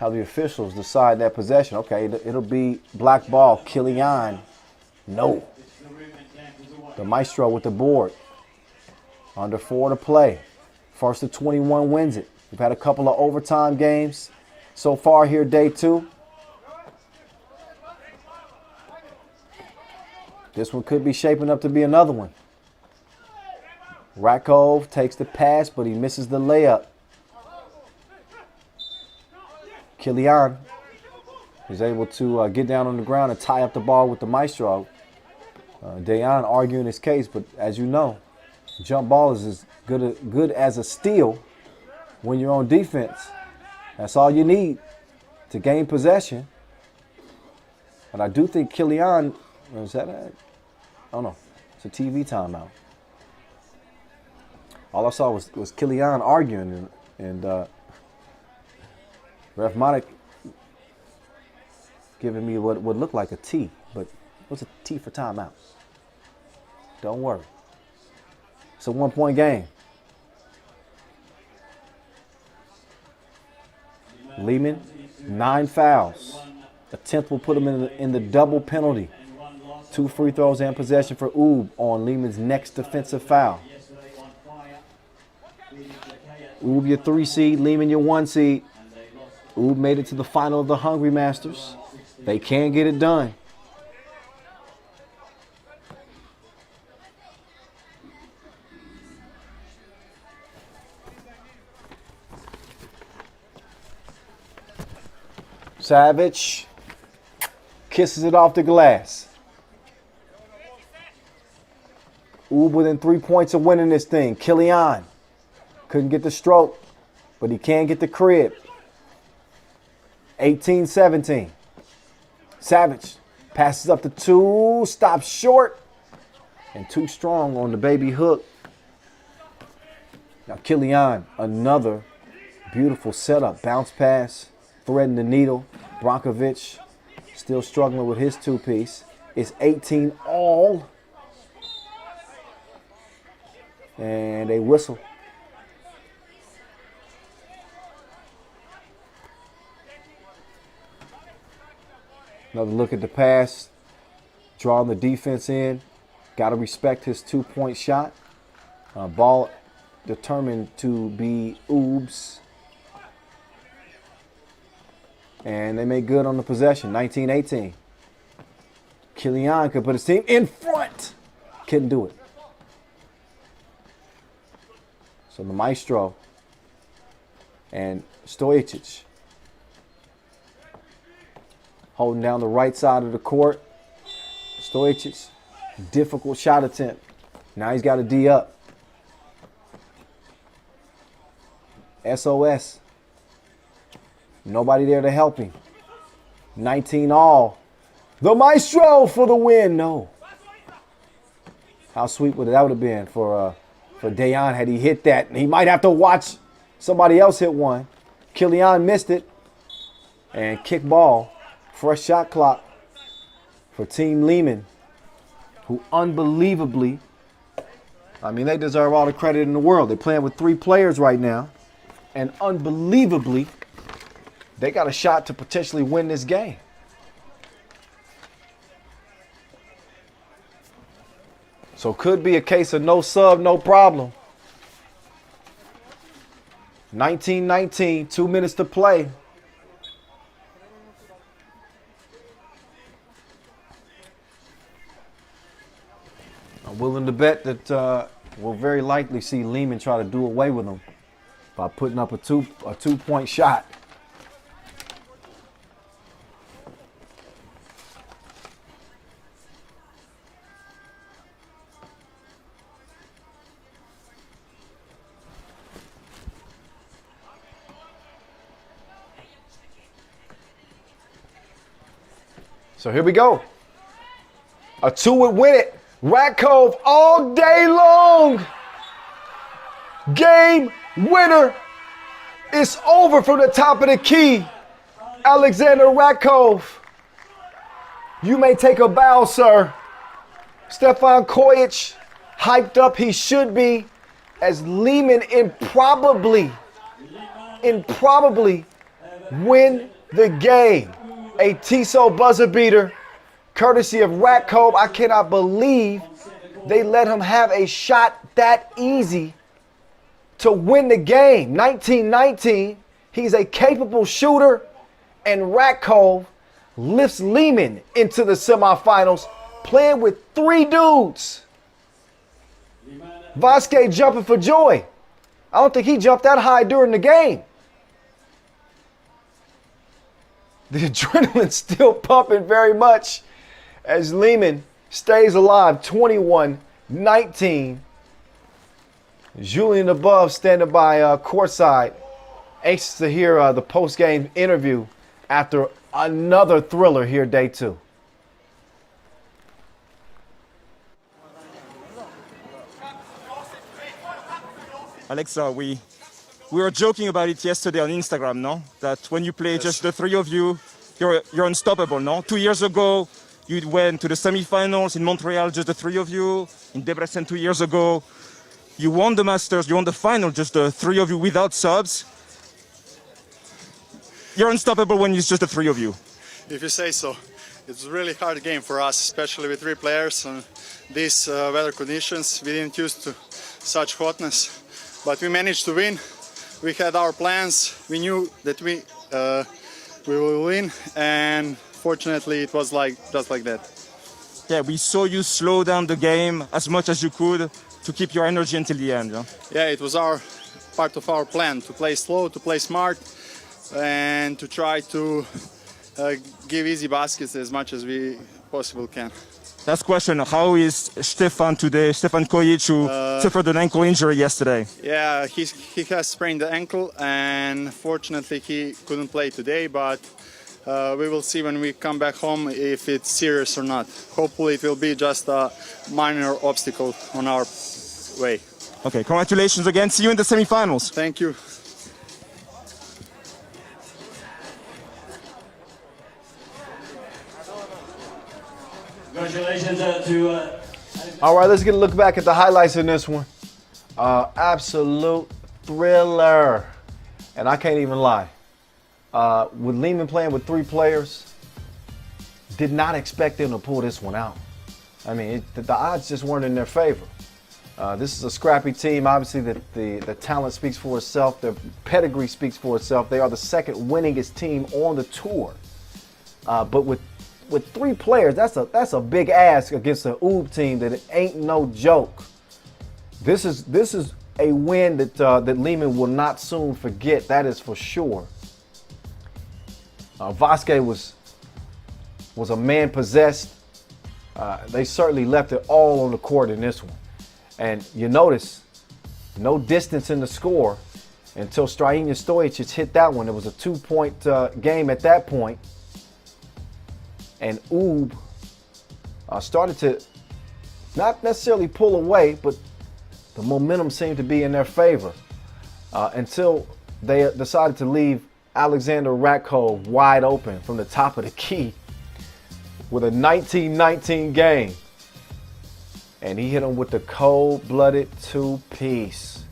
the officials decide that possession. Okay, it'll be black ball. Kilian. No. The maestro with the board. Under 4 to play. First to 21 wins it. We've had a couple of overtime games so far here, day 2. This one could be shaping up to be another one. Ratkov takes the pass, but he misses the layup. Kilian is able to get down on the ground and tie up the ball with the maestro. Dejan arguing his case, but as you know, jump ball is as good as a steal when you're on defense. That's all you need to gain possession. But I do think Kilian, is that a, oh no, it's a TV timeout. All I saw was Kilian arguing, and Ref Monik giving me what would look like a T, but what's a T for timeout? Don't worry. It's a 1-point game. Lehman, 9 fouls. A 10th will put him in the double penalty. 2 free throws and possession for Oob on Lehman's next defensive foul. Oob your 3 seed, Lehman your 1 seed. Oob made it to the final of the Hungry Masters. They can get it done. Savage. kisses it off the glass. Oob within 3 points of winning this thing. Killian couldn't get the stroke, but he can get the crib. 18-17. Savage passes up to 2, stops short, and too strong on the baby hook. Now Killian, another beautiful setup. Bounce pass, threading the needle. Brankovic still struggling with his two-piece. It's 18 all. And they whistle. Another look at the pass. Drawing the defense in. Got to respect his 2-point shot. Ball determined to be Oob's. And they make good on the possession. 19-18. Killian could put his team in front. Couldn't do it. So the maestro and Stojicic holding down the right side of the court. Stojicic, difficult shot attempt. Now he's got a D up. SOS. Nobody there to help him. 19 all. The maestro for the win. No. How sweet would that have been for Dayan had he hit that? And he might have to watch somebody else hit one. Killian missed it. And kick ball. Fresh shot clock for Team Lehman, who unbelievably, I mean, they deserve all the credit in the world. They're playing with 3 players right now. And unbelievably, they got a shot to potentially win this game. So could be a case of no sub, no problem. 19-19, 2 minutes to play. I'm willing to bet that we'll very likely see Lehman try to do away with them by putting up a two-point shot. So here we go. A 2 would win it. Rat Cove all day long. Game winner. It's over from the top of the key. Alexander Rakov. You may take a bow, sir. Stefan Kojic, hyped up he should be, as Lehman improbably win the game. A Tissot buzzer beater, courtesy of Rakov. I cannot believe they let him have a shot that easy to win the game. 19-19, he's a capable shooter, and Rakov lifts Lehman into the semifinals, playing with 3 dudes. Vasquez jumping for joy. I don't think he jumped that high during the game. The adrenaline's still pumping very much as Lehman stays alive. 21-19. Julian above standing by courtside, anxious to hear the post-game interview after another thriller here, day 2. Alexa, we were joking about it yesterday on Instagram, no? That when you play just the 3 of you, you're unstoppable, no? 2 years ago, you went to the semifinals in Montreal, just the 3 of you. In Debrecen 2 years ago, you won the Masters, you won the final, just the 3 of you without subs. You're unstoppable when it's just the 3 of you. If you say so. It's a really hard game for us, especially with 3 players and these weather conditions. We didn't used to such hotness, but we managed to win. We had our plans. We knew that we will win, and fortunately it was just like that. Yeah, we saw you slow down the game as much as you could to keep your energy until the end. Yeah, it was part of our plan to play slow, to play smart, and to try to give easy baskets as much as we possible can. Last question, how is Stefan today? Stefan Kojic, who suffered an ankle injury yesterday. Yeah, he has sprained the ankle, and fortunately he couldn't play today, but we will see when we come back home if it's serious or not. Hopefully it will be just a minor obstacle on our way. Okay, congratulations again. See you in the semifinals. Thank you. Congratulations to... All right, let's get a look back at the highlights in this one. Absolute thriller. And I can't even lie. With Lehman playing with 3 players, did not expect them to pull this one out. I mean, the odds just weren't in their favor. This is a scrappy team. Obviously, the talent speaks for itself. The pedigree speaks for itself. They are the second winningest team on the tour. But with 3 players, that's a big ask against an UB team that ain't no joke. This is a win that Lehman will not soon forget. That is for sure. Vasquez was a man possessed. They certainly left it all on the court in this one. And you notice no distance in the score until Strajinja Stojic hit that one. It was a 2-point game at that point. And UB started to not necessarily pull away, but the momentum seemed to be in their favor until they decided to leave Alexander Ratkov wide open from the top of the key with a 19-19 game. And he hit him with the cold-blooded 2-piece.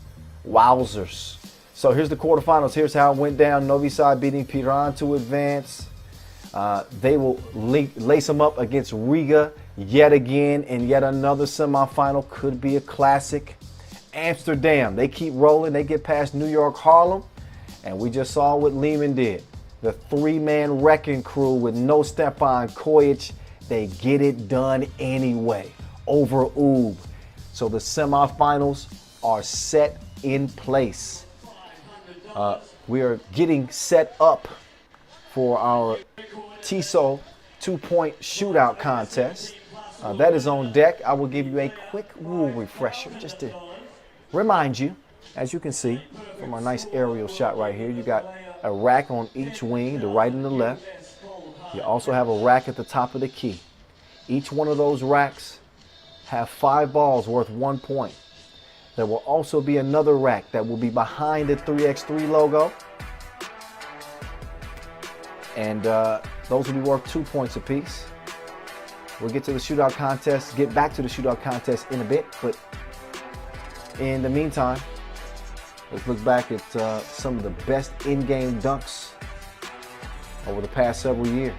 Wowzers. So here's the quarterfinals. Here's how it went down. Novi Sad beating Piran to advance. They will lace them up against Riga yet again in yet another semifinal. Could be a classic. Amsterdam, they keep rolling. They get past New York, Harlem. And we just saw what Lehman did. The 3-man wrecking crew with no Stefan Kojic. They get it done anyway over UB. So the semifinals are set in place. We are getting set up for our TISO 2-point shootout contest. That is on deck. I will give you a quick rule refresher just to remind you. As you can see from our nice aerial shot right here, you got a rack on each wing, the right and the left. You also have a rack at the top of the key. Each one of those racks have 5 balls worth 1 point. There will also be another rack that will be behind the 3x3 logo. And those will be worth 2 points apiece. We'll get to the shootout contest, get back to the shootout contest in a bit. But in the meantime, let's look back at some of the best in-game dunks over the past several years.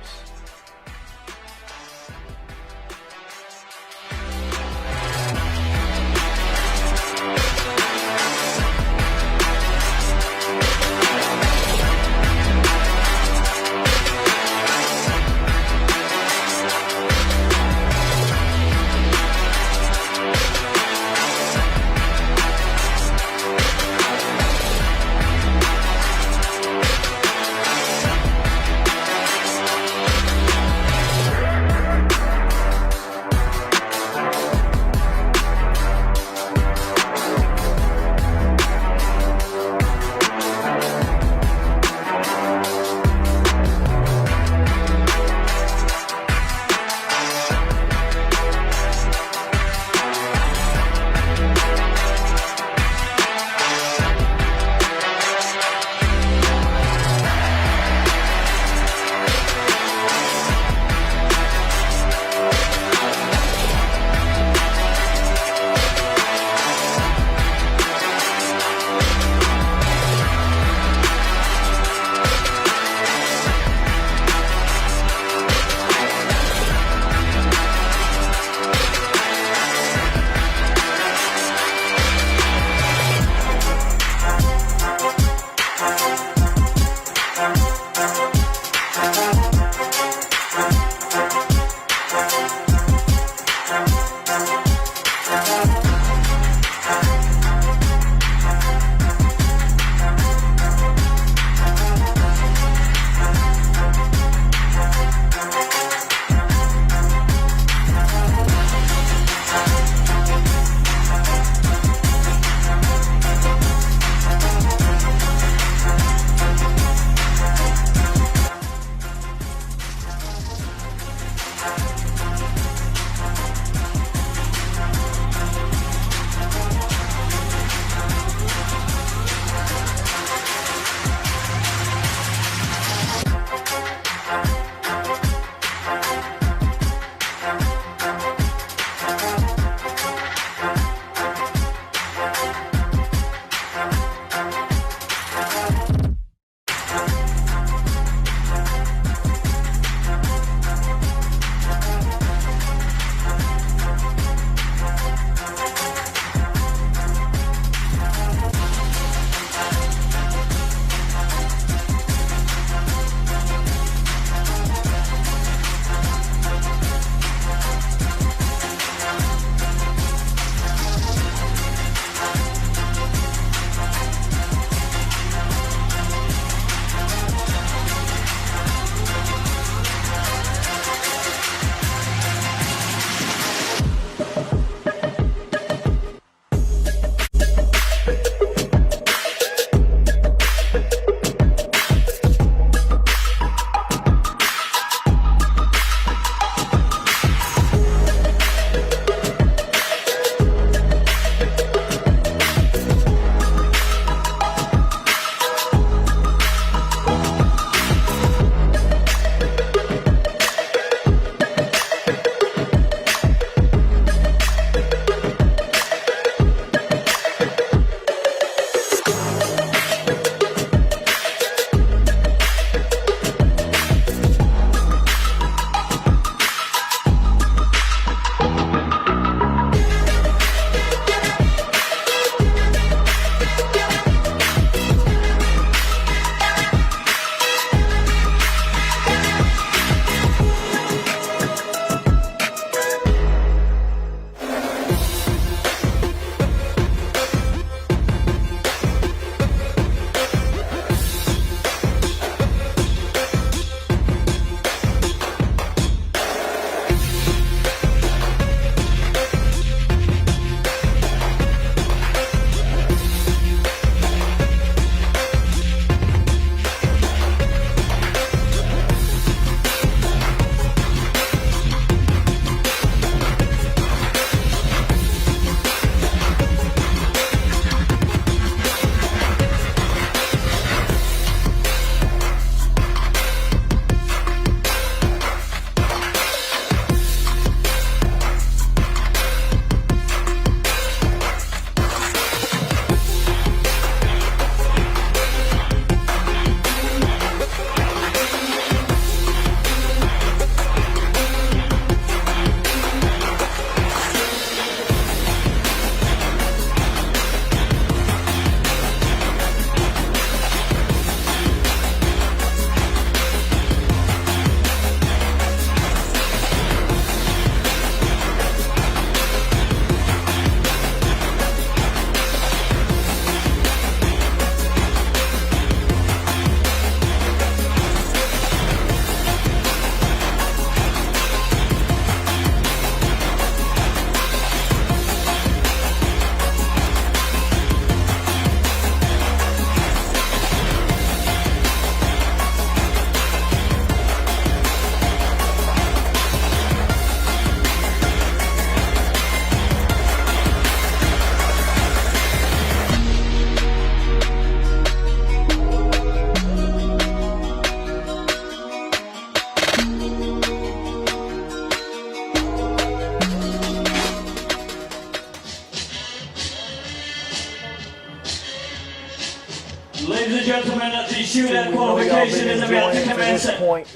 shootout qualification is about to commence. This point,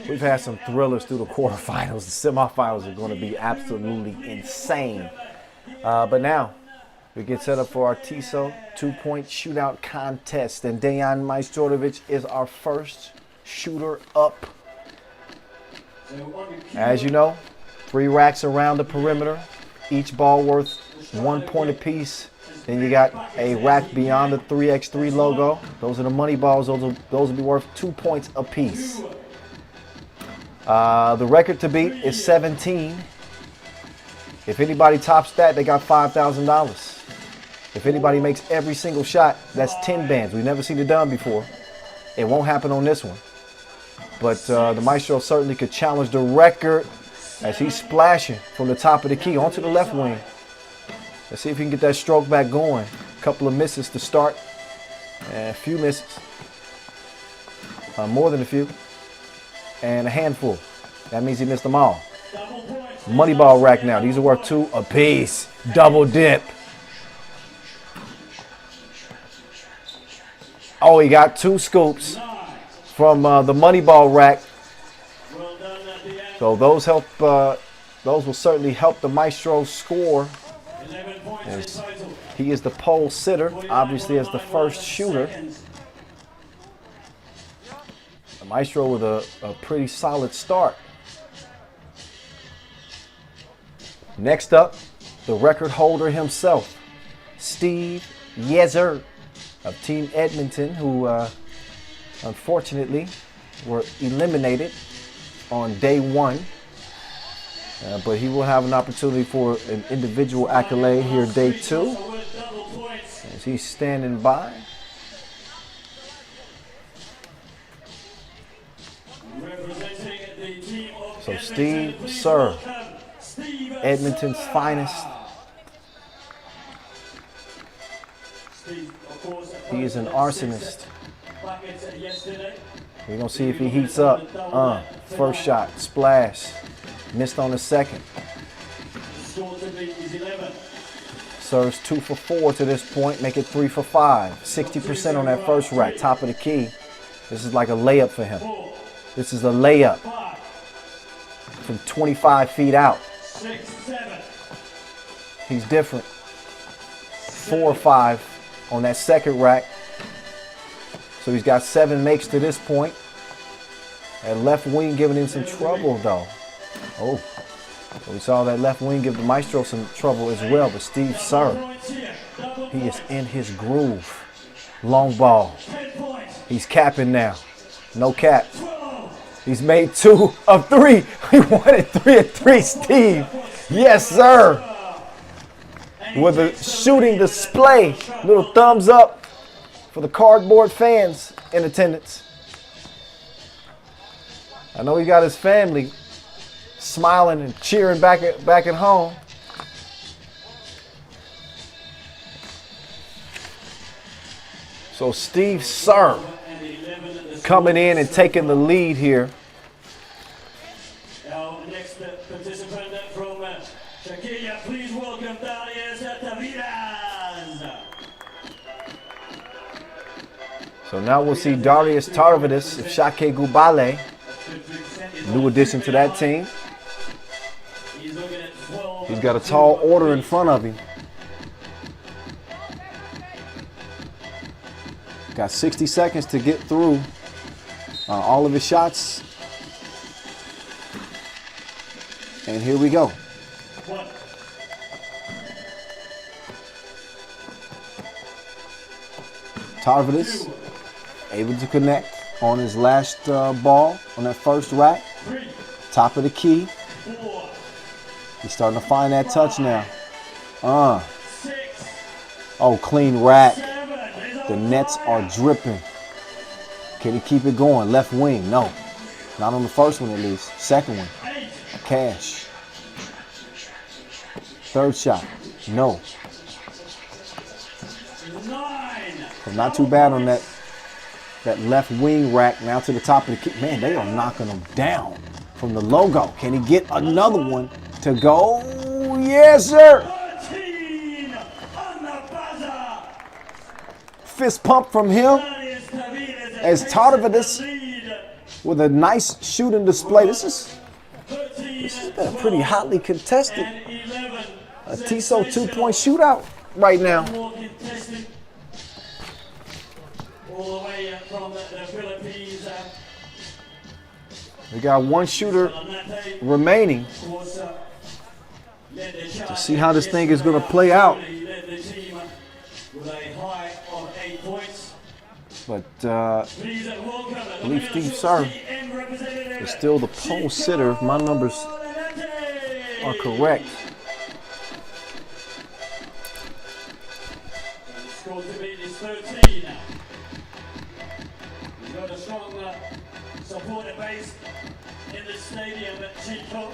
we've had some thrillers through the quarterfinals. The semifinals are going to be absolutely insane. But now, we get set up for our TISO 2-point shootout contest. And Dejan Majstorovic is our first shooter up. As you know, 3 racks around the perimeter, each ball worth 1 point apiece. Then you got a rack beyond the 3x3 logo. Those are the money balls. Those will be worth 2 points apiece. The record to beat is 17. If anybody tops that, they got $5,000. If anybody makes every single shot, that's 10 bands. We've never seen it done before. It won't happen on this one. But the Maestro certainly could challenge the record as he's splashing from the top of the key onto the left wing. Let's see if he can get that stroke back going. A couple of misses to start. And a few misses. More than a few. And a handful. That means he missed them all. Money ball rack now. These are worth 2 apiece. Double dip. Oh, he got 2 scoops from the money ball rack. So those help. Those will certainly help the Maestro score. As he is the pole sitter, obviously as the first shooter. The Maestro with a pretty solid start. Next up, the record holder himself, Steve Yezer of Team Edmonton, who unfortunately were eliminated on day 1. But he will have an opportunity for an individual accolade here day 2. As he's standing by. So Steve, sir, Edmonton's finest. He is an arsonist. We're going to see if he heats up. First shot, splash. Missed on the second. Serves 2 for 4 to this point. Make it 3 for 5. 60% on that first rack. Top of the key. This is like a layup for him. This is a layup from 25 feet out. He's different. 4 or 5 on that second rack. So he's got 7 makes to this point. That left wing giving him some trouble though. Oh, so we saw that left wing give the Maestro some trouble as well. But Steve Sir, he is in his groove. Long ball. He's capping now. No cap. He's made 2 of 3. He wanted 3 of 3, Steve. Yes, sir. With a shooting display. Little thumbs up for the cardboard fans in attendance. I know he got his family smiling and cheering back at home. So Steve Sir coming in and taking the lead here. Our next participant from Czechia, please welcome Darius Taviras. So now we'll see Darius Tarvidis of Shake Gubale. New addition to that team. He's got a tall order in front of him. Got 60 seconds to get through all of his shots. And here we go. Tarvidis able to connect on his last ball on that first rack. Top of the key. He's starting to find that touch now. Oh, clean rack. The nets are dripping. Can he keep it going? Left wing, no. Not on the first one at least. Second one, cash. Third shot, no. So not too bad on that left wing rack. Now to the top of the key. Man, they are knocking him down from the logo. Can he get another one to go? Yes, sir. Fist pump from him. as Tarvadis with a nice shooting display. This has been a pretty hotly contested TISO 2-point shootout right now. We got one shooter remaining to see how this thing is going to play out. But I believe Steve Sir is still the pole sitter if my numbers are correct. He's got a strong supporter base in the stadium at Chico.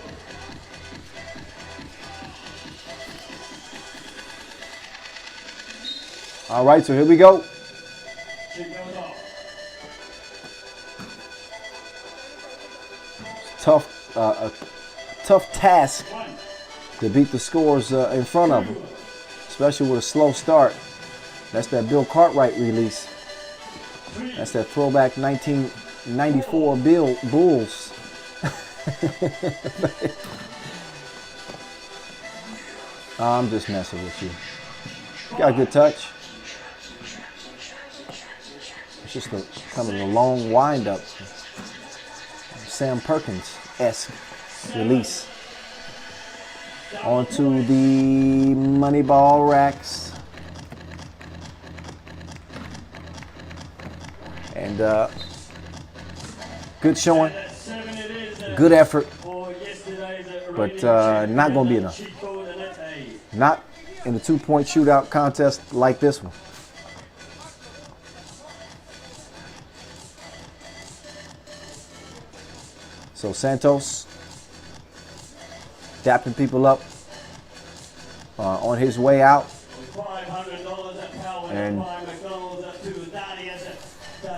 All right, so here we go. Tough, a tough task to beat the scores in front of them, especially with a slow start. That's that Bill Cartwright release. That's that throwback 1994 Bulls. I'm just messing with you. Got a good touch. It's just kind of a long wind-up. Sam Perkins-esque release. Onto the money ball racks. And good showing, good effort, but not going to be enough. Not in the 2-point shootout contest like this one. So Santos dapping people up on his way out. And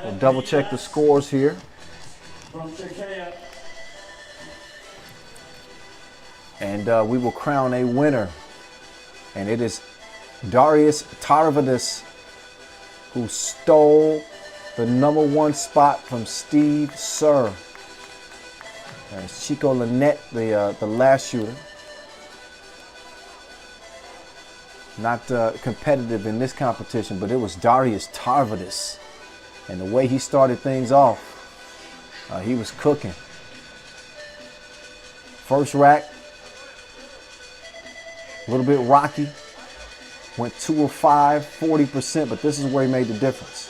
we'll double check the scores here. And we will crown a winner. And it is Darius Tarvadis, who stole the #1 spot from Steve Sir. Chico Lynette, the last shooter. Not competitive in this competition, but it was Darius Tarvadis. And the way he started things off, he was cooking. First rack, a little bit rocky. Went 2 of 5, 40%, but this is where he made the difference.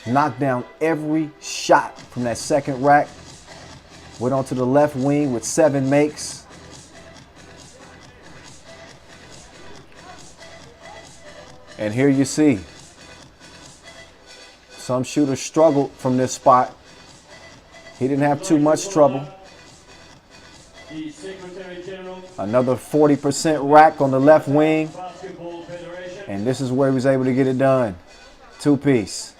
Knocked down every shot from that second rack. Went onto the left wing with 7 makes. And here you see, some shooters struggled from this spot. He didn't have too much trouble. Another 40% rack on the left wing. And this is where he was able to get it done. 2-piece.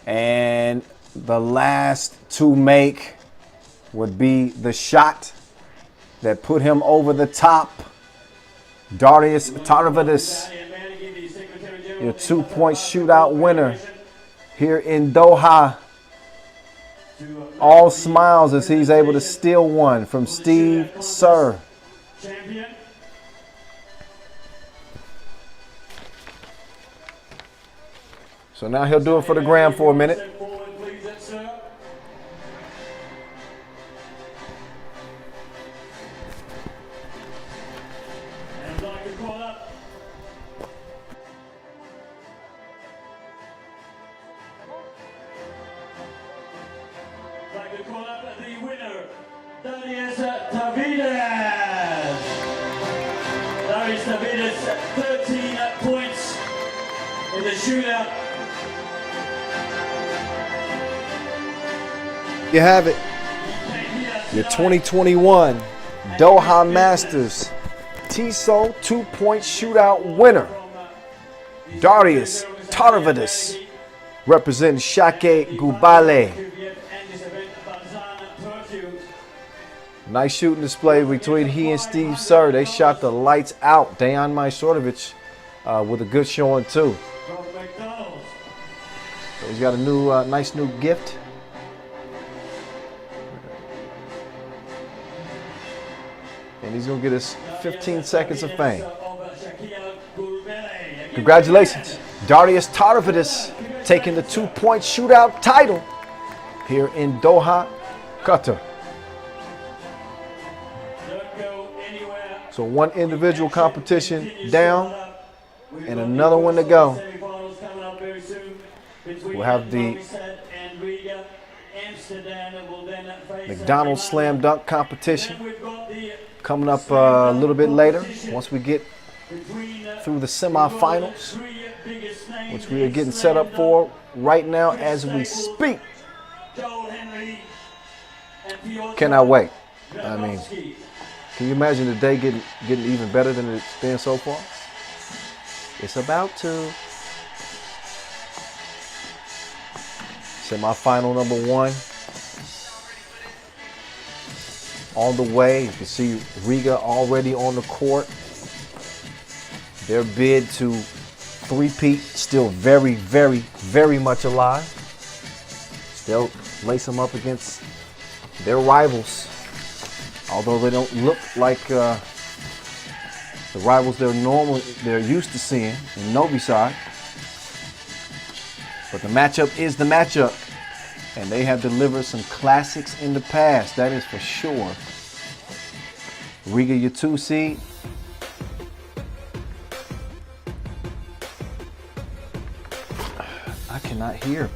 And the last to make would be the shot that put him over the top. Darius Tarvadis, your 2-point shootout winner here in Doha. All smiles as he's able to steal one from Steve Sir. So now he'll do it for the gram for a minute. Darius Tarvadis, 13 points in the shootout. You have it. Your 2021 Doha Masters TISO 2-point shootout winner, Darius Tarvadis, representing Shake Gubale. Nice shooting display between he and Steve Sir. They shot the lights out. Dejan Majstorovic with a good showing too. So So he's got a new, nice new gift. And he's gonna get us 15 seconds of fame. Congratulations, Darius Tarvidis taking the 2-point shootout title here in Doha, Qatar. So one individual competition down and another one to go. We'll have the McDonald's Slam Dunk competition coming up a little bit later once we get through the semifinals, which we are getting set up for right now as we speak. Cannot wait. I mean, can you imagine the day getting even better than it's been so far? It's about to. Semifinal number 1 on the way. You can see Riga already on the court. Their bid to three-peat still very, very, very much alive. They'll lace them up against their rivals, although they don't look like the rivals they're used to seeing in Novi Sad. But the matchup is the matchup, and they have delivered some classics in the past, that is for sure. Riga, your 2 seed. I cannot hear.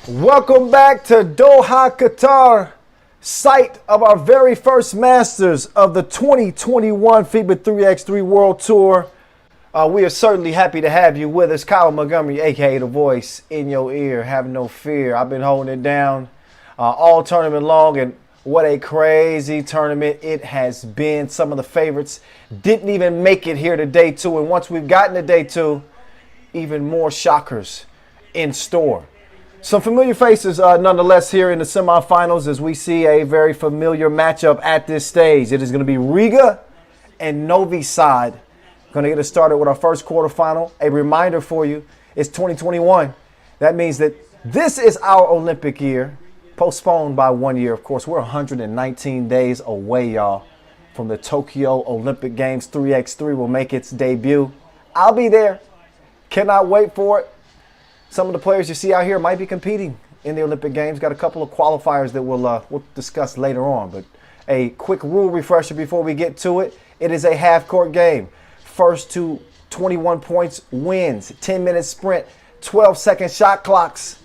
Welcome back to Doha, Qatar, site of our very first Masters of the 2021 FIBA 3x3 World Tour. We are certainly happy to have you with us. Kyle Montgomery, a.k.a. the voice in your ear. Have no fear. I've been holding it down all tournament long, and what a crazy tournament it has been. Some of the favorites didn't even make it here to day two, and once we've gotten to day two, even more shockers in store. Some familiar faces nonetheless here in the semifinals as we see a very familiar matchup at this stage. It is going to be Riga and Novi Sad. Going to get us started with our first quarterfinal. A reminder for you, it's 2021. That means that this is our Olympic year, postponed by 1 year. Of course, we're 119 days away, y'all, from the Tokyo Olympic Games. 3x3 will make its debut. I'll be there. Cannot wait for it. Some of the players you see out here might be competing in the Olympic Games. Got a couple of qualifiers that we'll discuss later on. But a quick rule refresher before we get to it. It is a half-court game. First to 21 points wins. 10-minute sprint, 12-second shot clocks.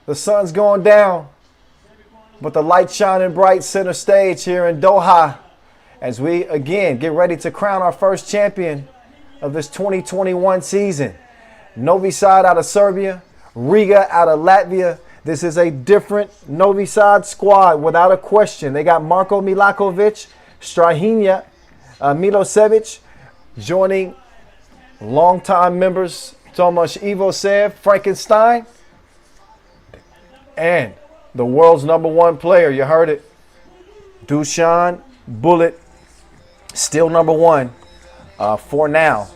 The sun's going down, but the light shining bright center stage here in Doha as we, again, get ready to crown our first champion of this 2021 season. Novi Sad out of Serbia, Riga out of Latvia. This is a different Novi Sad squad without a question. They got Marko Milakovic, Strahinja Milosevic joining longtime members Tomasz Ivosev, Frankenstein, and the world's #1 player. You heard it. Dusan Bullet, still #1 for now.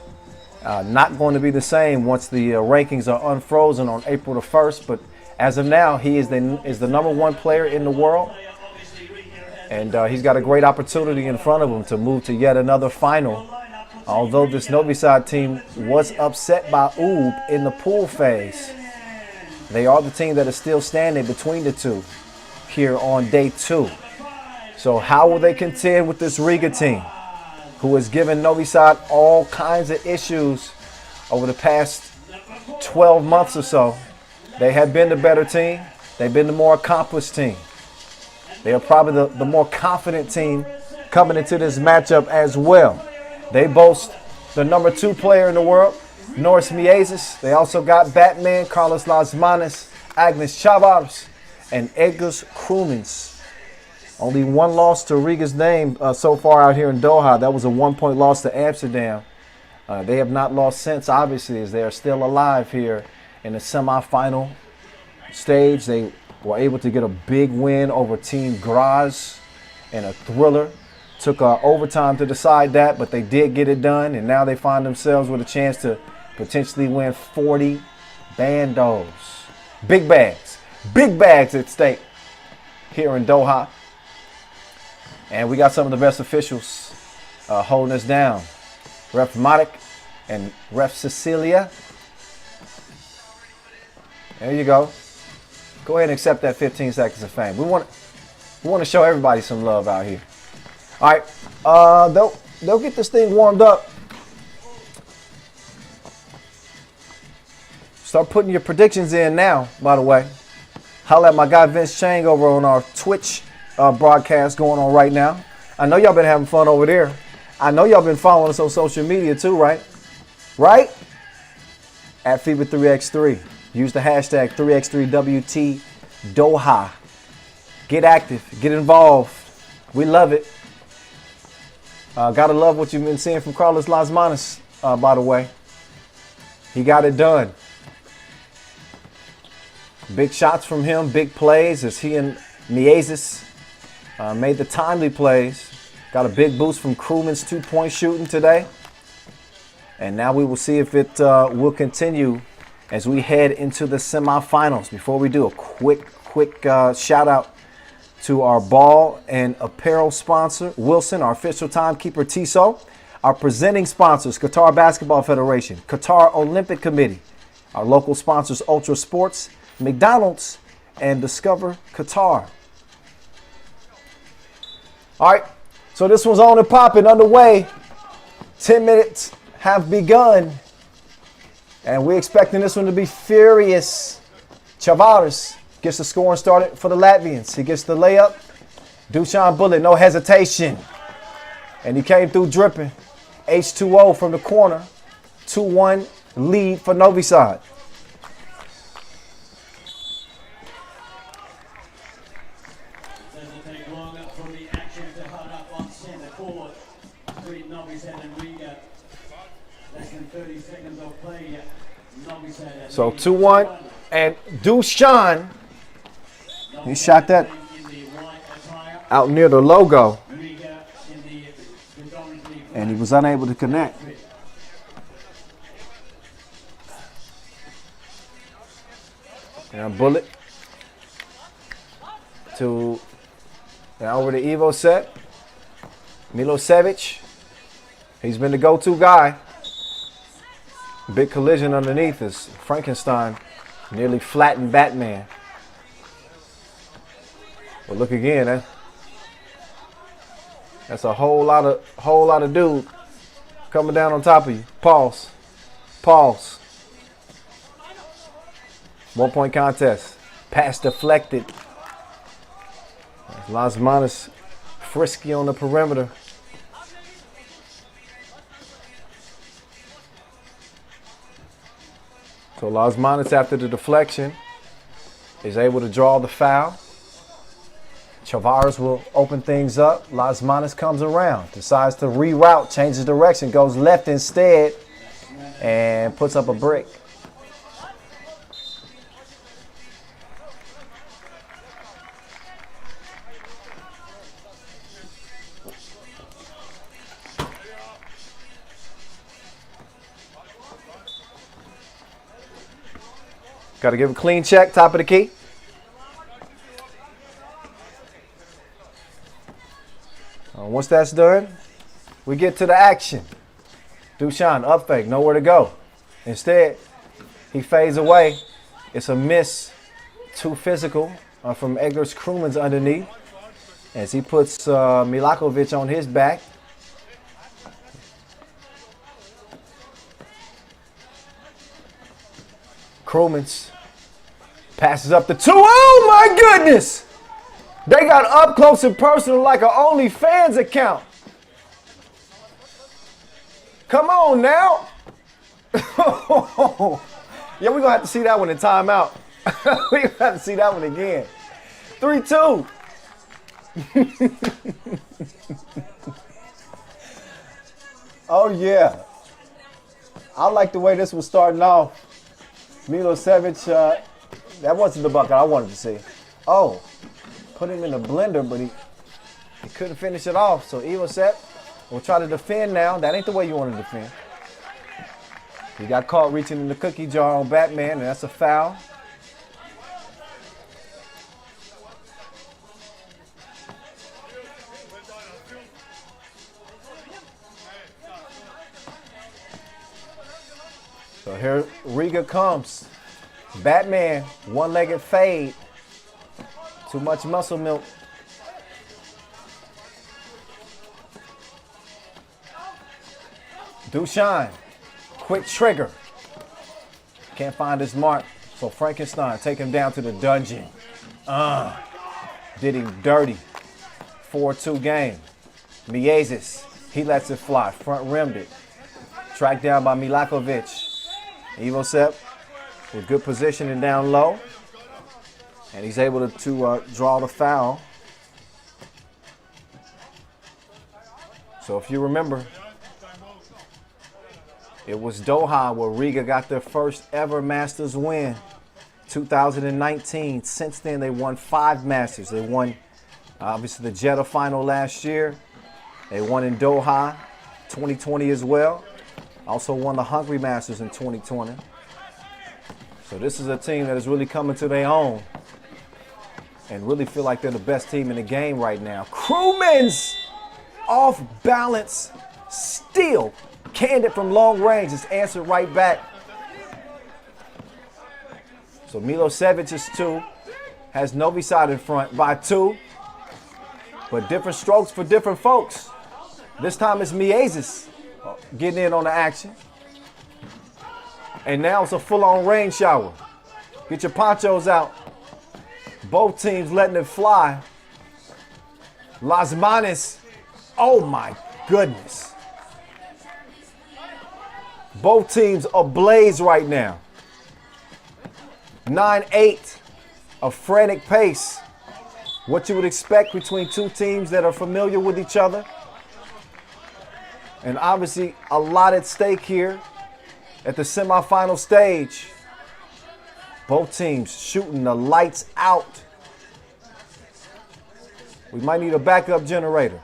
Not going to be the same once the rankings are unfrozen on April the 1st, but as of now, he is the #1 player in the world, and he's got a great opportunity in front of him to move to yet another final. Although this Novi Sad team was upset by UB in the pool phase, they are the team that is still standing between the two here on day two. So how will they contend with this Riga team, who has given Novi Sad all kinds of issues over the past 12 months or so? They have been the better team. They've been the more accomplished team. They are probably the more confident team coming into this matchup as well. They boast the #2 player in the world, Norris Miezis. They also got Batman, Carlos Lasmanis, Agnes Chavars, and Edgars Krumins. Only one loss to Riga's name so far out here in Doha. That was a 1-point loss to Amsterdam. They have not lost since, obviously, as they are still alive here in the semifinal stage. They were able to get a big win over Team Graz in a thriller. Took overtime to decide that, but they did get it done, and now they find themselves with a chance to potentially win 40 bandos. Big bags at stake here in Doha. And we got some of the best officials holding us down. Ref Matic and Ref Cecilia. There you go. Go ahead and accept that 15 seconds of fame. We want to show everybody some love out here. All right, they'll get this thing warmed up. Start putting your predictions in now, by the way. Holla at my guy Vince Chang over on our Twitch broadcast going on right now. I know y'all been having fun over there. I know y'all been following us on social media too, right? Right? At FIBA 3x3. Use the hashtag 3x3WT Doha. Get active. Get involved. We love it. Gotta love what you've been seeing from Carlos Lasmanis, by the way. He got it done. Big shots from him, big plays as he and Miezis made the timely plays. Got a big boost from Krumins' 2-point shooting today. And now we will see if it will continue as we head into the semifinals. Before we do, a quick shout out to our ball and apparel sponsor, Wilson, our official timekeeper, Tissot, our presenting sponsors, Qatar Basketball Federation, Qatar Olympic Committee, our local sponsors, Ultra Sports, McDonald's, and Discover Qatar. All right, so this one's on and popping, underway. 10 minutes have begun, and we're expecting this one to be furious. Chavaris gets the scoring started for the Latvians. He gets the layup. Dusan Bullet, no hesitation. And he came through dripping. H2O from the corner. 2-1 lead for Novi Sad. Doesn't take long from the action to hard up on center court between Novi Sad and Riga. Less than 30 seconds of play. Novi Sad. So 2-1. And Dusan, he shot that out near the logo. And he was unable to connect. And Bullet to now over to Evo set. Milosevic. He's been the go-to guy. Big collision underneath is Frankenstein. Nearly flattened Batman. But look again, that's a whole lot of dude coming down on top of you. Pause. Pause. 1 point contest. Pass deflected. Las Manas frisky on the perimeter. So Las Manas, after the deflection, is able to draw the foul. Chavaris will open things up. Las Manas comes around, decides to reroute, changes direction, goes left instead, and puts up a brick. Got to give a clean check, top of the key. Once that's done, we get to the action. Dusan, up fake, nowhere to go. Instead, he fades away. It's a miss, too physical from Egers Krumans underneath as he puts Milakovic on his back. Krumans passes up the 2. Oh my goodness! They got up close and personal like an OnlyFans account. Come on now. Yeah, we're going to have to see that one in timeout. We're going to have to see that one again. 3-2. Oh, yeah. I like the way this was starting off. Milosevic, that wasn't the bucket I wanted to see. Oh. Put him in the blender, but he couldn't finish it off. So Evo set will try to defend now. That ain't the way you want to defend. He got caught reaching in the cookie jar on Batman, and that's a foul. So here Riga comes. Batman, one-legged fade. Too much muscle milk. Dusan, quick trigger. Can't find his mark. So Frankenstein take him down to the dungeon. Did him dirty. 4-2 game. Miezis, he lets it fly. Front rimmed it. Tracked down by Milakovic. Evo Sep with good positioning down low. And he's able to draw the foul. So if you remember, it was Doha where Riga got their first ever Masters win. 2019. Since then, they won 5 Masters. They won, obviously, the Jeddah final last year. They won in Doha 2020 as well. Also won the Hungary Masters in 2020. So this is a team that is really coming to their own and really feel like they're the best team in the game right now. Krumans off balance, still canned it from long range. It's answered right back. So Milosevic's 2 has Novi Sad in front by 2. But different strokes for different folks. This time it's Miezis getting in on the action. And now it's a full-on rain shower. Get your ponchos out. Both teams letting it fly. Las Manos. Oh my goodness. Both teams ablaze right now. 9-8. A frantic pace. What you would expect between two teams that are familiar with each other. And obviously a lot at stake here at the semifinal stage. Both teams shooting the lights out. We might need a backup generator.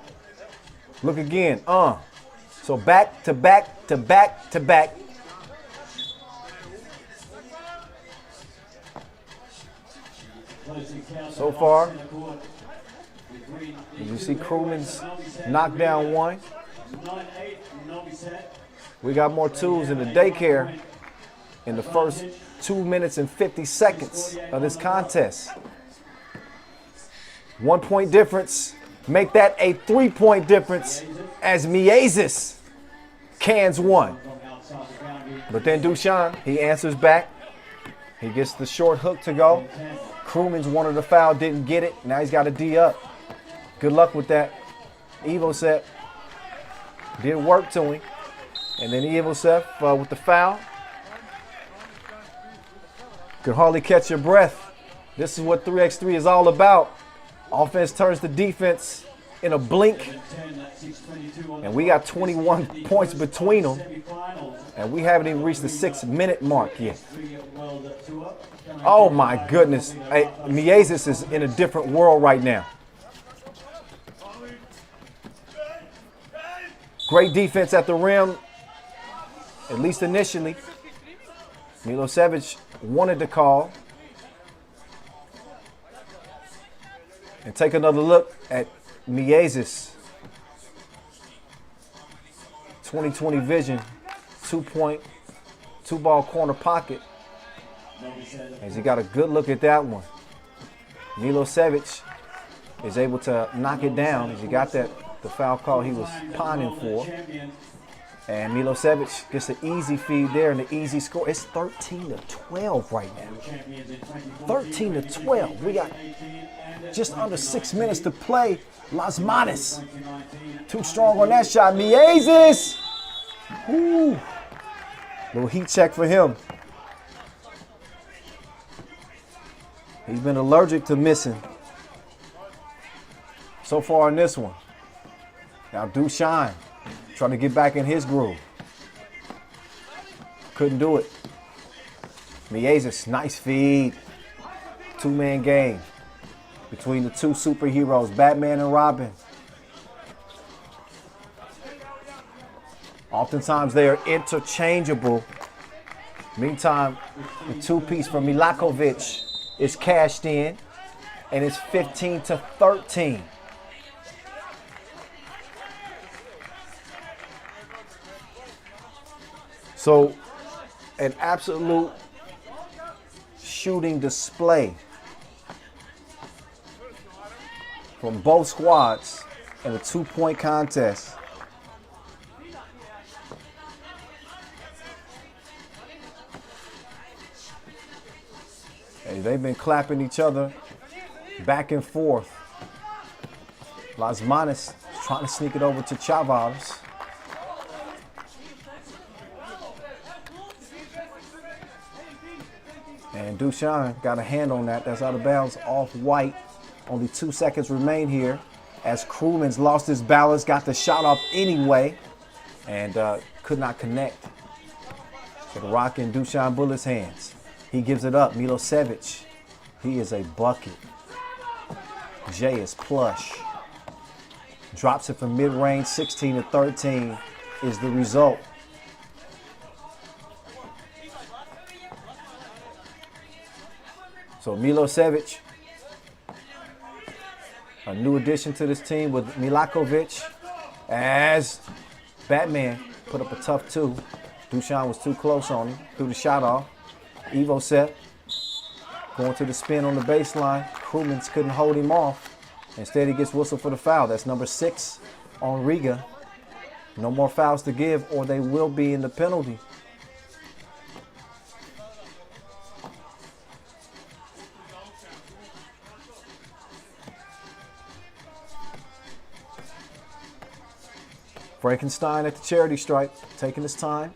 Look again. So back to back to back to back. So far, you see Crewman's knocked down one. We got more twos in the daycare in the first 2 minutes and 50 seconds of this contest. 1 point difference. Make that a 3 point difference as Miezis cans one. But then Dushan, he answers back. He gets the short hook to go. Crewman's wanted the foul, didn't get it. Now he's got a D up. Good luck with that. Evosep did work to him. And then Evosep with the foul. Could hardly catch your breath. This is what 3x3 is all about. Offense turns to defense in a blink. And we got 21 points between them. And we haven't even reached the 6-minute mark yet. Oh my goodness. Hey, Miezis is in a different world right now. Great defense at the rim, at least initially. Milosevic wanted to call. And take another look at Miezis. 20/20 vision, 2-point, 2-ball corner pocket. As he got a good look at that one. Milosevic is able to knock it down as he got the foul call he was pining for. And Milosevic gets an easy feed there and an easy score. It's 13-12 right now. 13-12. We got just under 6 minutes to play. Las Manos. Too strong on that shot. Miezis. Woo. Little heat check for him. He's been allergic to missing so far in this one. Now Dushan trying to get back in his groove. Couldn't do it. Miezis, nice feed. Two-man game between the two superheroes, Batman and Robin. Oftentimes they are interchangeable. Meantime, the two-piece from Milakovic is cashed in, and it's 15-13. So, an absolute shooting display from both squads in a 2-point contest. Hey, they've been clapping each other back and forth. Las Manos trying to sneak it over to Chavez. And Dushan got a hand on that. That's out of bounds off White. Only 2 seconds remain here as Crewman's lost his balance, got the shot off anyway, and could not connect. So the rock in Dushan Bullett's hands. He gives it up. Milosevic, he is a bucket. Jay is plush. Drops it from mid-range, 16-13 is the result. So Milosevic, a new addition to this team with Milakovic, as Batman put up a tough 2. Dushan was too close on him, threw the shot off. Evosep going to the spin on the baseline. Crewman's couldn't hold him off. Instead, he gets whistled for the foul. That's number 6 on Riga. No more fouls to give, or they will be in the penalty. Frankenstein at the charity stripe, taking his time.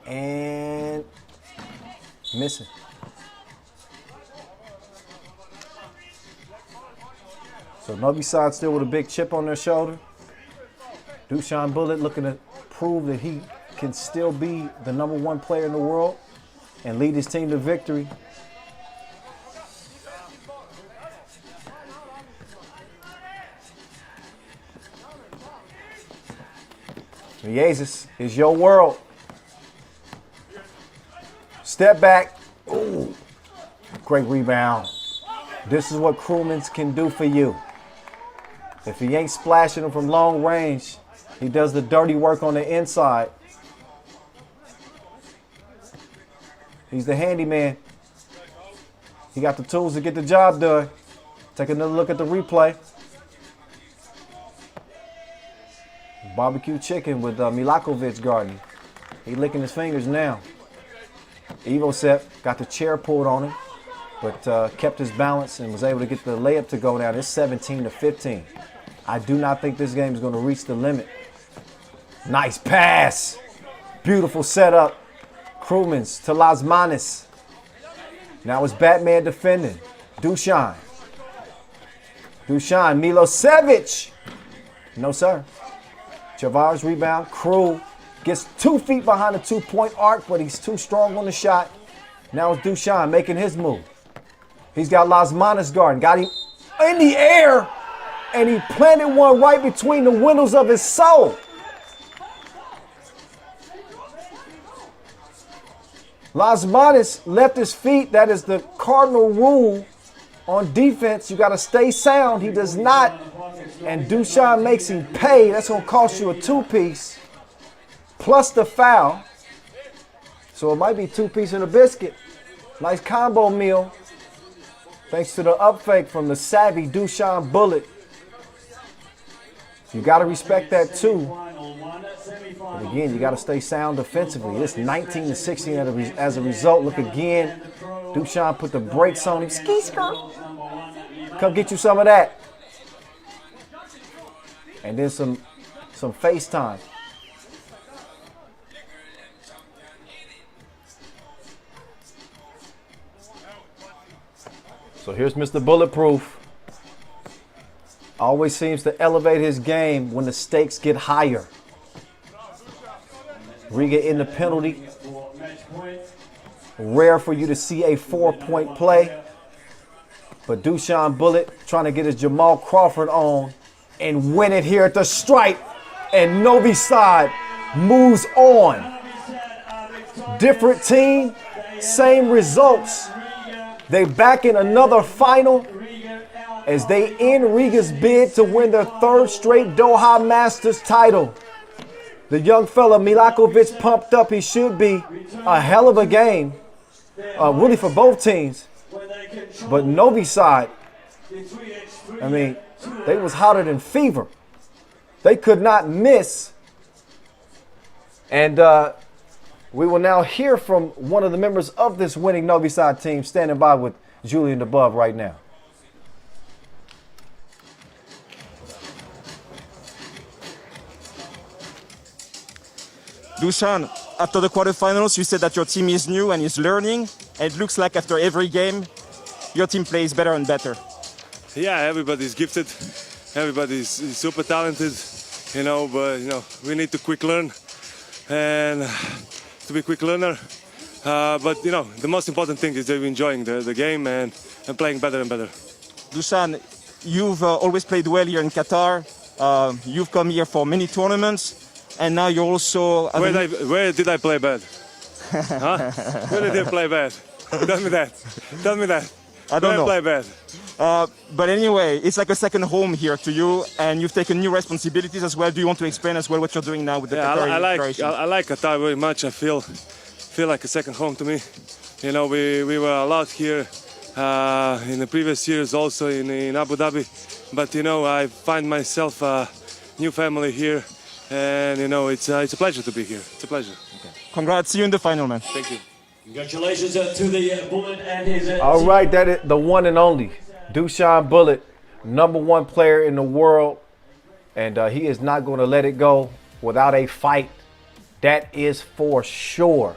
And missing. So Novi Sad still with a big chip on their shoulder. Dusan Bullet looking to prove that he can still be the #1 player in the world and lead his team to victory. Jesus, it's your world. Step back. Ooh, great rebound. This is what Crewmans can do for you. If he ain't splashing them from long range, he does the dirty work on the inside. He's the handyman. He got the tools to get the job done. Take another look at the replay. Barbecue chicken with Milakovic guarding. He licking his fingers now. Evosep got the chair pulled on him, but kept his balance and was able to get the layup to go down. It's 17-15. I do not think this game is going to reach the limit. Nice pass. Beautiful setup. Crewmans to Lasmanis. Now it's Batman defending. Dusan. Milosevic. No, sir. Chavar's rebound. Crew gets 2 feet behind the 2-point arc, but he's too strong on the shot. Now it's Dusan making his move. He's got Lasmanis guarding. Got him in the air, and he planted one right between the windows of his soul. Lasmanis left his feet. That is the cardinal rule on defense. You got to stay sound. He does not. And Dusan makes him pay. That's going to cost you a 2-piece plus the foul. So it might be 2-piece and a biscuit. Nice combo meal. Thanks to the up fake from the savvy Dusan Bullet. You got to respect that too. But again, you got to stay sound defensively. It's 19-16 as a result. Look again. Dusan put the brakes on him. Ski skirt. Come get you some of that. And then some FaceTime. So here's Mr. Bulletproof. Always seems to elevate his game when the stakes get higher. Riga in the penalty. Rare for you to see a 4-point play. But Dusan Bullet trying to get his Jamal Crawford on and win it here at the stripe. And Novi Sad moves on. Different team, same results. They back in another final as they end Riga's bid to win their 3rd straight Doha Masters title. The young fella Milakovic pumped up. He should be. A hell of a game, really for both teams. But Novi Sad, I mean, they was hotter than fever. They could not miss. And we will now hear from one of the members of this winning Novi Sad team standing by with Julian above right now. Dusan, after the quarterfinals, you said that your team is new and is learning. And it looks like after every game, your team plays better and better. Yeah, everybody's gifted. Everybody's super talented, but we need to quick learn and to be a quick learner. But the most important thing is that we're enjoying the game and playing better and better. Dusan, you've always played well here in Qatar. You've come here for many tournaments. And now you're also... Where did I play bad? Huh? Where did I play bad? Tell me that. I don't know. Where did I play bad? But anyway, it's like a second home here to you, and you've taken new responsibilities as well. Do you want to explain as well what you're doing now with the Qatar operation? I like Qatar very much. I feel like a second home to me. We were allowed here in the previous years also in Abu Dhabi. But, I find myself a new family here. And, it's a pleasure to be here. It's a pleasure. Okay. Congrats. See you in the final, man. Thank you. Congratulations to the Bullet and his... All right, that is the one and only Dusan Bullet, #1 player in the world and he is not going to let it go without a fight. That is for sure.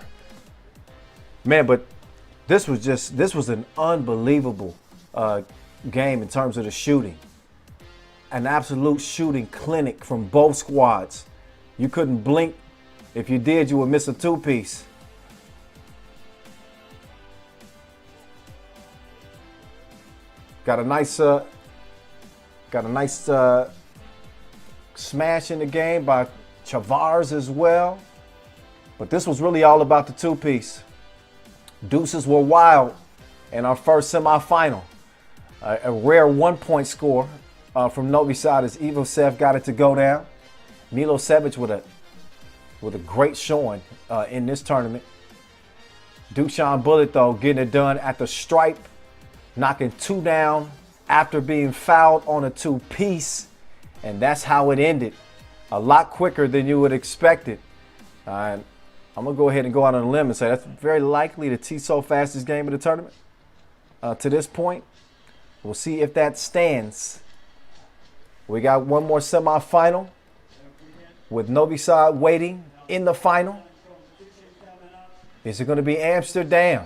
Man, but this was an unbelievable game in terms of the shooting. An absolute shooting clinic from both squads. You couldn't blink. If you did, you would miss a two-piece. Got a nice smash in the game by Chavars as well. But this was really all about the two-piece. Deuces were wild in our first semifinal. A rare one-point score from Novi Sad as Ivosev got it to go down. Milosevic with a great showing in this tournament. Dusan Bullet, though, getting it done at the stripe, knocking two down after being fouled on a two-piece. And that's how it ended. A lot quicker than you would expect it. And I'm going to go ahead and go out on a limb and say that's very likely the Tissot fastest game of the tournament to this point. We'll see if that stands. We got one more semifinal with Novi Sad waiting in the final. Is it going to be Amsterdam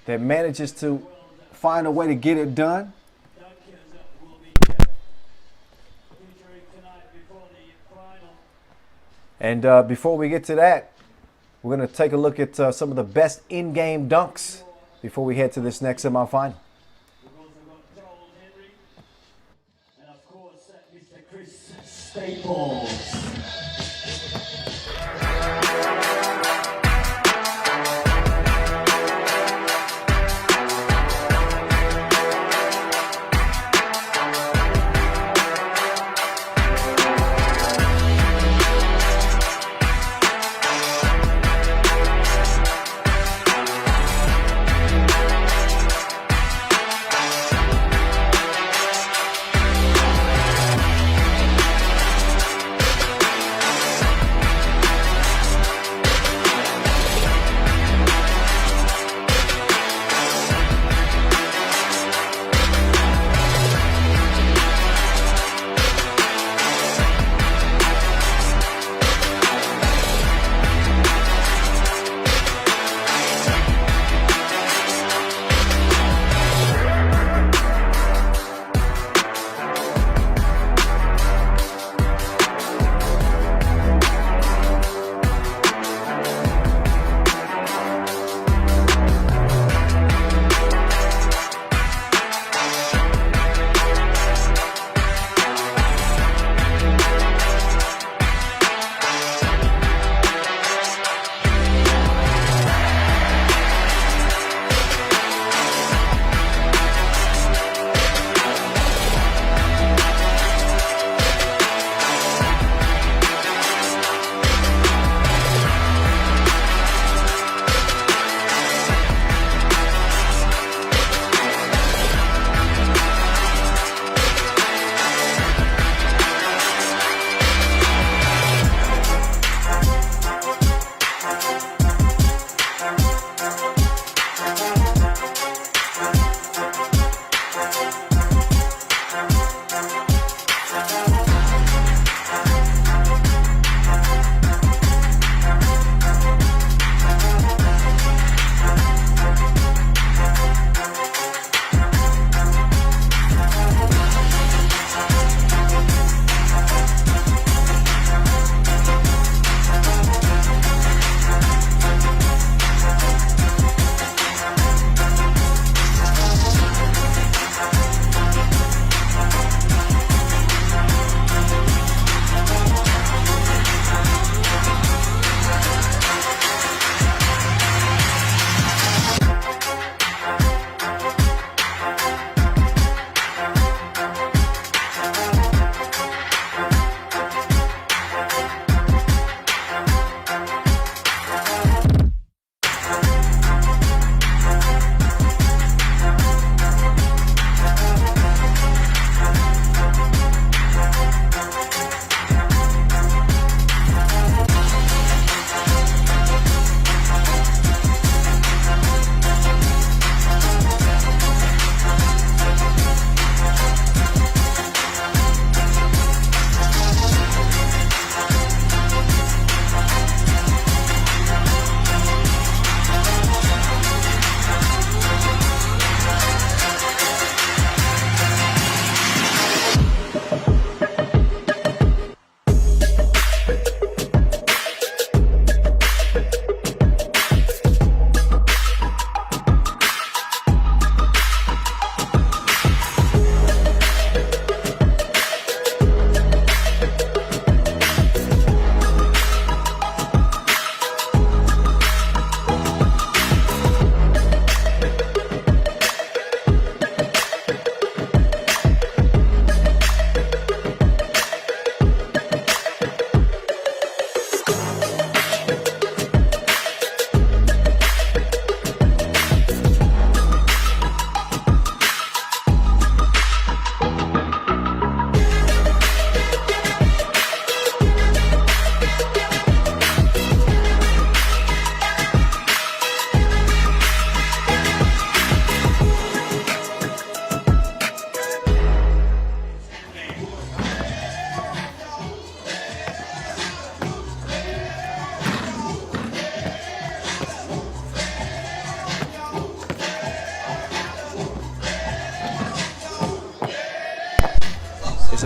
that manages to find a way to get it done? And before we get to that, we're going to take a look at some of the best in-game dunks before we head to this next semifinal. And of course, Mr. Chris Staples.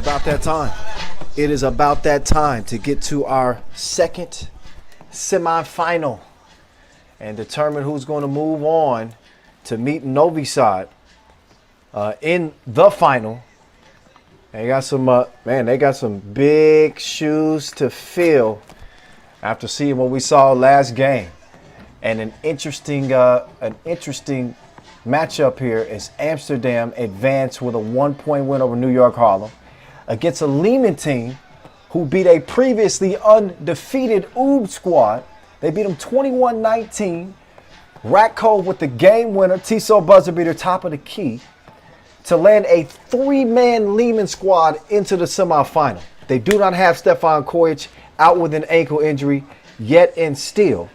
about that time. It is about that time to get to our second semifinal and determine who's going to move on to meet Novi Sad in the final. They got some they got some big shoes to fill after seeing what we saw last game. And an interesting matchup here is Amsterdam advanced with a 1-point win over New York Harlem against a Lehman team who beat a previously undefeated Oob squad. They beat them 21-19. Ratko with the game winner, Tiso buzzer beater, top of the key, to land a 3-man Lehman squad into the semifinal. They do not have Stefan Kojic, out with an ankle injury, yet and still,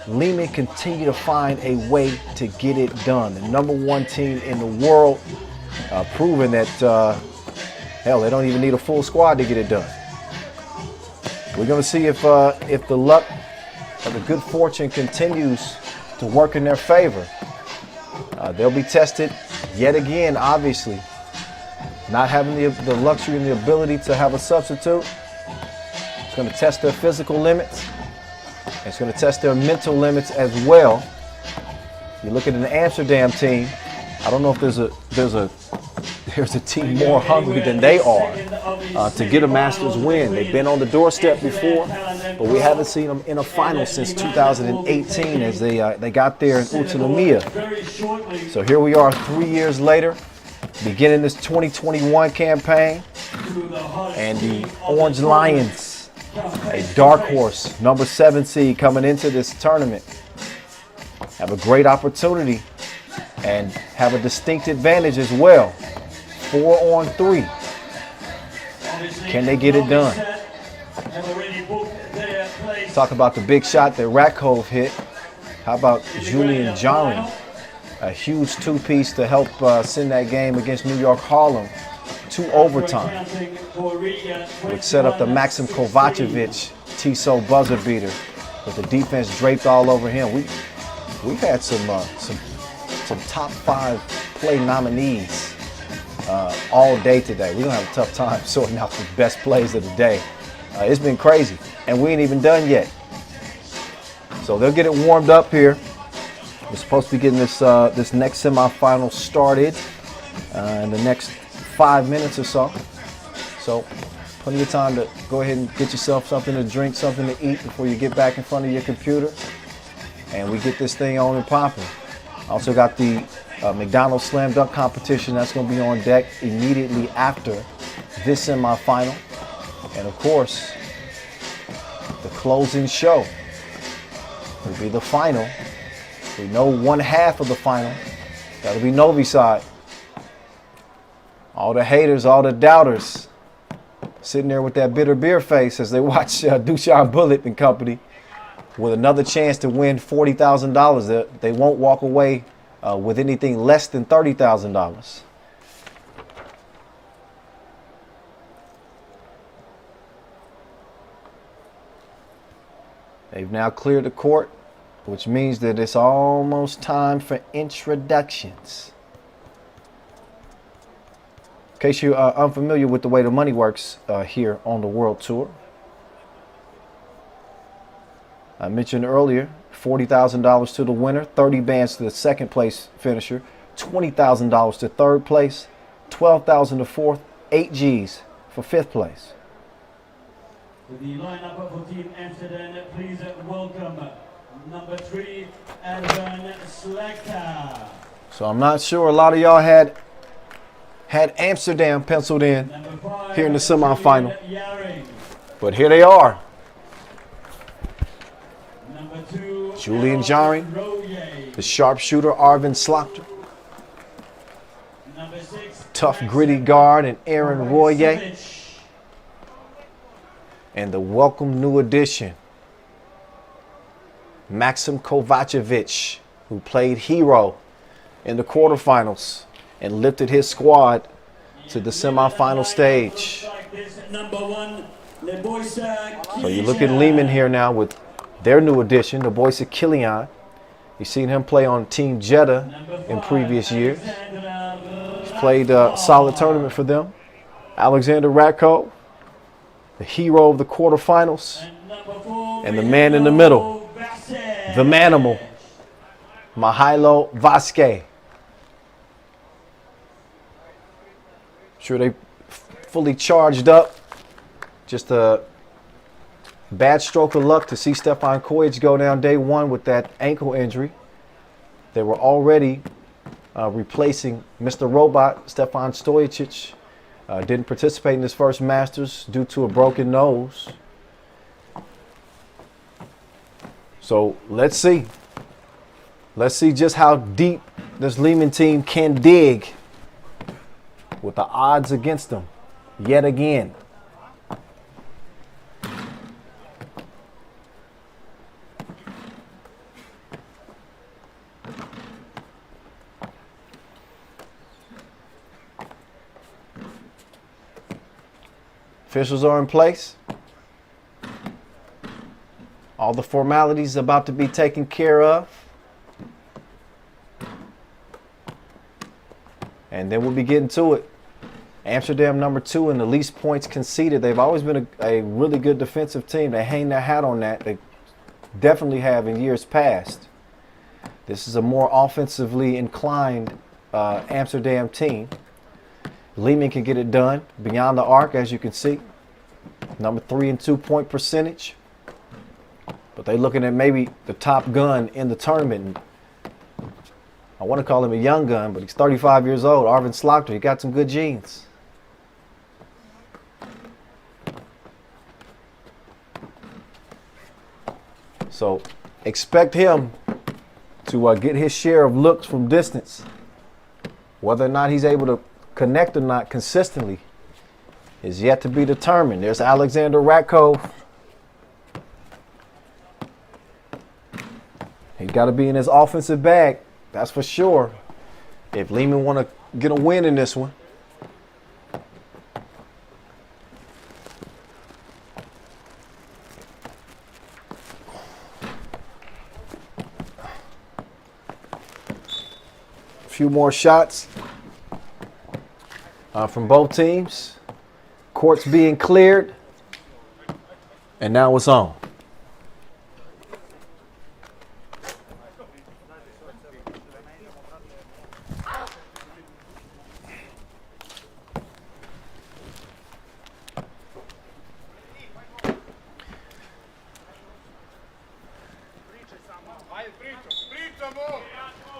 Lehman continue to find a way to get it done. The #1 team in the world, proving that, hell, they don't even need a full squad to get it done. We're going to see if the luck or the good fortune continues to work in their favor. They'll be tested yet again, obviously. Not having the luxury and the ability to have a substitute. It's going to test their physical limits. It's going to test their mental limits as well. You look at an Amsterdam team, I don't know if there's a team more hungry than they are to get a Masters win. They've been on the doorstep before, but we haven't seen them in a final since 2018 as they got there in Utsunomiya. So here we are 3 years later, beginning this 2021 campaign, and the Orange Lions, a dark horse, #7 seed coming into this tournament, have a great opportunity and have a distinct advantage as well. 4-on-3. Can they get it done? Talk about the big shot that Ratko hit. How about Julian Jarin? A huge two-piece to help send that game against New York Harlem to overtime, which set up the Maxim Kovacevic Tiso buzzer beater with the defense draped all over him. We've had some top 5 play nominees all day today. We're gonna have a tough time sorting out the best plays of the day. It's been crazy, and we ain't even done yet. So they'll get it warmed up here. We're supposed to be getting this next semifinal started in the next 5 minutes or so. So plenty of time to go ahead and get yourself something to drink, something to eat before you get back in front of your computer. And we get this thing on and popping. Also got the McDonald's Slam Dunk competition that's going to be on deck immediately after this semifinal. And of course, the closing show will be the final. We know one half of the final. That'll be Novi Sad. All the haters, all the doubters, sitting there with that bitter beer face as they watch Dushan Bullet and company with another chance to win $40,000. They won't walk away with anything less than $30,000. They've now cleared the court, which means that it's almost time for introductions. In case you're unfamiliar with the way the money works here on the World Tour, I mentioned earlier, $40,000 to the winner, 30 bands to the second place finisher, $20,000 to third place, $12,000 to fourth, 8 G's for fifth place. With the lineup for Team Amsterdam, please welcome #3, Erben Slekta. So I'm not sure a lot of y'all had Amsterdam penciled in here in the semifinal, but here they are. Julian Jarin, the sharpshooter Arvin Slokter, tough gritty guard and Aaron Royer, and the welcome new addition, Maxim Kovacevic, who played hero in the quarterfinals and lifted his squad to the semifinal stage. So you look at Lehman here now with their new addition, the Boyce Kilian. You've seen him play on Team Jeddah in previous years. He's played a solid tournament for them. Alexander Ratko, the hero of the quarterfinals, and the man in the middle, the manimal, Mihailo Vasquez. Sure they fully charged up. Just a bad stroke of luck to see Stefan Kojic go down day one with that ankle injury. They were already replacing Mr. Robot, Stefan Stojicic. Didn't participate in his first Masters due to a broken nose. So let's see. Let's see just how deep this Lehman team can dig with the odds against them yet again. Officials are in place. All the formalities about to be taken care of. And then we'll be getting to it. Amsterdam #2 in the least points conceded. They've always been a really good defensive team. They hang their hat on that. They definitely have in years past. This is a more offensively inclined Amsterdam team. Lehman can get it done beyond the arc, as you can see. #3 in 2-point percentage. But they're looking at maybe the top gun in the tournament. I want to call him a young gun, but he's 35 years old. Arvin Slaughter, he got some good genes. So expect him to get his share of looks from distance. Whether or not he's able to connect or not consistently is yet to be determined. There's Alexander Ratko. He's got to be in his offensive bag, that's for sure, if Lehman want to get a win in this one. A few more shots from both teams. Courts being cleared, and now it's on.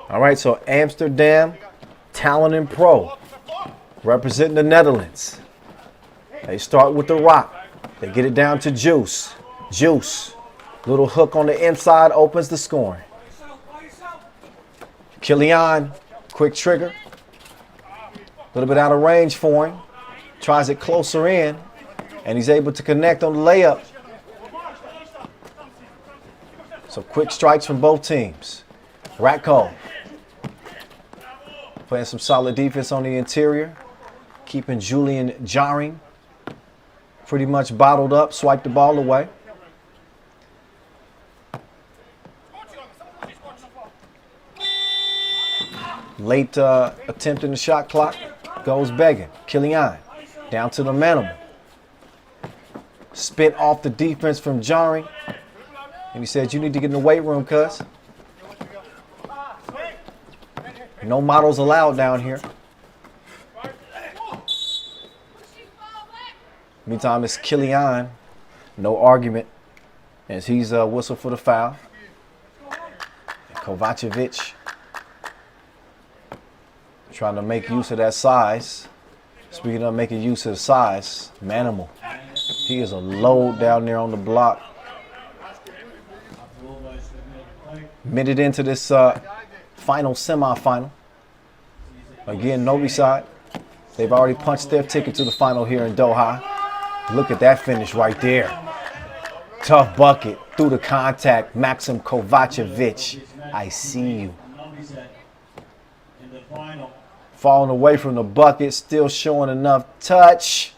All right, so Amsterdam, Talent and Pro, representing the Netherlands. They start with the rock. They get it down to Juice. Juice, little hook on the inside, opens the scoring. Kilian, quick trigger. A little bit out of range for him. Tries it closer in, and he's able to connect on the layup. So quick strikes from both teams. Ratko playing some solid defense on the interior, keeping Julian Jaring pretty much bottled up, swipe the ball away. Late attempt in the shot clock, goes begging. Kilian down to the manimal. Spit off the defense from Jaring, and he said, "You need to get in the weight room, cuz." No models allowed down here. Meantime, it's Kilian. No argument as he's whistled for the foul. Kovacevic trying to make use of that size. Speaking of making use of the size, Manimal. He is a load down there on the block. Minute into this final semifinal. Again, Novi Sad. They've already punched their ticket to the final here in Doha. Look at that finish right there. Tough bucket through the contact. Maxim Kovacevic. I see you. Falling away from the bucket, still showing enough touch.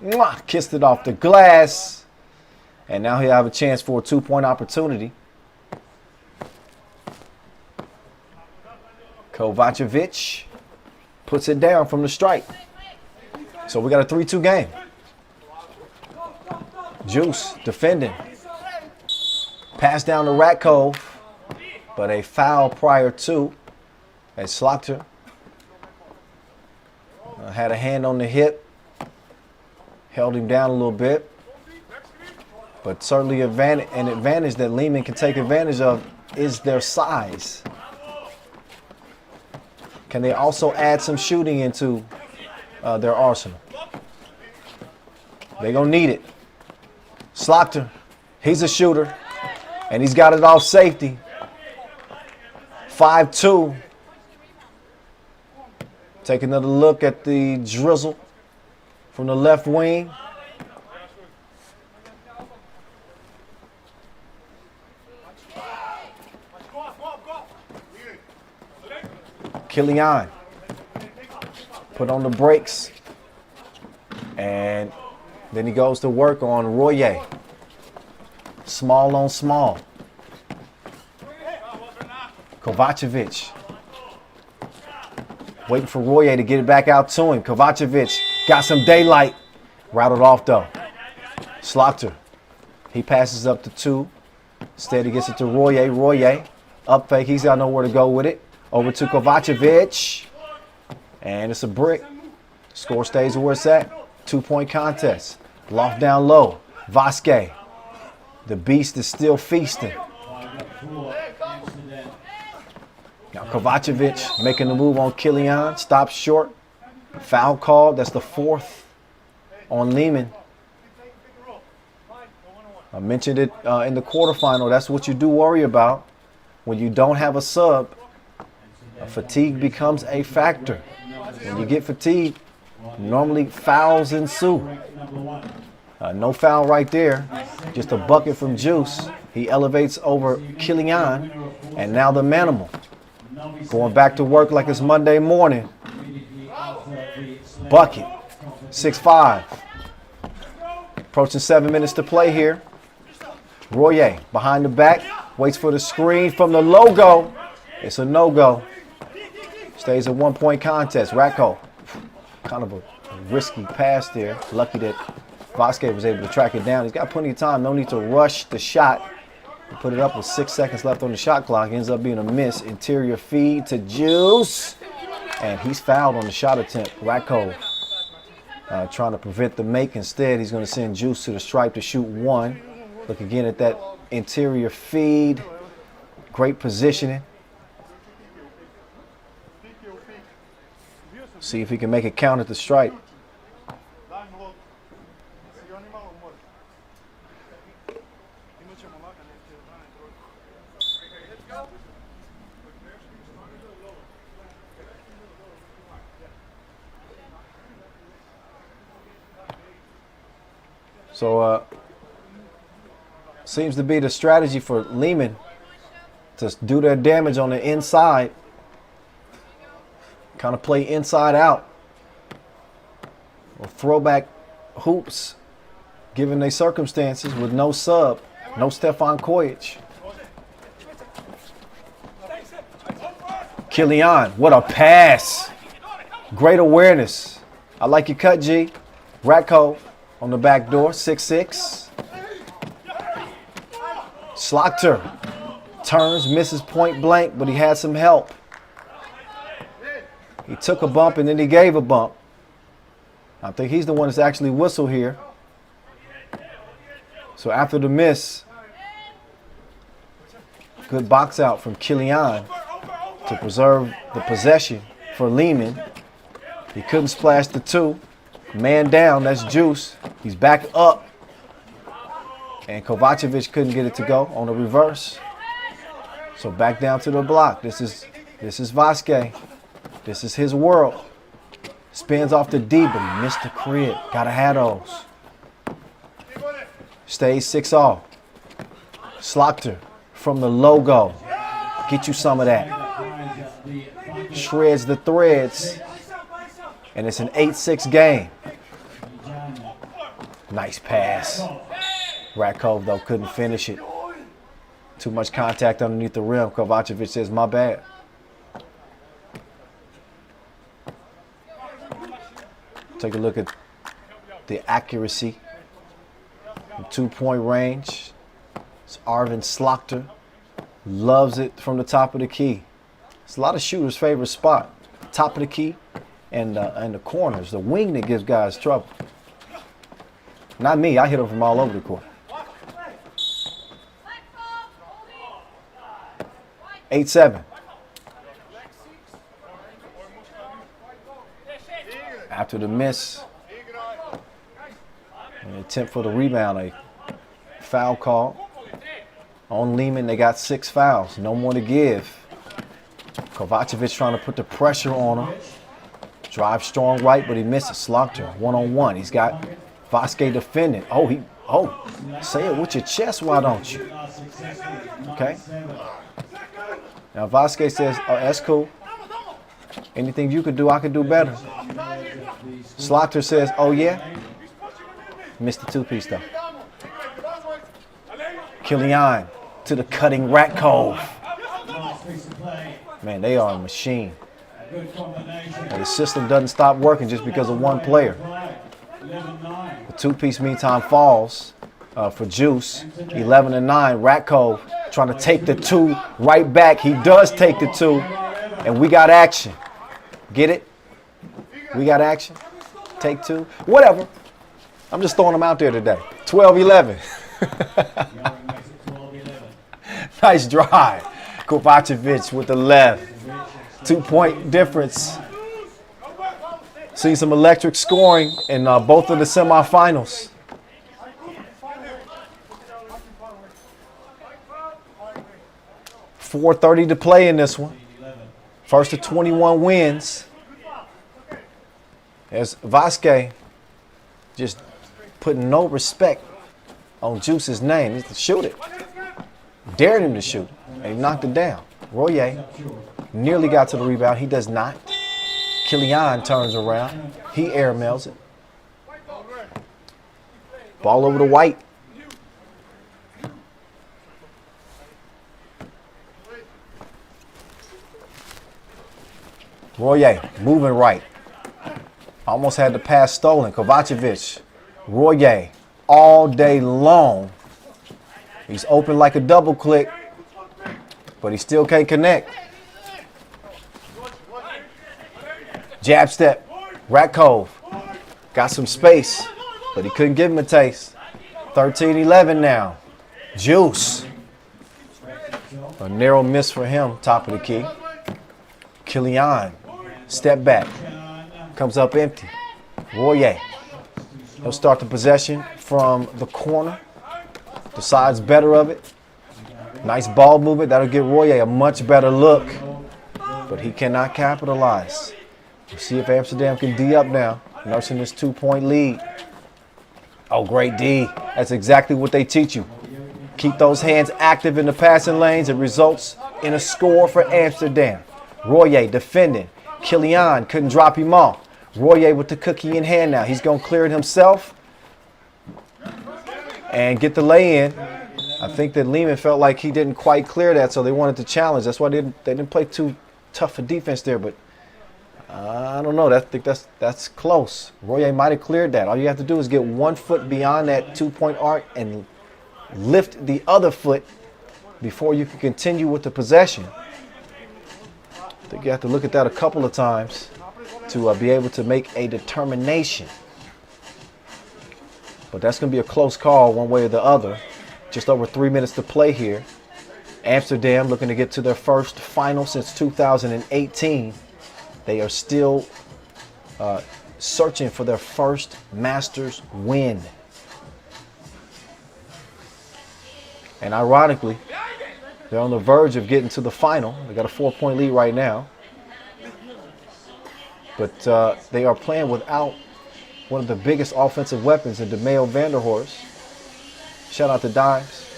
Mwah, kissed it off the glass. And now he'll have a chance for a 2-point opportunity. Kovacevic puts it down from the stripe. So we got a 3-2 game. Juice defending. Pass down to Ratcove, but a foul prior to. And Slaughter had a hand on the hip, held him down a little bit. But certainly an advantage that Lehman can take advantage of is their size. Can they also add some shooting into their arsenal? They're going to need it. Slaughter, he's a shooter, and he's got it off safety. 5-2. Take another look at the drizzle from the left wing. Killian put on the brakes, and then he goes to work on Royer. Small on small. Kovacevic waiting for Royer to get it back out to him. Kovacevic got some daylight. Routed off though. Slaughter, he passes up to 2. Instead he gets it to Royer. Royer up fake. He's got nowhere to go with it. Over to Kovacevic. And it's a brick. Score stays where it's at. 2-point contest. Loft down low. Vasquez. The beast is still feasting. Now Kovacevic making the move on Killian. Stops short. Foul call. That's the 4th on Lehman. I mentioned it in the quarterfinal. That's what you do worry about when you don't have a sub. Fatigue becomes a factor. When you get fatigued, normally fouls ensue. No foul right there. Just a bucket from Juice. He elevates over Killian. And now the Manimal going back to work like it's Monday morning. Bucket. 6-5. Approaching 7 minutes to play here. Royer behind the back. Waits for the screen from the logo. It's a no-go. Stays a 1-point contest. Ratko, kind of a risky pass there. Lucky that Vasquez was able to track it down. He's got plenty of time. No need to rush the shot. He put it up with 6 seconds left on the shot clock. Ends up being a miss. Interior feed to Juice. And he's fouled on the shot attempt. Ratko trying to prevent the make. Instead, he's going to send Juice to the stripe to shoot 1. Look again at that interior feed. Great positioning. See if he can make it count at the stripe. So seems to be the strategy for Lehman to do their damage on the inside. Kind of play inside out. Or throwback hoops given their circumstances with no sub, no Stefan Kojic. Killian, what a pass. Great awareness. I like your cut, G. Ratko on the back door, 6'6". Slaughter turns, misses point blank, but he had some help. He took a bump and then he gave a bump. I think he's the one that's actually whistled here. So after the miss, good box out from Killian to preserve the possession for Lehman. He couldn't splash the 2. Man down, that's Juice. He's back up. And Kovacevic couldn't get it to go on the reverse. So back down to the block. This is Vasquez. This is his world. Spins off the D, but he missed the crib. Gotta have those. Stays 6-all. Slaughter from the logo. Get you some of that. Shreds the threads. And it's an 8-6 game. Nice pass. Ratko, though, couldn't finish it. Too much contact underneath the rim. Kovacevic says, my bad. Take a look at the accuracy from 2-point range. It's Arvin Slaughter. Loves it from the top of the key. It's a lot of shooters' favorite spot. Top of the key and the corners. The wing that gives guys trouble. Not me. I hit them from all over the court. 8-7. After the miss, an attempt for the rebound, a foul call on Lehman. They got 6 fouls, no more to give. Kovacevic trying to put the pressure on him. Drive strong right, but he misses. Slaughter, one-on-one. He's got Vasquez defending. Say it with your chest, why don't you? Okay. Now Vasquez says, oh, that's cool. Anything you could do, I could do better. Slaughter says, oh yeah? Missed the two-piece though. Killian to the cutting Ratkov. Man, they are a machine. And the system doesn't stop working just because of one player. The two-piece meantime falls for Juice. 11-9. Ratkov trying to take the 2 right back. He does take the 2. And we got action. Get it? We got action. Take 2. Whatever. I'm just throwing them out there today. 12-11. Nice drive. Kovacevic with the left. 2-point difference. See some electric scoring in both of the semifinals. .430 to play in this one. First to 21 wins. There's Vasquez just putting no respect on Juice's name. He's to shoot it. Dared him to shoot. And he knocked it down. Royer nearly got to the rebound. He does not. Killian turns around. He airmails it. Ball over to White. Royer moving right. Almost had the pass stolen. Kovacevic. Royer all day long. He's open like a double click, but he still can't connect. Jab step. Ratkov got some space, but he couldn't give him a taste. 13-11 now. Juice. A narrow miss for him, top of the key. Killian, step back. Comes up empty. Royer. He'll start the possession from the corner. Decides better of it. Nice ball movement. That'll give Royer a much better look. But he cannot capitalize. We'll see if Amsterdam can D up now. Nursing this 2-point lead. Oh, great D. That's exactly what they teach you. Keep those hands active in the passing lanes. It results in a score for Amsterdam. Royer defending. Killian couldn't drop him off. Royer with the cookie in hand now. He's going to clear it himself and get the lay-in. I think that Lehman felt like he didn't quite clear that, so they wanted to challenge. That's why they didn't play too tough a defense there, but I don't know. I think that's close. Royer might have cleared that. All you have to do is get 1 foot beyond that 2-point arc and lift the other foot before you can continue with the possession. I think you have to look at that a couple of times to be able to make a determination. But that's going to be a close call one way or the other. Just over 3 minutes to play here. Amsterdam looking to get to their first final since 2018. They are still searching for their first Masters win. And ironically, they're on the verge of getting to the final. They got a 4-point lead right now. But they are playing without one of the biggest offensive weapons in DeMeo Vanderhorst. Shout out to Dimes.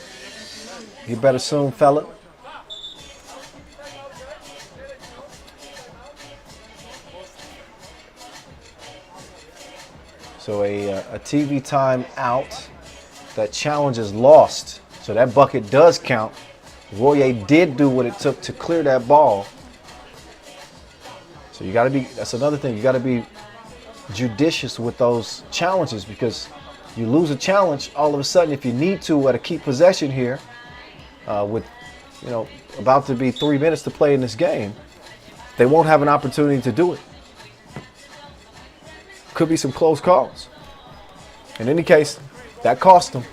You better soon, fella. So a TV time out. That challenge is lost. So that bucket does count. Royer did do what it took to clear that ball. So you got to be, that's another thing, you got to be judicious with those challenges, because you lose a challenge all of a sudden if you need to at a key possession here with, you know, about to be 3 minutes to play in this game, they won't have an opportunity to do it. Could be some close calls. In any case, that cost them.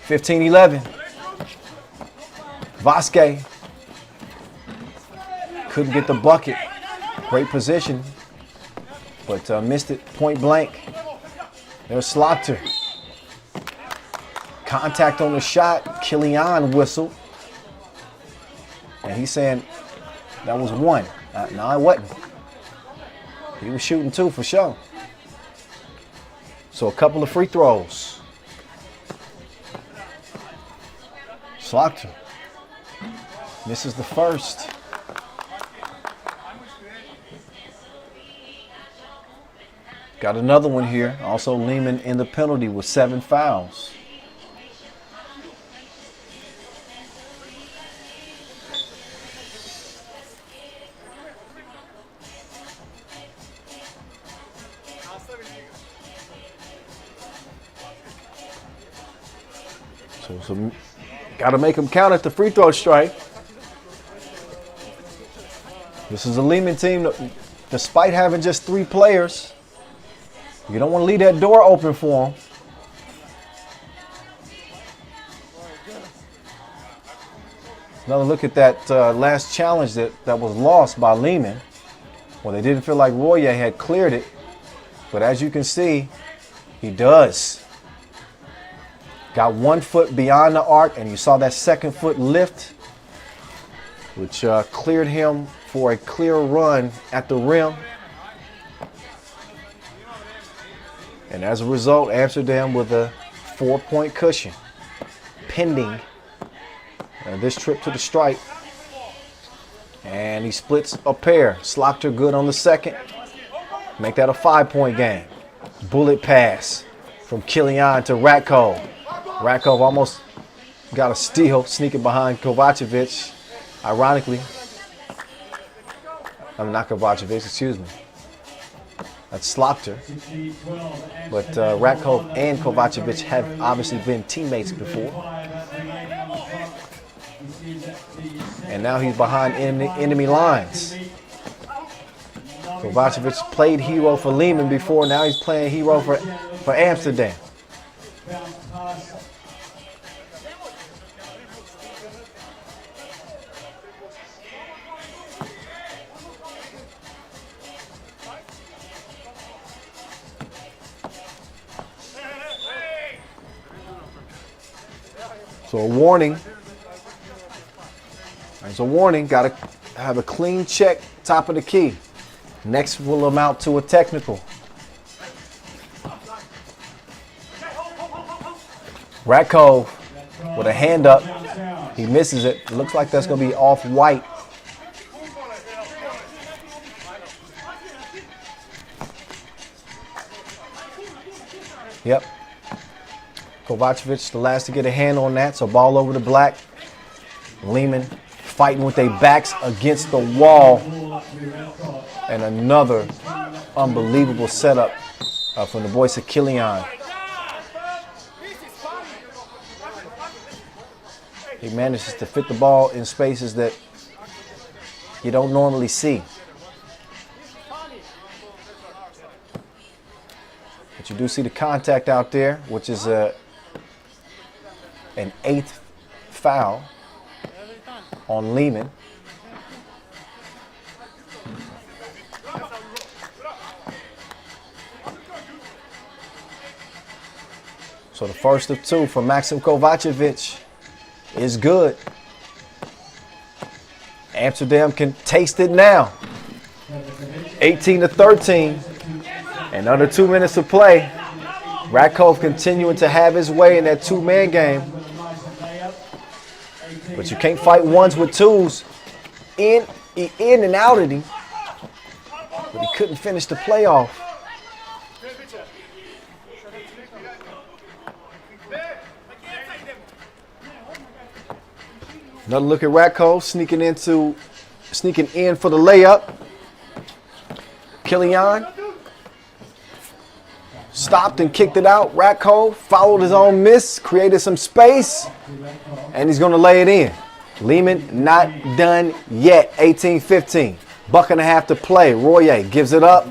15-11. Vasquez couldn't get the bucket. Great position, but missed it point blank. There's Slaughter. Contact on the shot. Killian whistled. And he's saying that was one. No, it wasn't. He was shooting two for sure. So a couple of free throws. Slaughter misses the first. Got another one here. Also Lehman in the penalty with 7 fouls. So got to make them count at the free throw strike. This is a Lehman team that, despite having just 3 players, you don't want to leave that door open for them. Another look at that last challenge that was lost by Lehman. Well, they didn't feel like Royer had cleared it, but as you can see, he does. Got 1 foot beyond the arc, and you saw that 2nd foot lift, which cleared him for a clear run at the rim. And as a result, Amsterdam with a 4-point cushion pending this trip to the stripe. And he splits a pair. Slaughter good on the second. Make that a 5-point game. Bullet pass from Killian to Ratko. Ratko almost got a steal, sneaking behind Kovacevic. Ironically, I mean, not Kovacevic, excuse me. That's Slaughter. But Ratko and Kovacevic have obviously been teammates before. And now he's behind enemy lines. Kovacevic played hero for Lehman before. Now he's playing hero for Amsterdam. So a warning. There's a warning. Got to have a clean check, top of the key. Next will amount to a technical. Ratko with a hand up. He misses it. It looks like that's going to be off-white. Yep. Kovacevic the last to get a hand on that, so ball over to black. Lehman fighting with their backs against the wall. And another unbelievable setup from the boys of Killian. He manages to fit the ball in spaces that you don't normally see. But you do see the contact out there, which is an 8th foul on Lehman. So the first of 2 for Maxim Kovacevic is good. Amsterdam can taste it now. 18-13. And under 2 minutes to play. Ratko continuing to have his way in that 2-man game. But you can't fight ones with twos. In and out of him. But he couldn't finish the playoff. Another look at Ratko sneaking in for the layup. Killian stopped and kicked it out. Ratko followed his own miss, created some space, and he's going to lay it in. Lehman not done yet. 18-15. Buck and a half to play. Royer gives it up.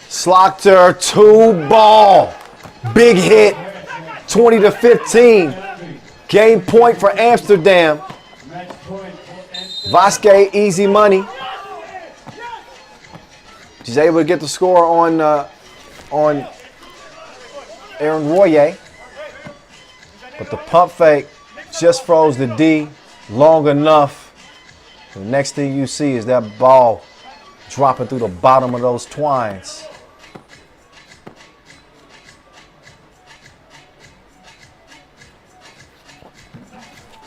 Slaughter, 2-ball. Big hit. 20-15. Game point for Amsterdam. Vasquez, easy money. She's able to get the score on Aaron Royer. But the pump fake just froze the D long enough. The next thing you see is that ball dropping through the bottom of those twines.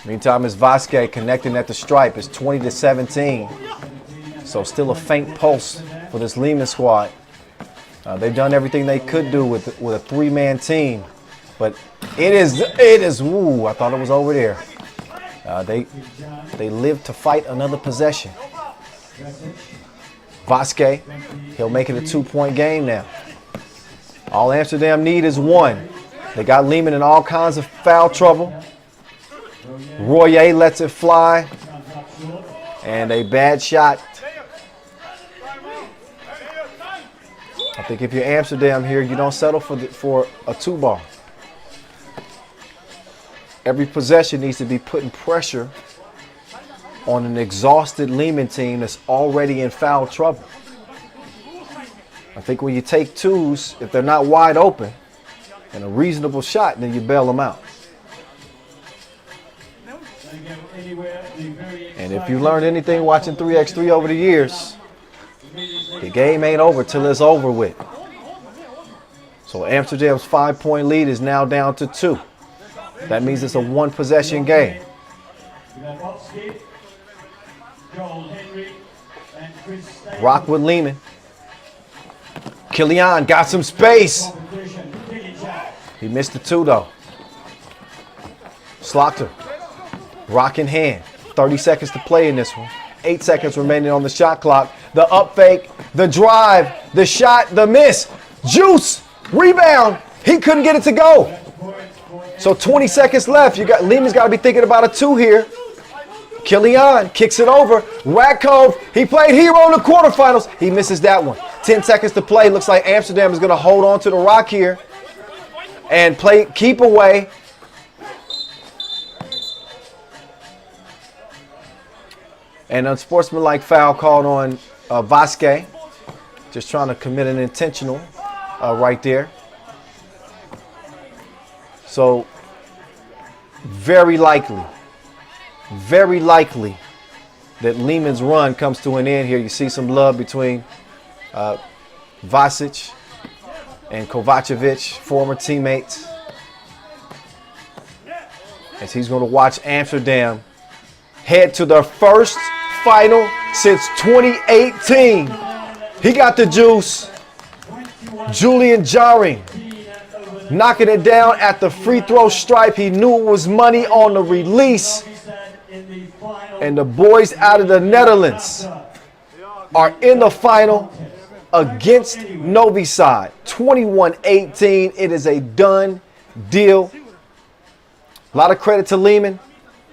Meantime, it's Vasquez connecting at the stripe. It's 20-17. So still a faint pulse for this Lehman squad. They've done everything they could do with a three-man team. But it is, ooh, I thought it was over there. They live to fight another possession. Vasquez, he'll make it a 2-point game now. All Amsterdam need is one. They got Lehman in all kinds of foul trouble. Royer lets it fly. And a bad shot. I think if you're Amsterdam here, you don't settle for a 2-ball. Every possession needs to be putting pressure on an exhausted Lehman team that's already in foul trouble. I think when you take twos, if they're not wide open and a reasonable shot, then you bail them out. And if you learned anything watching 3x3 over the years, the game ain't over till it's over with. So Amsterdam's 5-point lead is now down to 2. That means it's a 1-possession game. Rock with Lehman. Kilian got some space. He missed the 2 though. Slaughter. Rock in hand. 30 seconds to play in this one. 8 seconds remaining on the shot clock. The up fake, the drive, the shot, the miss. Juice, rebound. He couldn't get it to go. So 20 seconds left. Lehman's got to be thinking about a 2 here. Kilian kicks it over. Ratko, he played hero in the quarterfinals. He misses that one. 10 seconds to play. Looks like Amsterdam is going to hold on to the rock here and keep away. An unsportsmanlike foul called on Vasquez. Just trying to commit an intentional right there. So very likely that Lehman's run comes to an end here. You see some love between Vasic and Kovacevic, former teammates, as he's going to watch Amsterdam head to their first final since 2018. He got the juice. Julian Jarring knocking it down at the free throw stripe. He knew it was money on the release. And the boys out of the Netherlands are in the final against Novi Sad. 21-18. It is a done deal. A lot of credit to Lehman.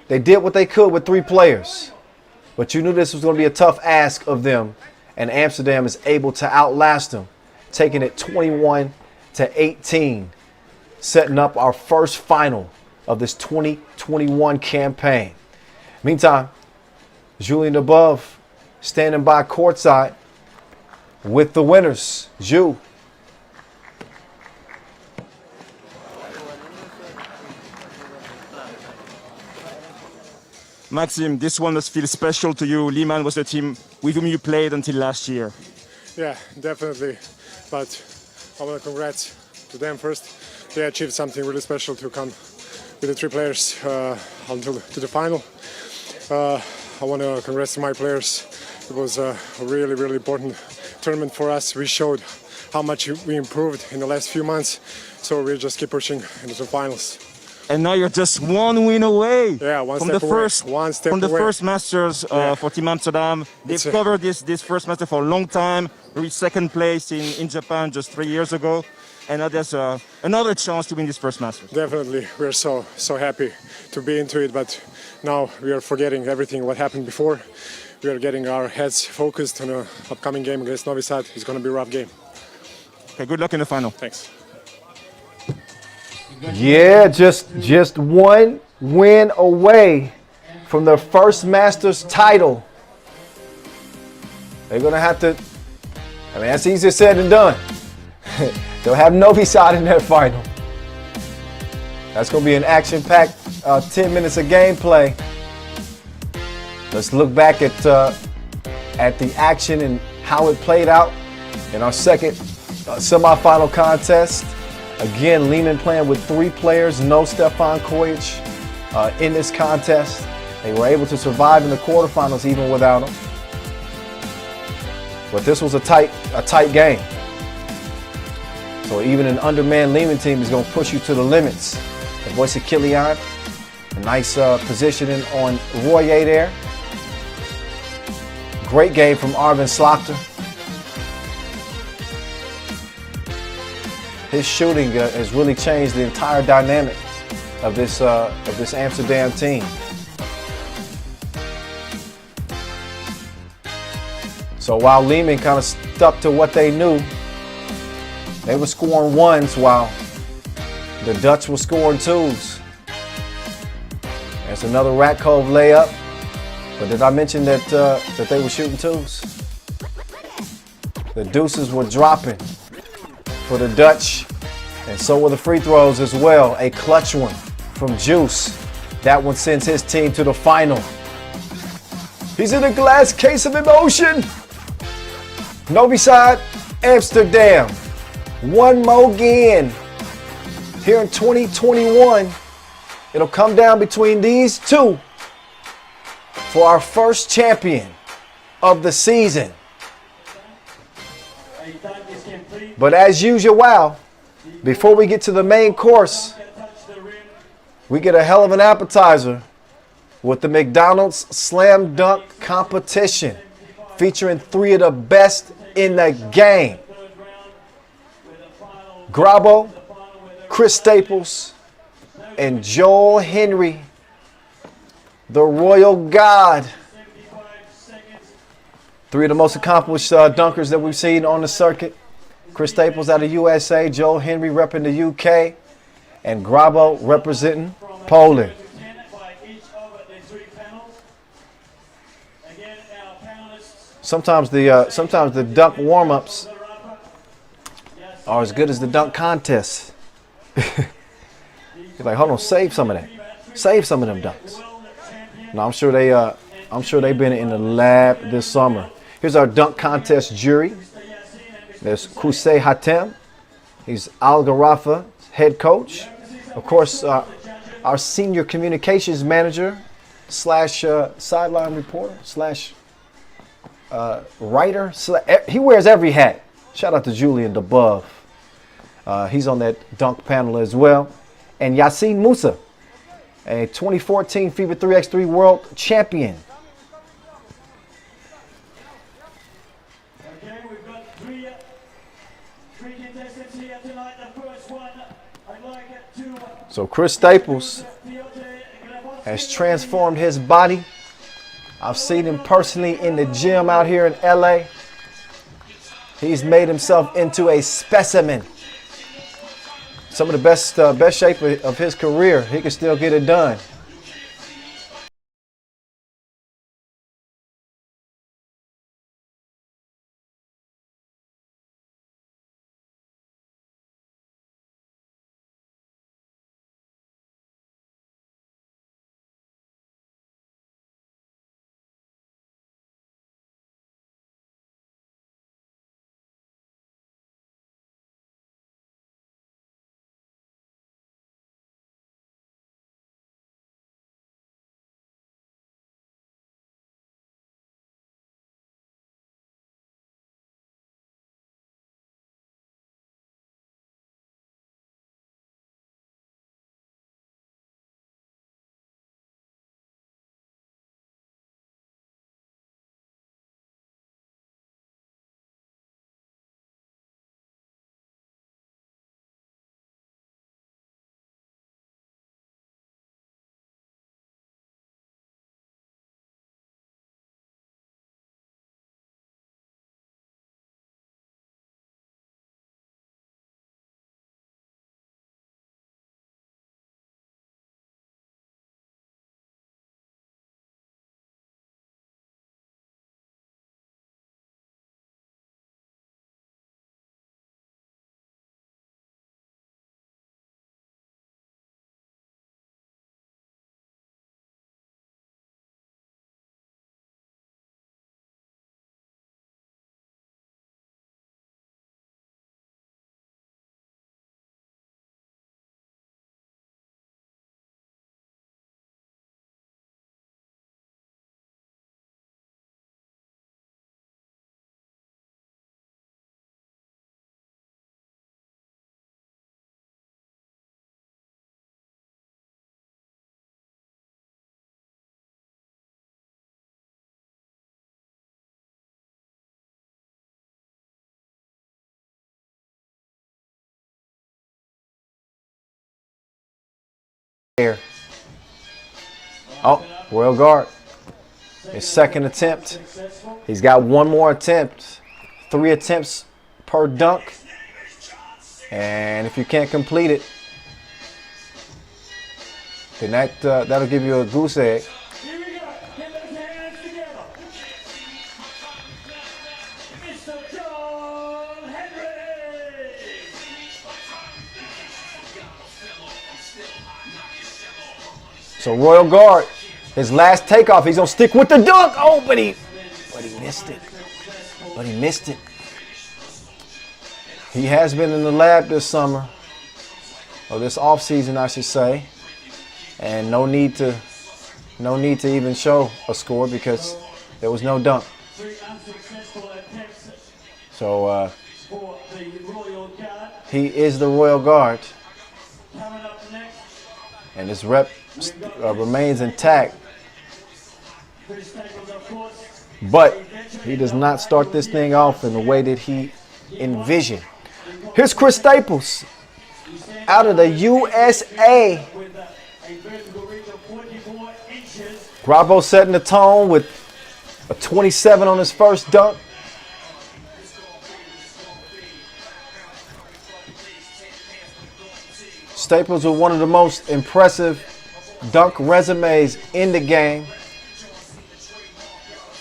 They did what they could with 3 players. But you knew this was going to be a tough ask of them. And Amsterdam is able to outlast them, taking it 21-18, setting up our first final of this 2021 campaign. Meantime, Julien above standing by courtside with the winners. Ju. Maxim, this one must feel special to you. Liman was the team with whom you played until last year. Yeah, definitely. But I want to congrats to them first. They achieved something really special to come with the 3 players to the final. I want to congrats to my players. It was a really, really important tournament for us. We showed how much we improved in the last few months. So we'll just keep pushing into the finals. And now you're just 1 win away. Yeah, from the first Masters for Team Amsterdam. They've covered this first Master for a long time. Reached 2nd place in Japan just 3 years ago. and now there's another chance to win this first Masters. Definitely, we're so happy to be into it, but now we are forgetting everything what happened before. We are getting our heads focused on an upcoming game against Novi Sad. It's going to be a rough game. Okay, good luck in the final. Thanks. Yeah, just one win away from their first Masters title. They're going to have to, I mean, that's easier said than done. They'll have Novi Sad in their final. That's going to be an action-packed 10 minutes of gameplay. Let's look back at the action and how it played out in our second semifinal contest. Again, Lehman playing with 3 players, no Stefan Kojic in this contest. They were able to survive in the quarterfinals even without him. But this was a tight game. So even an undermanned Lehman team is going to push you to the limits. The voice of Kilian, a nice positioning on Royer there. Great game from Arvin Slaughter. His shooting has really changed the entire dynamic of this Amsterdam team. So while Lehman kind of stuck to what they knew, they were scoring 1s while the Dutch were scoring 2s. There's another Rat Cove layup. But did I mention that they were shooting 2s? The deuces were dropping for the Dutch, and so were the free throws as well. A clutch one from Juice. That one sends his team to the final. He's in a glass case of emotion. Novi Sad, Amsterdam. One more again. Here in 2021, it'll come down between these two for our first champion of the season. But as usual, before we get to the main course, we get a hell of an appetizer with the McDonald's Slam Dunk competition, featuring 3 of the best in the game. Grabo, Chris Staples, and Joel Henry, the Royal God. 3 of the most accomplished dunkers that we've seen on the circuit. Chris Staples out of USA, Joel Henry repping the UK, and Grabo representing Poland. Sometimes the dunk warm-ups are as good as the dunk contests. You're like, hold on, save some of that. Save some of them dunks. No, I'm sure they've been in the lab this summer. Here's our dunk contest jury. There's Kusei Hatem. He's Al Garafa, head coach. Of course, our senior communications manager / sideline reporter / writer. He wears every hat. Shout out to Julian DeBove. He's on that dunk panel as well. And Yassine Moussa, a 2014 FIBA 3x3 world champion. Okay, we've got three contestants here tonight. The first one, I'd like to... So Chris Staples has transformed his body. I've seen him personally in the gym out here in LA. He's made himself into a specimen. Some of the best shape of his career. He can still get it done. Here. Oh, Royal Guard. His second attempt. He's got one more attempt. 3 attempts per dunk. And if you can't complete it, then that'll give you a goose egg. So Royal Guard, his last takeoff, he's gonna stick with the dunk. Oh, but he missed it. But he missed it. He has been in the lab this summer, or this off season, I should say, and no need to even show a score because there was no dunk. So he is the Royal Guard, and his rep remains intact. But he does not start this thing off in the way that he envisioned. Here's Chris Staples out of the USA. Grabo setting the tone with a 27 on his first dunk. Staples with one of the most impressive dunk resumes in the game.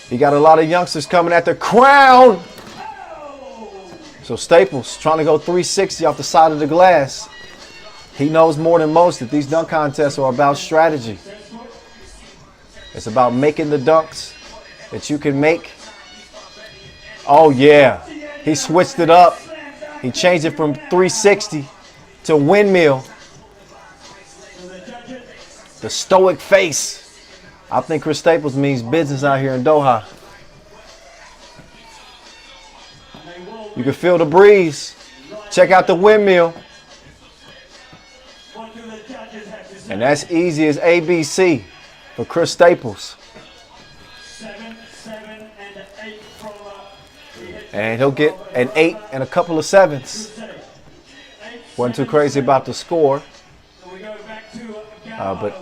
He got a lot of youngsters coming at the crown. So Staples trying to go 360 off the side of the glass. He knows more than most that these dunk contests are about strategy. It's about making the dunks that you can make. Oh yeah, he switched it up. He changed it from 360 to windmill. The stoic face. I think Chris Staples means business out here in Doha. You can feel the breeze. Check out the windmill. And that's easy as ABC for Chris Staples. And he'll get an 8 and a couple of 7s. Wasn't too crazy about the score. But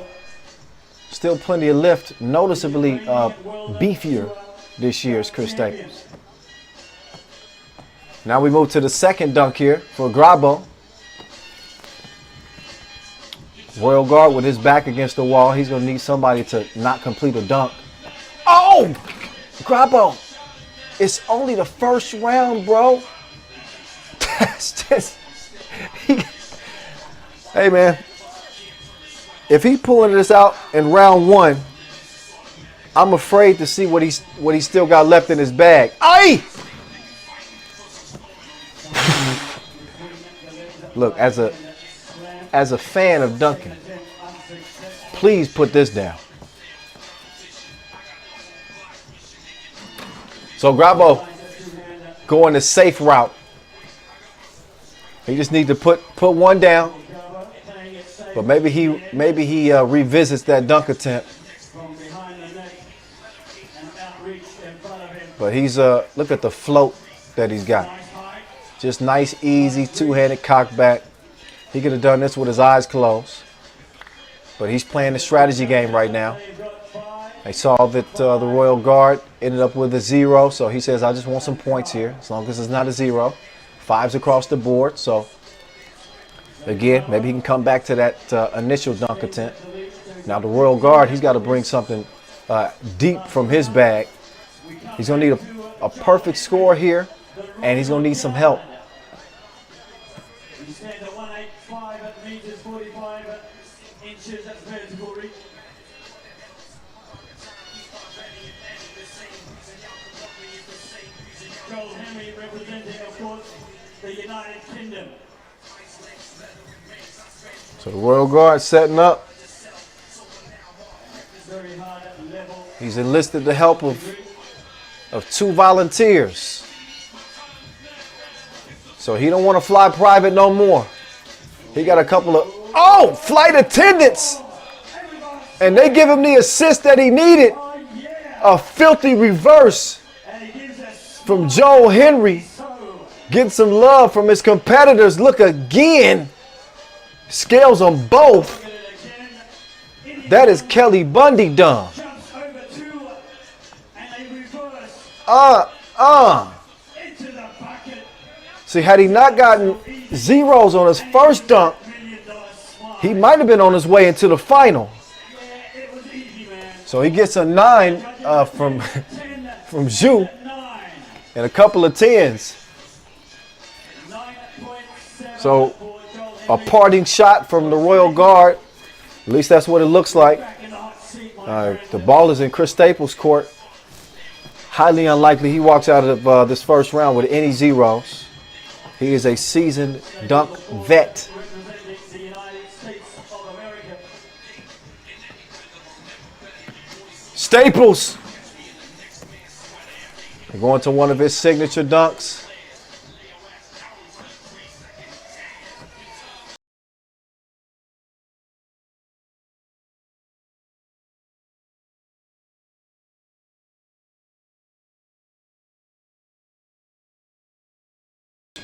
still plenty of lift. Noticeably beefier this year is Chris Staples. Now we move to the second dunk here for Grabo. Royal Guard with his back against the wall. He's going to need somebody to not complete a dunk. Oh! Grabo! It's only the first round, bro. That's just... Hey, man. If he's pulling this out in round 1, I'm afraid to see what he's still got left in his bag. Aye! Look, as a fan of dunking, please put this down. So Grabo going the safe route. He just needs to put one down. But maybe he revisits that dunk attempt. But he's look at the float that he's got. Just nice, easy, two-handed cock back. He could have done this with his eyes closed. But he's playing the strategy game right now. I saw that the Royal Guard ended up with a 0, so he says, I just want some points here, as long as it's not a 0. 5s across the board, so again, maybe he can come back to that initial dunk attempt. Now the Royal Guard, he's got to bring something deep from his bag. He's going to need a perfect score here, and he's going to need some help. So the Royal Guard setting up. He's enlisted the help of 2 volunteers. So he don't want to fly private no more. He got a couple of, flight attendants. And they give him the assist that he needed. A filthy reverse from Joe Henry. Getting some love from his competitors. Look again. Scales on both. That is Kelly Bundy dunk. See, had he not gotten zeros on his first dunk, he might have been on his way into the final. So he gets a 9 from Zhu and a couple of 10s. So a parting shot from the Royal Guard. At least that's what it looks like. The ball is in Chris Staples' court. Highly unlikely he walks out of this first round with any zeros. He is a seasoned dunk vet. Staples. We're going to one of his signature dunks.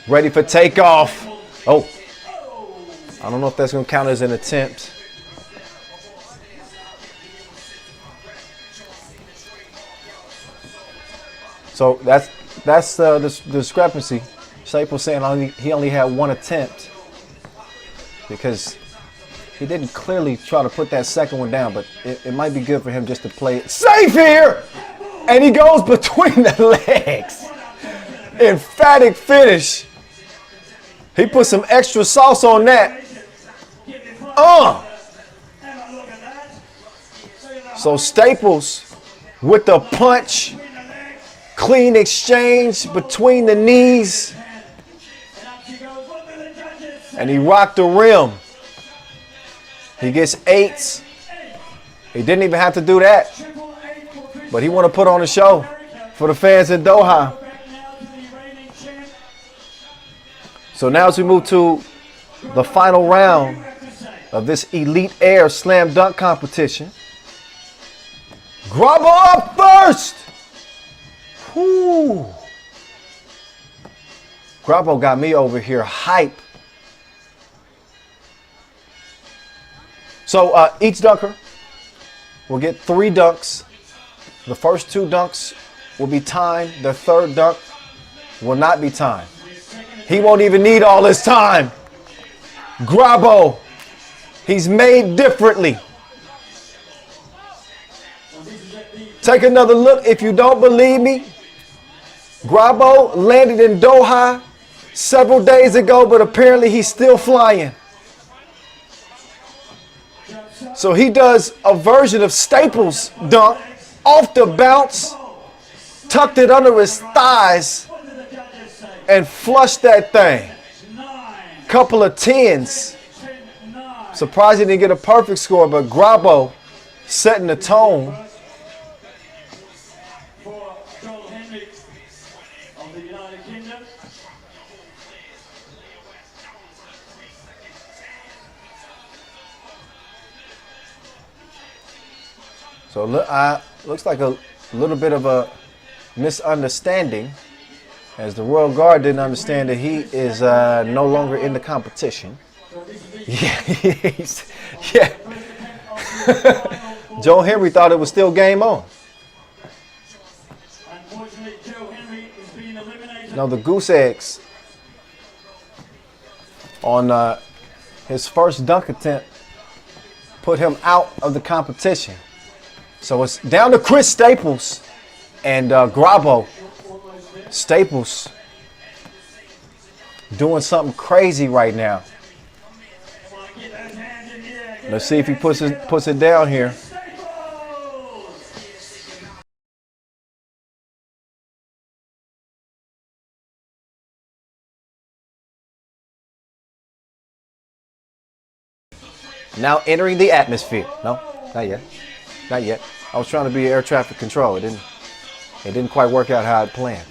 Ready for takeoff. Oh, I don't know if that's going to count as an attempt. So that's the discrepancy. Staples saying he only had one attempt because he didn't clearly try to put that second one down, but it might be good for him just to play it safe here. And he goes between the legs. Emphatic finish. He put some extra sauce on that. So Staples with the punch. Clean exchange between the knees. And he rocked the rim. He gets 8s. He didn't even have to do that. But he want to put on a show for the fans in Doha. So now as we move to the final round of this Elite Air Slam Dunk competition. Grabo up first. Whoo. Grabo got me over here hype. So each dunker will get 3 dunks. The first 2 dunks will be timed. The third dunk will not be timed. He won't even need all his time. Grabo, he's made differently. Take another look if you don't believe me. Grabo landed in Doha several days ago, but apparently he's still flying. So he does a version of Staples' dunk off the bounce, tucked it under his thighs, and flushed that thing. Couple of 10s. Surprised he didn't get a perfect score, but Grabo setting the tone. So looks like a little bit of a misunderstanding, as the Royal Guard didn't understand that he is no longer in the competition. Yeah. Joe Henry thought it was still game on. No, the goose eggs on his first dunk attempt put him out of the competition. So it's down to Chris Staples and Grabo. Staples doing something crazy right now. Let's see if he puts it down here. Now entering the atmosphere. No, not yet. Not yet. I was trying to be air traffic control. It didn't quite work out how I planned.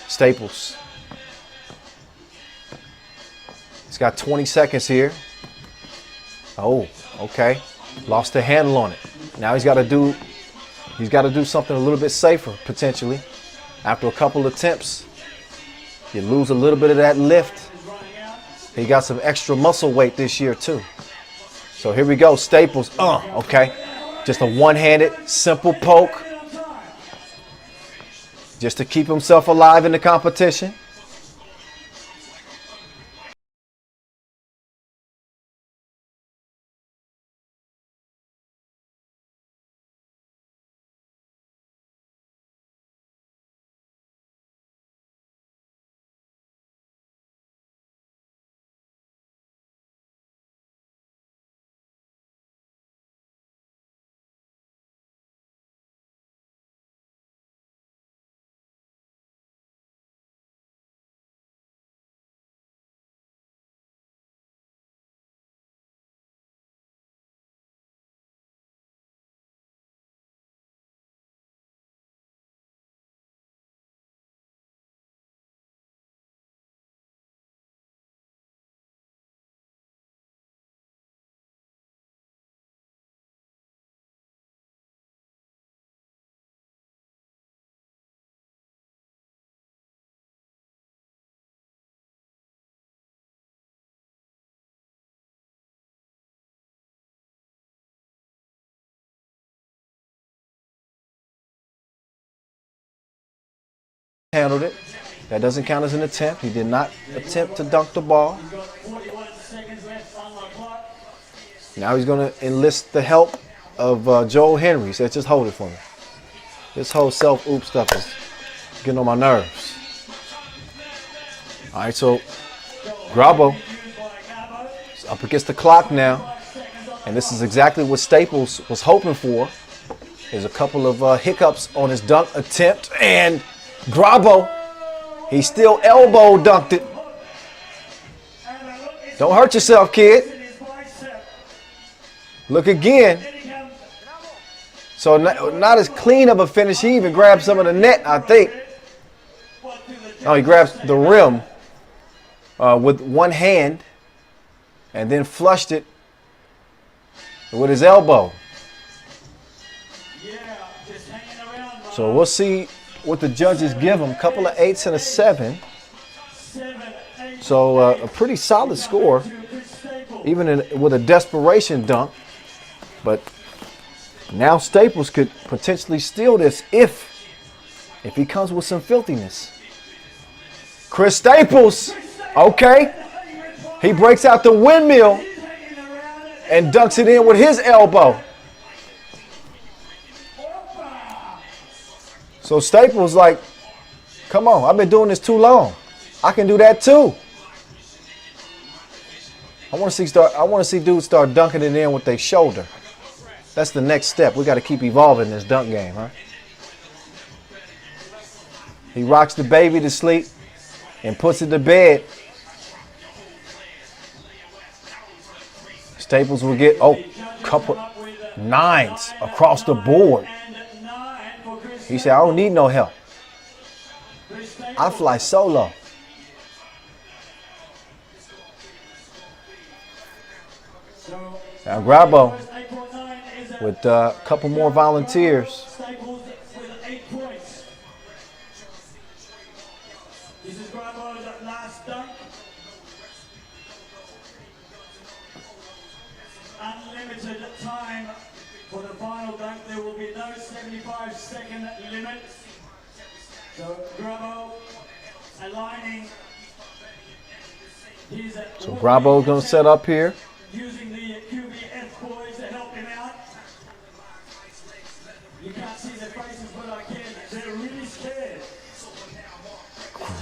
Staples. He's got 20 seconds here. Oh, okay. Lost the handle on it. Now he's got to do something a little bit safer, potentially. After a couple attempts, you lose a little bit of that lift. He got some extra muscle weight this year, too. So here we go, Staples. Okay. Just a one-handed, simple poke. Just to keep himself alive in the competition. Handled it. That doesn't count as an attempt. He did not attempt to dunk the ball. Now he's going to enlist the help of Joel Henry. He said, just hold it for me. This whole self-oop stuff is getting on my nerves. All right, so Grabo is up against the clock now. And this is exactly what Staples was hoping for. There's a couple of hiccups on his dunk attempt. And Grabo, he still elbow dunked it. Don't hurt yourself, kid. Look again. So not as clean of a finish. He even grabbed some of the net, I think. Oh, he grabs the rim with one hand and then flushed it with his elbow. So we'll see what the judges give him. A couple of 8s and a 7. So a pretty solid score, even with a desperation dunk. But now Staples could potentially steal this if he comes with some filthiness. Chris Staples, okay. He breaks out the windmill and dunks it in with his elbow. So Staples like, come on, I've been doing this too long. I can do that too. I want to see dudes start dunking it in with their shoulder. That's the next step. We got to keep evolving this dunk game, huh? He rocks the baby to sleep and puts it to bed. Staples will get couple 9s across the board. He said, I don't need no help. I fly solo. Now Grabo with a couple more volunteers. This is Grabo's last dunk. Unlimited time for the final dunk. There will be no 75-second limit. So Grabo aligning. So Grabo's going to set up here. Using the QBF boys to help him out. You can't see their faces, but I can. They're really scared.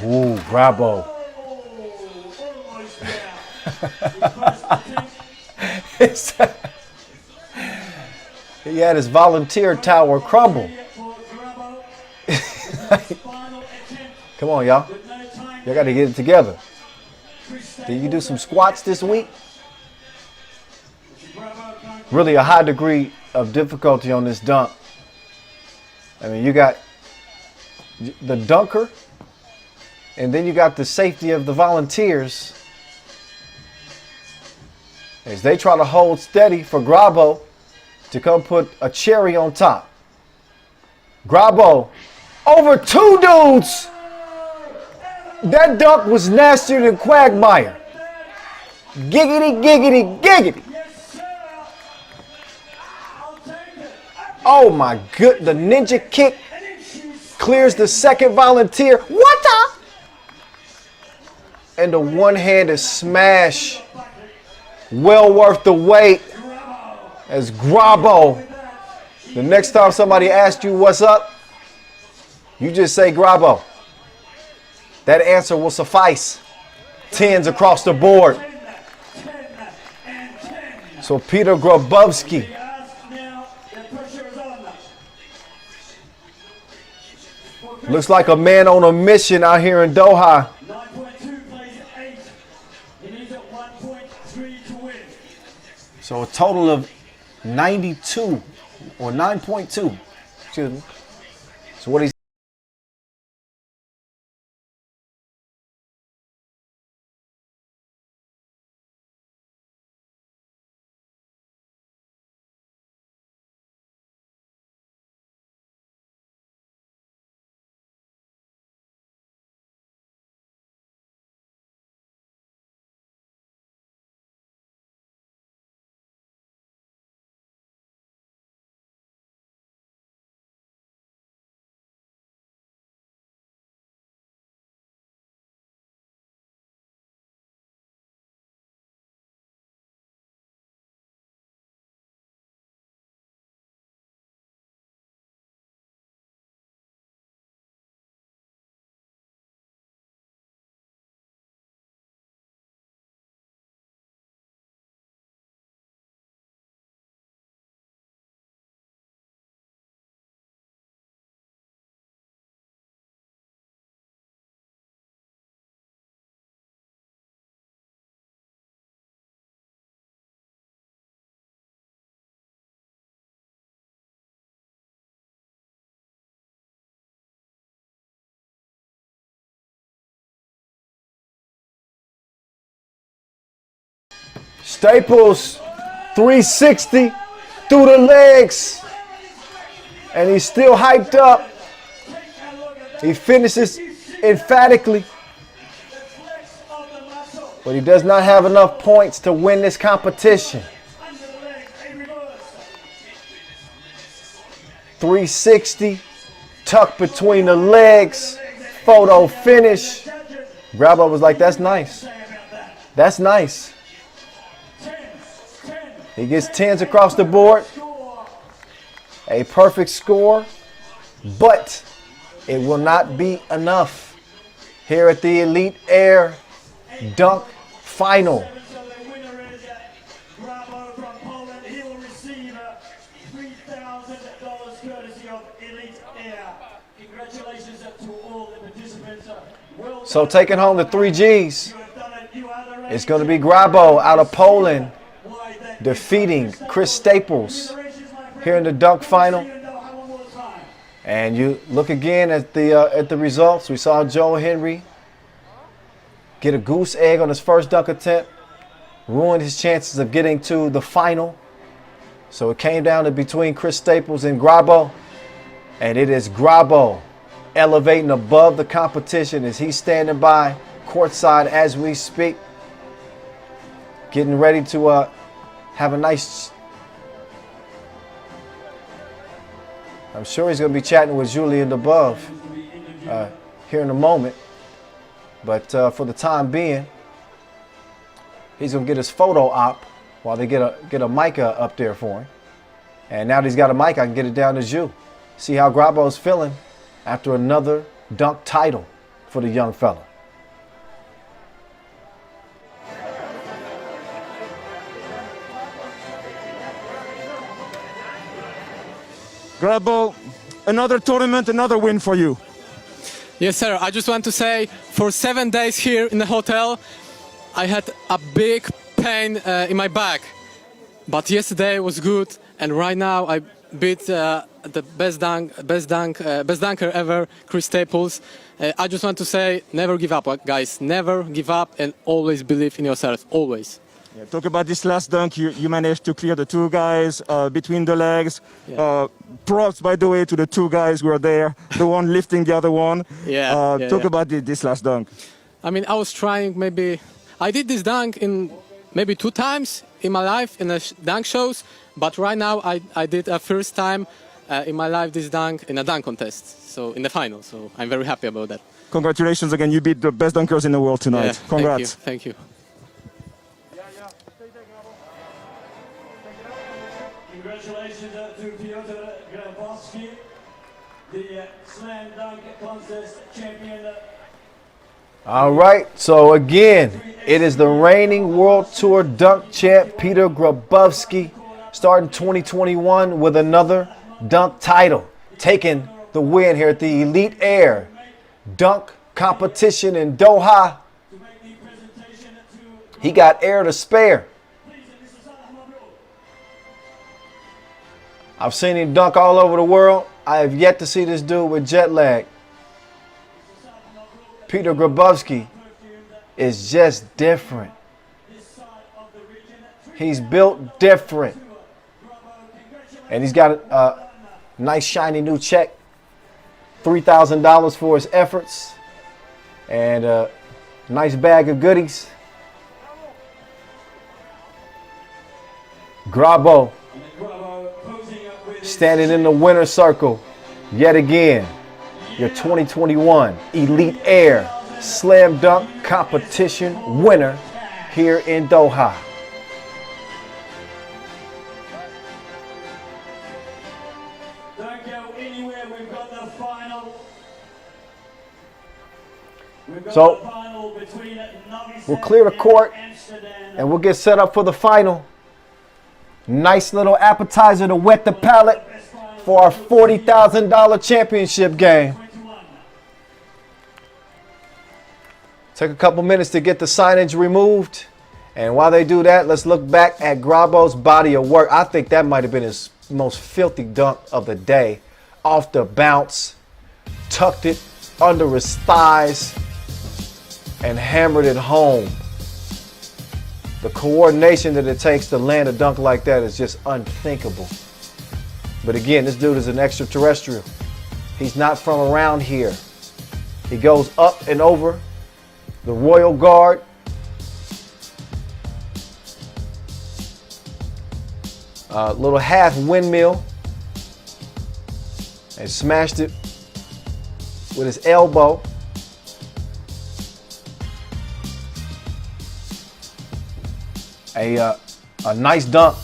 Ooh, Grabo. He had his volunteer tower crumble. Come on, y'all. Y'all got to get it together. Did you do some squats this week? Really a high degree of difficulty on this dunk. I mean, you got the dunker, and then you got the safety of the volunteers as they try to hold steady for Grabo to come put a cherry on top. Grabo over 2 dudes. That dunk was nastier than Quagmire. Giggity, giggity, giggity. Oh my good, the ninja kick clears the second volunteer. What the? And the one-handed smash, well worth the wait, as Grabo. The next time somebody asks you what's up, you just say Grabo. That answer will suffice. 10s across the board. So Peter Grabowski looks like a man on a mission out here in Doha. So a total of 92 or 9.2. Excuse me. So what he's Staples 360 through the legs. And he's still hyped up. He finishes emphatically. But he does not have enough points to win this competition. 360, tucked between the legs, photo finish. Grabo was like, that's nice. That's nice. He gets 10s across the board. A perfect score, but it will not be enough here at the Elite Air Dunk Final. So taking home the 3 Gs, it's going to be Grabo out of Poland, defeating Chris Staples here in the dunk final. And you look again at the results. We saw Joe Henry get a goose egg on his first dunk attempt, ruined his chances of getting to the final. So it came down to between Chris Staples and Grabo, and it is Grabo elevating above the competition as he's standing by courtside as we speak, getting ready to have a nice. I'm sure he's going to be chatting with Julian above here in a moment. But for the time being, he's going to get his photo op while they get a mic up there for him. And now that he's got a mic, I can get it down to Ju. See how Grabo's feeling after another dunk title for the young fella. Grabo, another tournament, another win for you. Yes, sir. I just want to say, for 7 days here in the hotel, I had a big pain in my back. But yesterday was good, and right now I beat the best dunker ever, Chris Staples. I just want to say, never give up, guys. Never give up, and always believe in yourself. Always. Yeah, talk about this last dunk. You managed to clear the 2 guys between the legs. Yeah. Props, by the way, to the 2 guys who were there, the one lifting the other one. Talk about this last dunk. I mean, I was trying I did this dunk in maybe 2 times in my life in the dunk shows, but right now I did a first time in my life this dunk in a dunk contest, so in the final. So I'm very happy about that. Congratulations again. You beat the best dunkers in the world tonight. Yeah, Congrats. Thank you. Congratulations to Piotr Grabowski, the slam dunk contest champion. All right, so again, it is the reigning World Tour dunk champ, Peter Grabowski, starting 2021 with another dunk title, taking the win here at the Elite Air dunk competition in Doha. He got air to spare. I've seen him dunk all over the world. I have yet to see this dude with jet lag. Peter Grabowski is just different. He's built different. And he's got a nice shiny new check. $3,000 for his efforts. And a nice bag of goodies. Grabo standing in the winner's circle yet again. Your 2021 Elite Air Slam Dunk Competition winner here in Doha. Don't go anywhere, we've got the final. So we'll clear the court and we'll get set up for the final. Nice little appetizer to wet the palate for our $40,000 championship game. Take a couple minutes to get the signage removed. And while they do that, let's look back at Grabo's body of work. I think that might have been his most filthy dunk of the day. Off the bounce, tucked it under his thighs, and hammered it home. The coordination that it takes to land a dunk like that is just unthinkable. But again, this dude is an extraterrestrial. He's not from around here. He goes up and over the Royal Guard. A little half windmill and smashed it with his elbow. A nice dunk.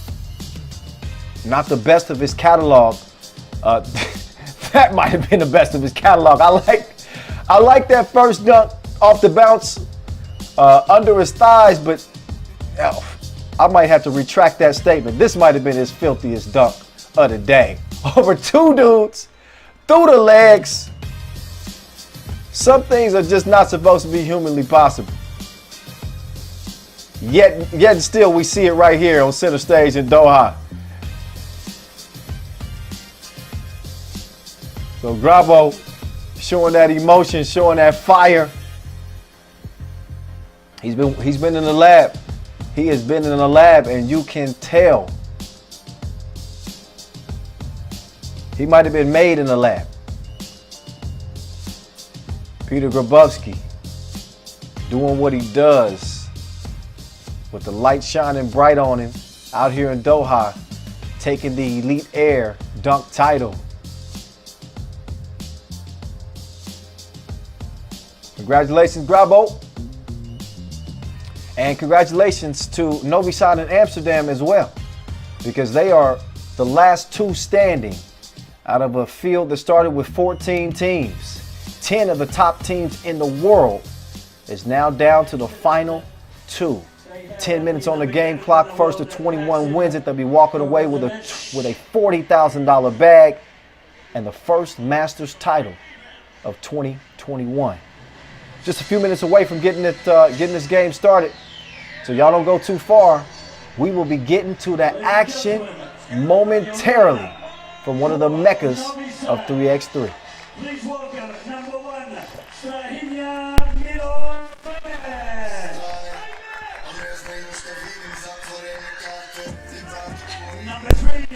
Not the best of his catalog. That might have been the best of his catalog. I like that first dunk off the bounce under his thighs, but I might have to retract that statement. This might have been his filthiest dunk of the day. Over two dudes, through the legs. Some things are just not supposed to be humanly possible. Yet still we see it right here on center stage in Doha. So Grabo showing that emotion, showing that fire. He's been in the lab. He has been in the lab, and you can tell. He might have been made in the lab. Peter Grabowski doing what he does with the light shining bright on him out here in Doha, taking the Elite Air dunk title. Congratulations, Grabo. And congratulations to Novi Sad and Amsterdam as well, because they are the last two standing out of a field that started with 14 teams. 10 of the top teams in the world is now down to the final two. 10 minutes on the game clock. First to 21 wins it. They'll be walking away with a $40,000 bag and the first Masters title of 2021. Just a few minutes away from getting this game started. So y'all don't go too far. We will be getting to that action momentarily from one of the meccas of 3x3. Please welcome number 1, number 3,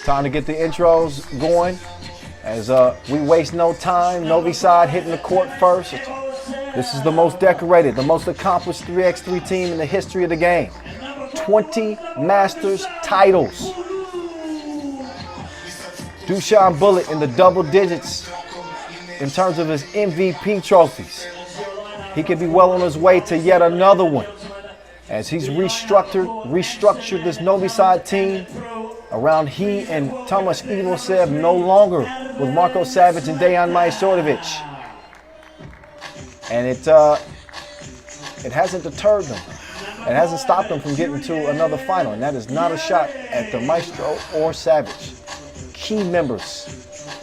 Time to get the intros going as we waste no time. Novi Sad hitting the court first. This is the most decorated, the most accomplished 3x3 team in the history of the game. 20 Masters titles. Dushan Bullet in the double digits in terms of his MVP trophies. He could be well on his way to yet another one as he's restructured this Novi Sad team around he and Tomasz Ivosev, no longer with Marko Savic and Dejan Majstorovic. And it hasn't deterred them. It hasn't stopped them from getting to another final, and that is not a shot at the Maestro or Savic, key members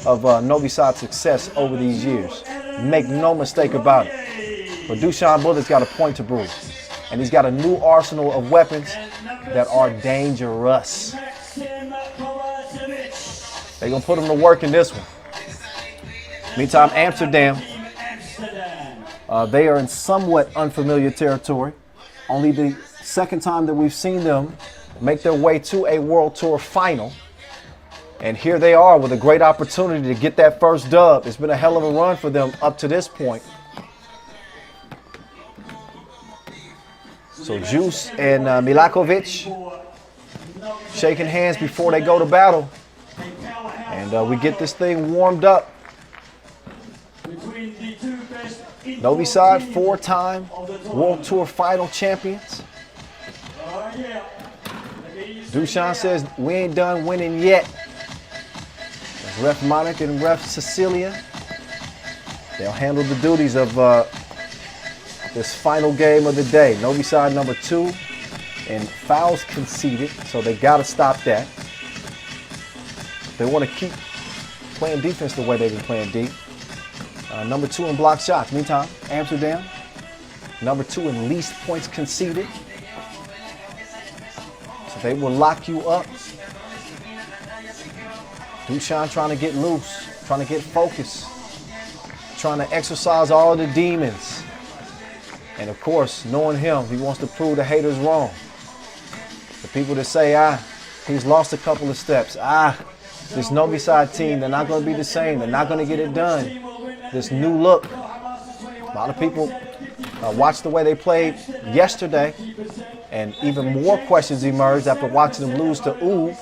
of Novi Sad's success over these years. Make no mistake about it. But Dushan Bullet's got a point to prove, and he's got a new arsenal of weapons that are dangerous. They're going to put him to work in this one. Meantime, Amsterdam, they are in somewhat unfamiliar territory. Only the second time that we've seen them make their way to a World Tour final. And here they are with a great opportunity to get that first dub. It's been a hell of a run for them up to this point. So Juice and Milakovic shaking hands before they go to battle. And we get this thing warmed up. Novi Sad, 4-time World Tour final champions. Dushan says, we ain't done winning yet. Ref Monica and Ref Cecilia, they'll handle the duties of this final game of the day. Novi Sad number 2, and fouls conceded, so they got to stop that. They want to keep playing defense the way they've been playing deep. Number 2 in block shots. Meantime, Amsterdam, number 2 in least points conceded. So they will lock you up. Dushan trying to get loose, trying to get focused, trying to exercise all the demons. And of course, knowing him, he wants to prove the haters wrong. The people that say, he's lost a couple of steps. This Novi Sad team, they're not going to be the same. They're not going to get it done. This new look. A lot of people watched the way they played yesterday, and even more questions emerged after watching them lose to Uv.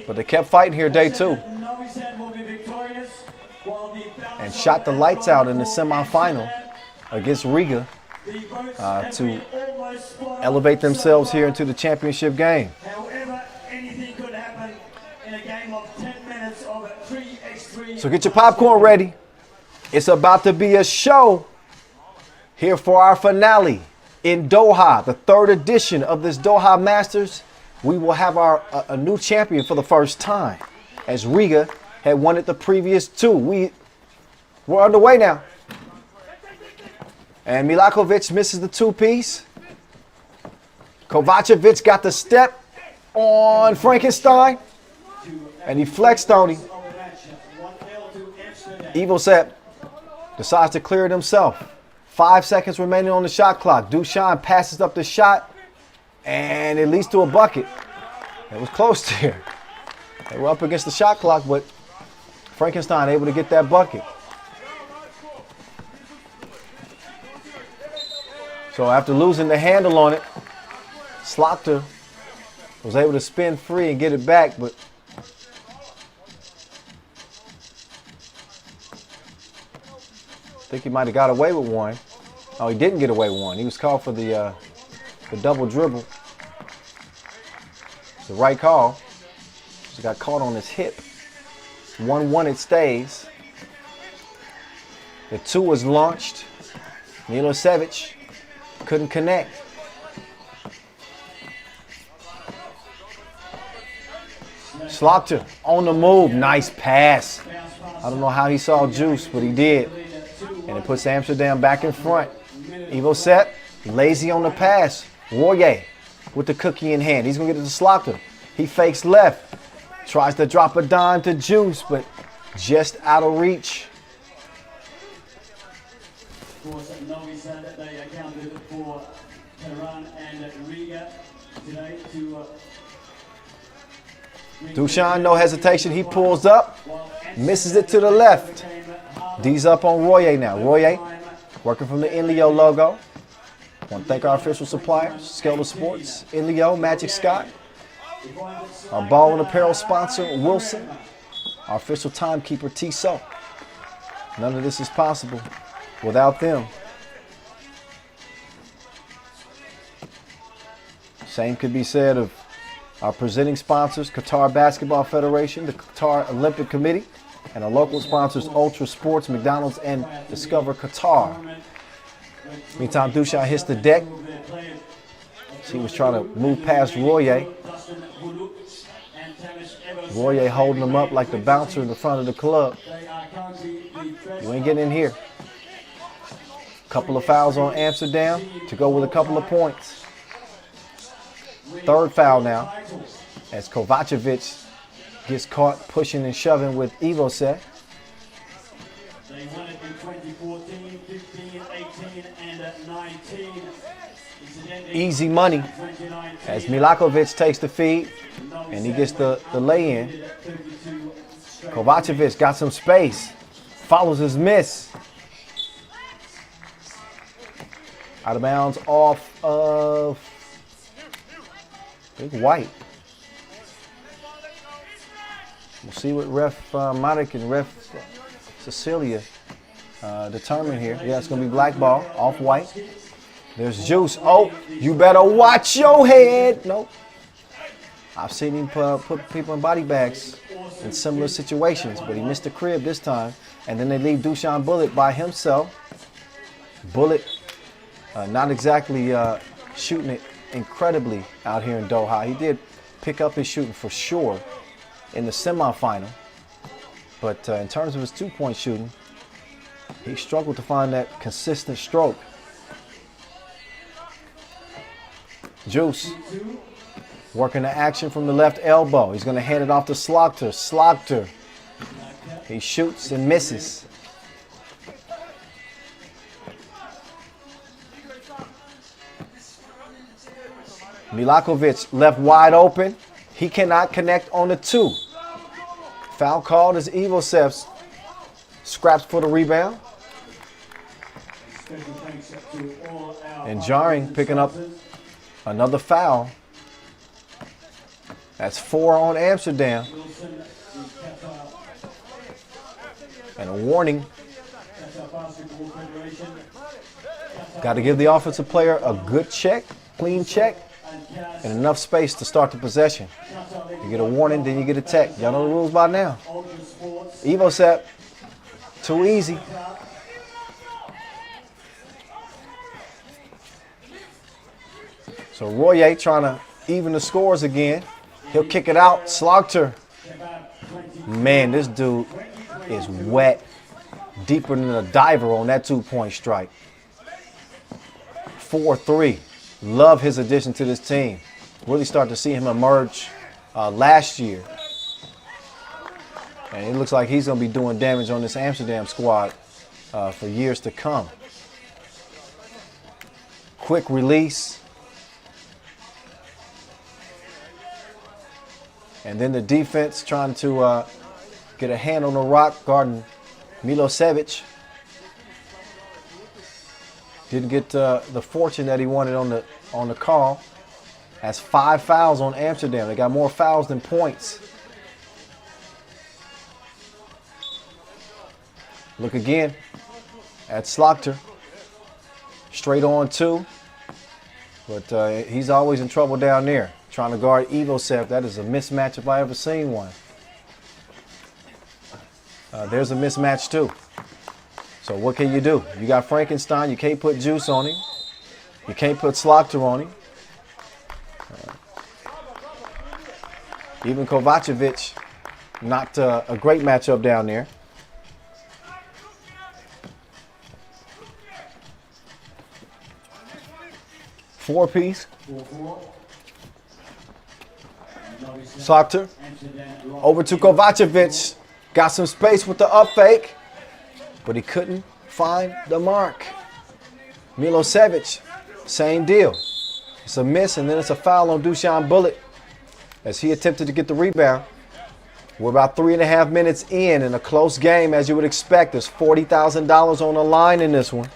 But they kept fighting here day 2 and shot the lights out in the semifinal against Riga to elevate themselves here into the championship game. So get your popcorn ready. It's about to be a show here for our finale in Doha, the 3rd edition of this Doha Masters. We will have a new champion for the first time, as Riga had won it the previous 2. We're underway now. And Milakovic misses the 2-piece. Kovacevic got the step on Frankenstein, and he flexed on him. Ivosev decides to clear it himself. 5 seconds remaining on the shot clock. Dushan passes up the shot, and it leads to a bucket. It was close there. They were up against the shot clock, but Frankenstein able to get that bucket. So after losing the handle on it, Slaughter was able to spin free and get it back, but I think he might have got away with one. Oh, he didn't get away with one. He was called for the double dribble. It's the right call. He got caught on his hip. 1-1 it stays. The 2 was launched. Milosevic couldn't connect. Slaughter on the move. Nice pass. I don't know how he saw Juice, but he did. And it puts Amsterdam back in front. Ivosev, lazy on the pass. Royer with the cookie in hand. He's going to get it to Slaughter. He fakes left. Tries to drop a dime to Juice, but just out of reach. Novi Sad, they accounted for Piran and Riga today to Dushan, no hesitation. He pulls up, misses it to the left. D's up on Royer now. Royer working from the Inleo logo. Want to thank our official suppliers, Skelter Sports, Inleo, Magic Scott. Our ball and apparel sponsor, Wilson. Our official timekeeper, Tissot. None of this is possible without them. Same could be said of our presenting sponsors, Qatar Basketball Federation, the Qatar Olympic Committee, and our local sponsors, Ultra Sports, McDonald's, and Discover Qatar. Meantime, Dushan hits the deck. He was trying to move past Royer. Royer holding him up like the bouncer in the front of the club. You ain't getting in here. Couple of fouls on Amsterdam to go with a couple of points. Third foul now as Kovacevic gets caught pushing and shoving with Ivosev. They won it in 2014, 15, 18, and 19. Easy money as Milakovic takes the feed and he gets the lay-in. Kovacevic got some space, follows his miss. Out of bounds off of Big White. We'll see what ref Matic and ref Cecilia determine here. Yeah, it's going to be black ball off White. There's Juice. Oh, you better watch your head. Nope. I've seen him put people in body bags in similar situations, but he missed the crib this time. And then they leave Dushan Bullet by himself. Bullet not exactly shooting it incredibly out here in Doha. He did pick up his shooting for sure in the semifinal. But in terms of his two-point shooting, he struggled to find that consistent stroke. Juice working the action from the left elbow. He's going to hand it off to Slaughter. Slaughter. He shoots and misses. Milakovic left wide open. He cannot connect on the two. Foul called as Ivosev scraps for the rebound. And Jarring picking up another foul. That's 4 on Amsterdam. And a warning. Got to give the offensive player a good check, clean check, and enough space to start the possession. You get a warning, then you get a tech. Y'all know the rules by now. Ivosev, too easy. So Royer trying to even the scores again. He'll kick it out. Slaughter. Man, this dude is wet. Deeper than a diver on that two-point strike. 4-3. Love his addition to this team. Really start to see him emerge last year. And it looks like he's going to be doing damage on this Amsterdam squad for years to come. Quick release. And then the defense trying to get a hand on the rock, guarding Milosevic. Didn't get the fortune that he wanted on the call. Has 5 fouls on Amsterdam. They got more fouls than points. Look again at Slaughter. Straight on 2. But he's always in trouble down there. Trying to guard Ivosev. That is a mismatch if I ever seen one. There's a mismatch too. So what can you do? You got Frankenstein. You can't put Juice on him. You can't put Slaughter on him. Even Kovacevic, not a great matchup down there. Four-piece. Slaughter over to Kovacevic. Got some space with the up fake, but he couldn't find the mark. Milosevic, same deal. It's a miss, and then it's a foul on Dushan Bullet as he attempted to get the rebound. We're about 3.5 minutes in a close game, as you would expect. There's $40,000 on the line in this one.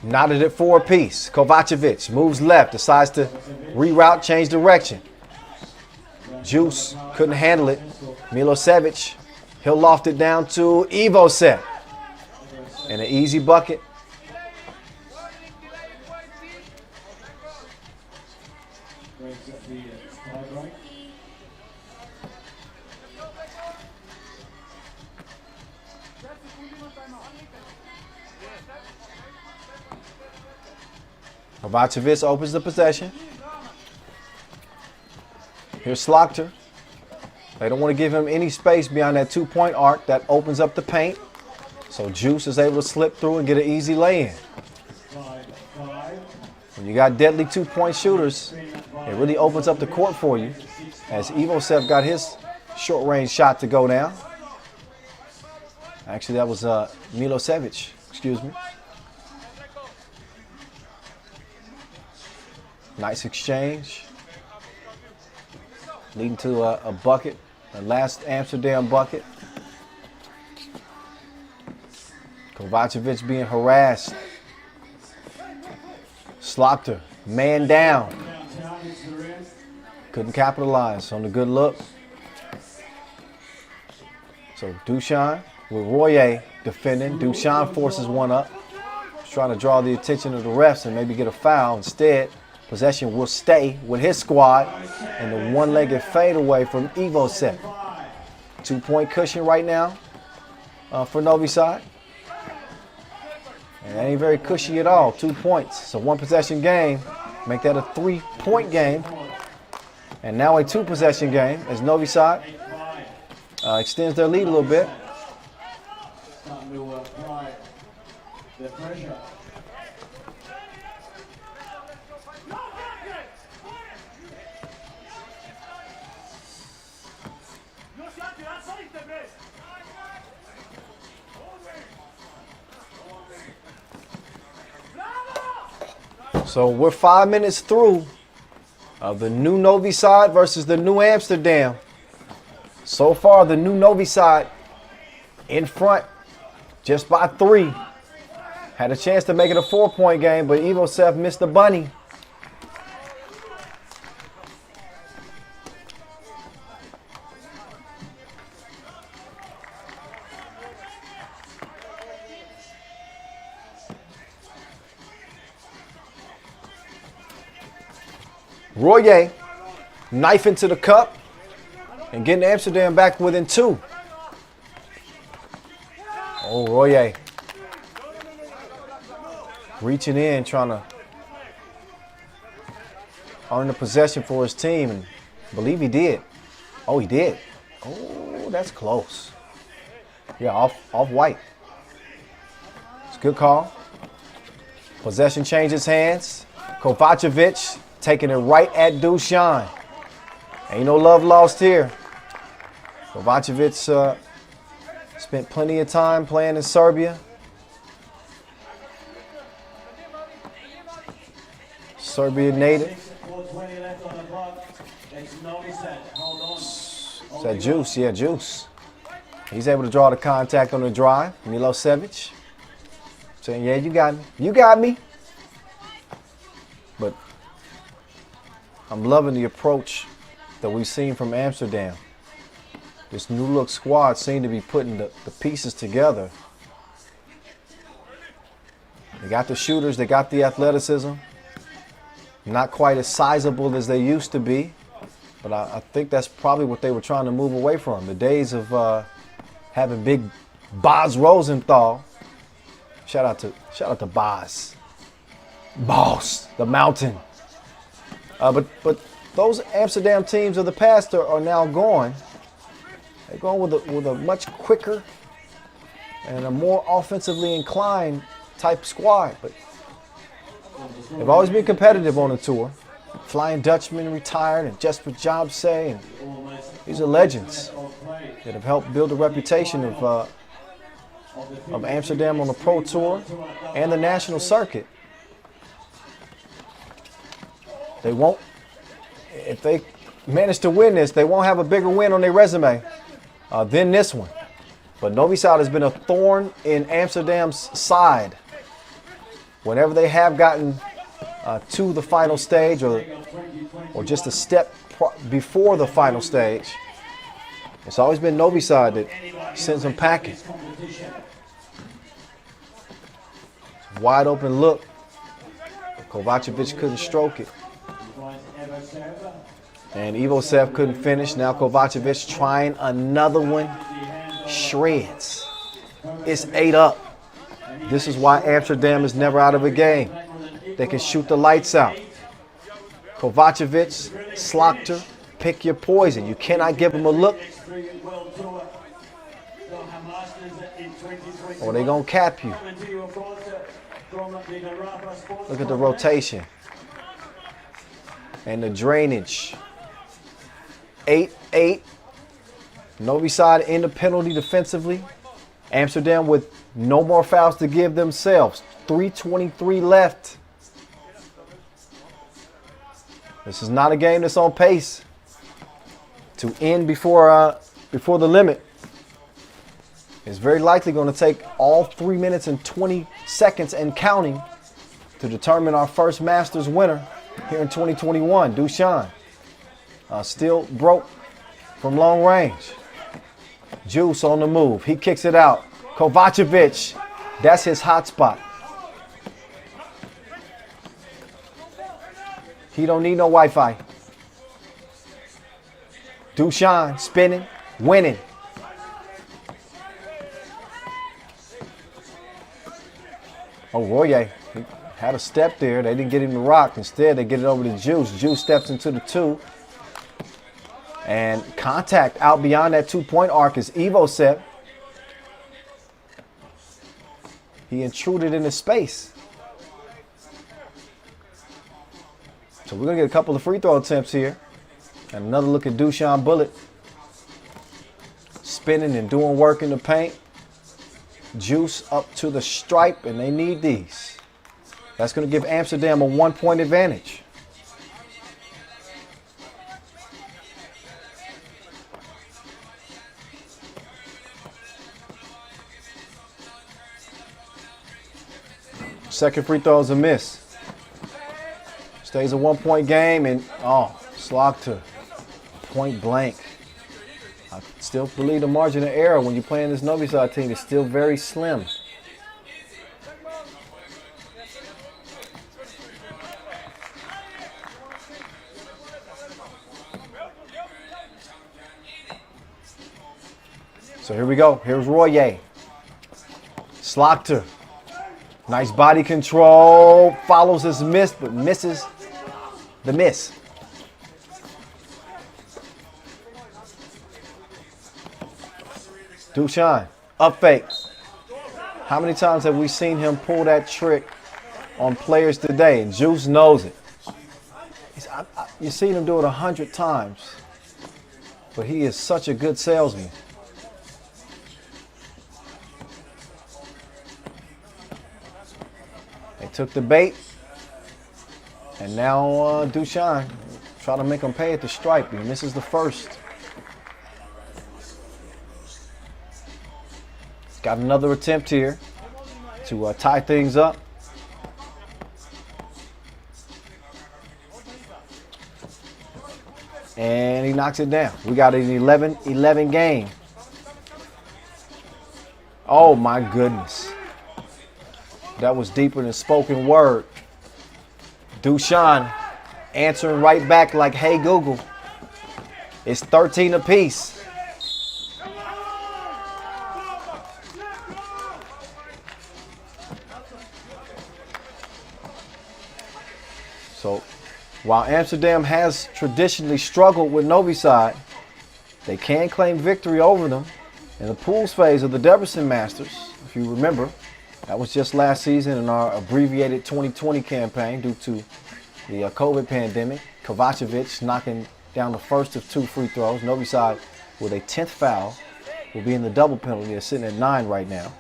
Knotted it for a piece. Kovacevic moves left, decides to reroute, change direction. Juice couldn't handle it. Milosevic, he'll loft it down to Evo Set. And an easy bucket. Kovacevic opens the possession. Here's Slaughter. They don't want to give him any space beyond that 2-point arc that opens up the paint. So Juice is able to slip through and get an easy lay-in. When you got deadly 2-point shooters, it really opens up the court for you. As Ivosev got his short-range shot to go down. Actually, that was Milosevic, excuse me. Nice exchange. Leading to a bucket, the last Amsterdam bucket. Kovacevic being harassed. Slaughter, man down. Couldn't capitalize on the good look. So Duchan with Royer defending. Duchan forces one up. He's trying to draw the attention of the refs and maybe get a foul. Instead, possession will stay with his squad, and the one-legged fadeaway from Evo Set. 2-point cushion right now for Novi Sad. And it ain't very cushy at all. 2 points. It's a one-possession game. Make that a 3-point game. And now a 2-possession game as Novi Sad extends their lead a little bit. So we're 5 minutes through of the new Novi Sad versus the new Amsterdam. So far, the new Novi Sad in front just by 3. Had a chance to make it a 4-point game, but Ivosev missed the bunny. Royer, knife into the cup and getting Amsterdam back within 2. Oh, Royer. Reaching in, trying to earn the possession for his team, and I believe he did. Oh, he did. Oh, that's close. Yeah, off white. It's a good call. Possession changes hands. Kovacevic taking it right at Duchan. Ain't no love lost here. Kovacevic spent plenty of time playing in Serbia. Serbia native. Is that Juice? Yeah, Juice. He's able to draw the contact on the drive. Milosevic saying, yeah, you got me. You got me. But I'm loving the approach that we've seen from Amsterdam. This new look squad seemed to be putting the pieces together. They got the shooters, they got the athleticism. Not quite as sizable as they used to be, but I think that's probably what they were trying to move away from. The days of having big Boz Rosenthal. Shout out to Boz. Boss, the mountain. But those Amsterdam teams of the past are now going. They're going with a much quicker and a more offensively inclined type squad. But they've always been competitive on the tour. Flying Dutchman retired, and Jesper Jobse, and these are legends that have helped build a reputation of Amsterdam on the Pro Tour and the national circuit. They won't, if they manage to win this, they won't have a bigger win on their resume than this one. But Novi Sad has been a thorn in Amsterdam's side whenever they have gotten to the final stage or just a step before the final stage, it's always been Novi Sad that sends them packing. Wide open look. Kovacevic couldn't stroke it. And Ivosev couldn't finish. Now Kovacevic trying another one. Shreds. It's 8 up. This is why Amsterdam is never out of a game. They can shoot the lights out. Kovacevic, Slokter, pick your poison. You cannot give them a look, or they're going to cap you. Look at the rotation and the drainage. 8-8. Novi Sad in the penalty defensively. Amsterdam with no more fouls to give themselves. 3:23 left. This is not a game that's on pace to end before the limit. It's very likely going to take all 3 minutes and 20 seconds and counting to determine our first Masters winner here in 2021. Dushan still broke from long range. Juice on the move. He kicks it out. Kovacevic, that's his hot spot. He don't need no Wi-Fi. Dushan spinning, winning. Oh, Royer, he had a step there. They didn't get him to rock. Instead, they get it over to Juice. Juice steps into the 2. And contact out beyond that 2-point arc is Ivosev. He intruded into space. So we're going to get a couple of free throw attempts here. And another look at Dushan Bullet. Spinning and doing work in the paint. Juice up to the stripe, and they need these. That's going to give Amsterdam a 1-point advantage. Second free throw is a miss. Stays a 1-point game, and Slokter, point blank. I still believe the margin of error when you're playing this Novi Sad team is still very slim. So here we go. Here's Royer. Slokter. Nice body control. Follows his miss, but misses the miss. Dushan, up fake. How many times have we seen him pull that trick on players today? And Juice knows it. You've seen him do it 100 times. But he is such a good salesman. They took the bait. And now Dushan try to make him pay at the stripe. He misses the first. Got another attempt here to tie things up. And he knocks it down. We got an 11-11 game. Oh my goodness. That was deeper than spoken word. Dushan answering right back like, hey Google. It's 13 apiece. So while Amsterdam has traditionally struggled with Novi Sad, they can claim victory over them in the pools phase of the Debrecen Masters. If you remember, that was just last season in our abbreviated 2020 campaign due to the COVID pandemic. Kovacevic knocking down the first of 2 free throws. Novi Sad with a 10th foul will be in the double penalty. They're sitting at 9 right now.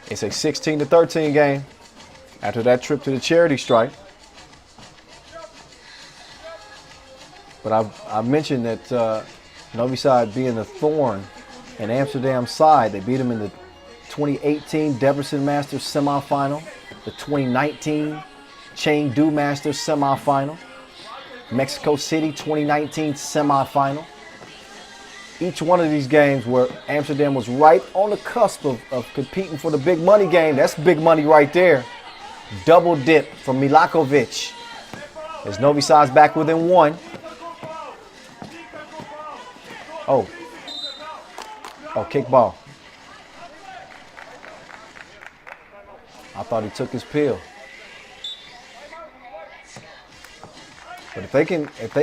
It's a 16-13 game after that trip to the charity stripe. But I mentioned that Novi Sad being the thorn in Amsterdam's side. They beat them in the 2018 Debrecen Masters semifinal, the 2019 Chengdu Masters semifinal, Mexico City 2019 semifinal. Each one of these games where Amsterdam was right on the cusp of competing for the big money game. That's big money right there. Double dip from Milakovic. As Novi Sad's back within one. Oh, kick ball. I thought he took his pill. But if they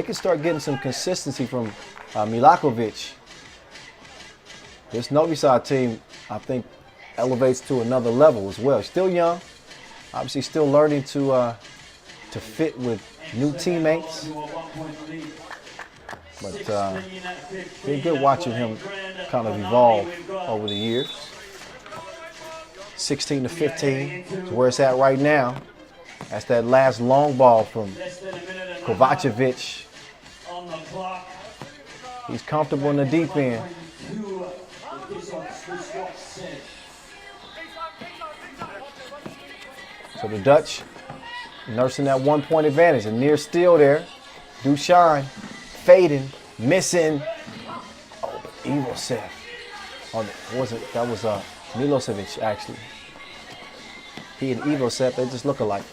can start getting some consistency from Milakovic, this Novi Sad team, I think, elevates to another level as well. Still young, obviously still learning to fit with new teammates. But it's been good watching him kind of evolve over the years. 16 to 15 is where it's at right now. That's that last long ball from Kovacevic. He's comfortable in the deep end. So the Dutch nursing that 1-point advantage. A near steal there. Dusan fading, missing. Oh, but Ivosev. Oh, that was Milosevic actually. He and Ivosev, they just look alike.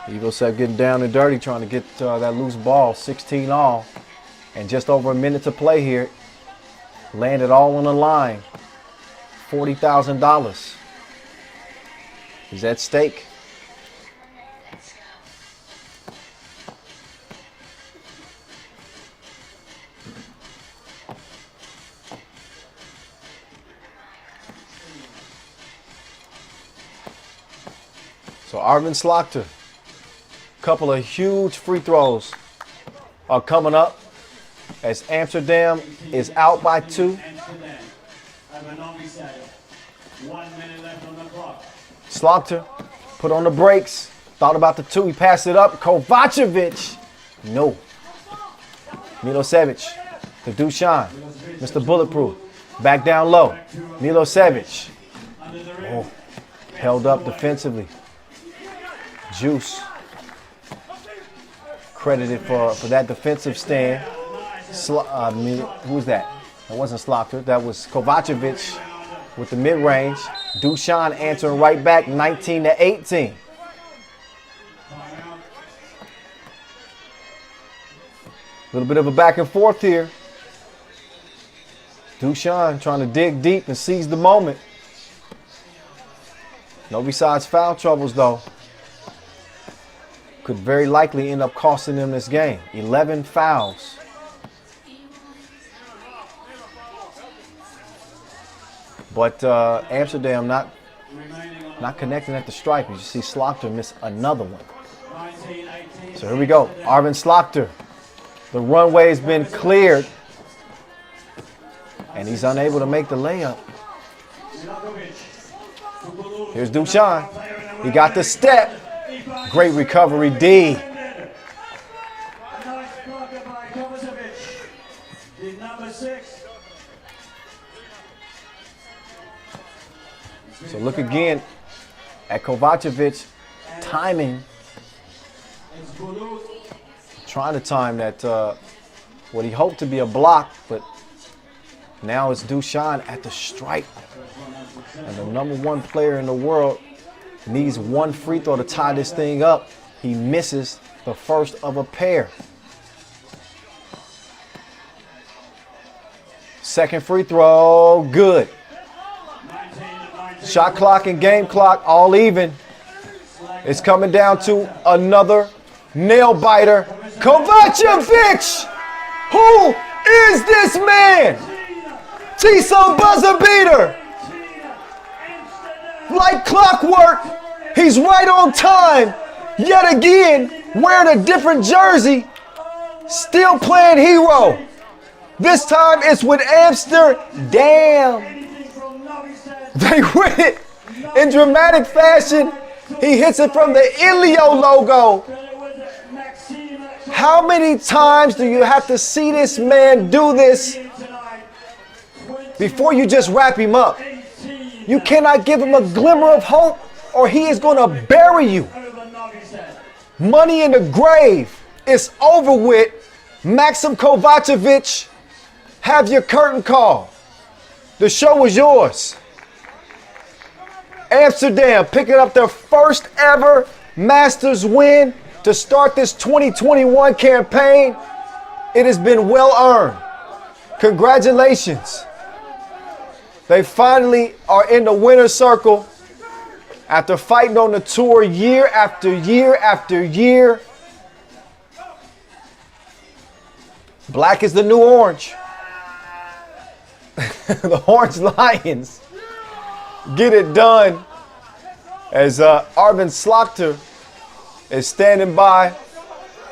Ivosev getting down and dirty, trying to get that loose ball, 16 all. And just over a minute to play here. Landed all on the line. $40,000 is at stake. So Arvin Slagter, couple of huge free throws are coming up as Amsterdam is out by 2. Slagter put on the brakes, thought about the 2, he passed it up. Kovacevic, no. Milosevic to Dusan, Mr. Bulletproof, back down low. Milosevic, oh, held up defensively. Juice credited for that defensive stand. Who was that? That wasn't Slagter. That was Kovacevic with the mid-range. Dusan answering right back, 19 to 18. A little bit of a back and forth here. Dusan trying to dig deep and seize the moment. Novi Sad's foul troubles, though, could very likely end up costing them this game. 11 fouls. But Amsterdam not connecting at the stripe. You see Slagter miss another one. So here we go. Arvin Slagter. The runway has been cleared. And he's unable to make the layup. Here's Dusan. He got the step. Great recovery, D. So look again at Kovacevic timing. Trying to time that what he hoped to be a block, but now it's Dusan at the stripe. And the #1 player in the world needs one free throw to tie this thing up. He misses the first of a pair. Second free throw, good. Shot clock and game clock all even. It's coming down to another nail biter. Kovacevic! Who is this man? T-Sun buzzer beater. Like clockwork, he's right on time. Yet again, wearing a different jersey, still playing hero. This time it's with Amsterdam. They win it in dramatic fashion. He hits it from the Ilio logo. How many times do you have to see this man do this before you just wrap him up? You cannot give him a glimmer of hope or he is going to bury you. Money in the grave. It's over with. Maxim Kovacevic, have your curtain call. The show is yours. Amsterdam picking up their first ever Masters win to start this 2021 campaign. It has been well earned. Congratulations. They finally are in the winner's circle after fighting on the tour year after year after year. Black is the new orange. The Orange Lions get it done as Arvin Slaughter is standing by.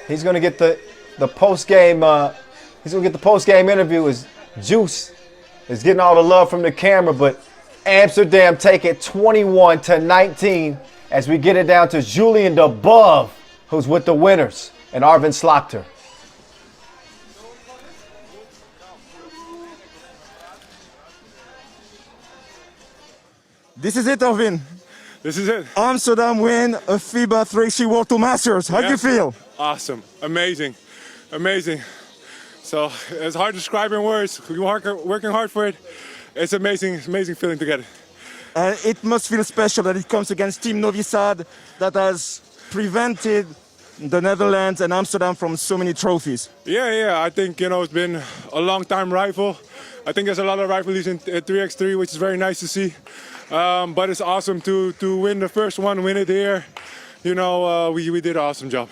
He's going to get the post-game interview as Juice is getting all the love from the camera, but Amsterdam take it 21-19 as we get it down to Julian DeBove, who's with the winners, and Arvin Slaughter. This is it, Arvin. This is it. Amsterdam win a FIBA 3x3 World Tour Masters. How do you feel? Awesome. Amazing. Amazing. So it's hard to describe in words. We're working hard for it. It's amazing feeling to get it. It must feel special that it comes against Team Novi Sad that has prevented the Netherlands and Amsterdam from so many trophies. Yeah. I think, it's been a long-time rival. I think there's a lot of rivalries in 3x3, which is very nice to see. But it's awesome to win the first one, win it here. We did an awesome job.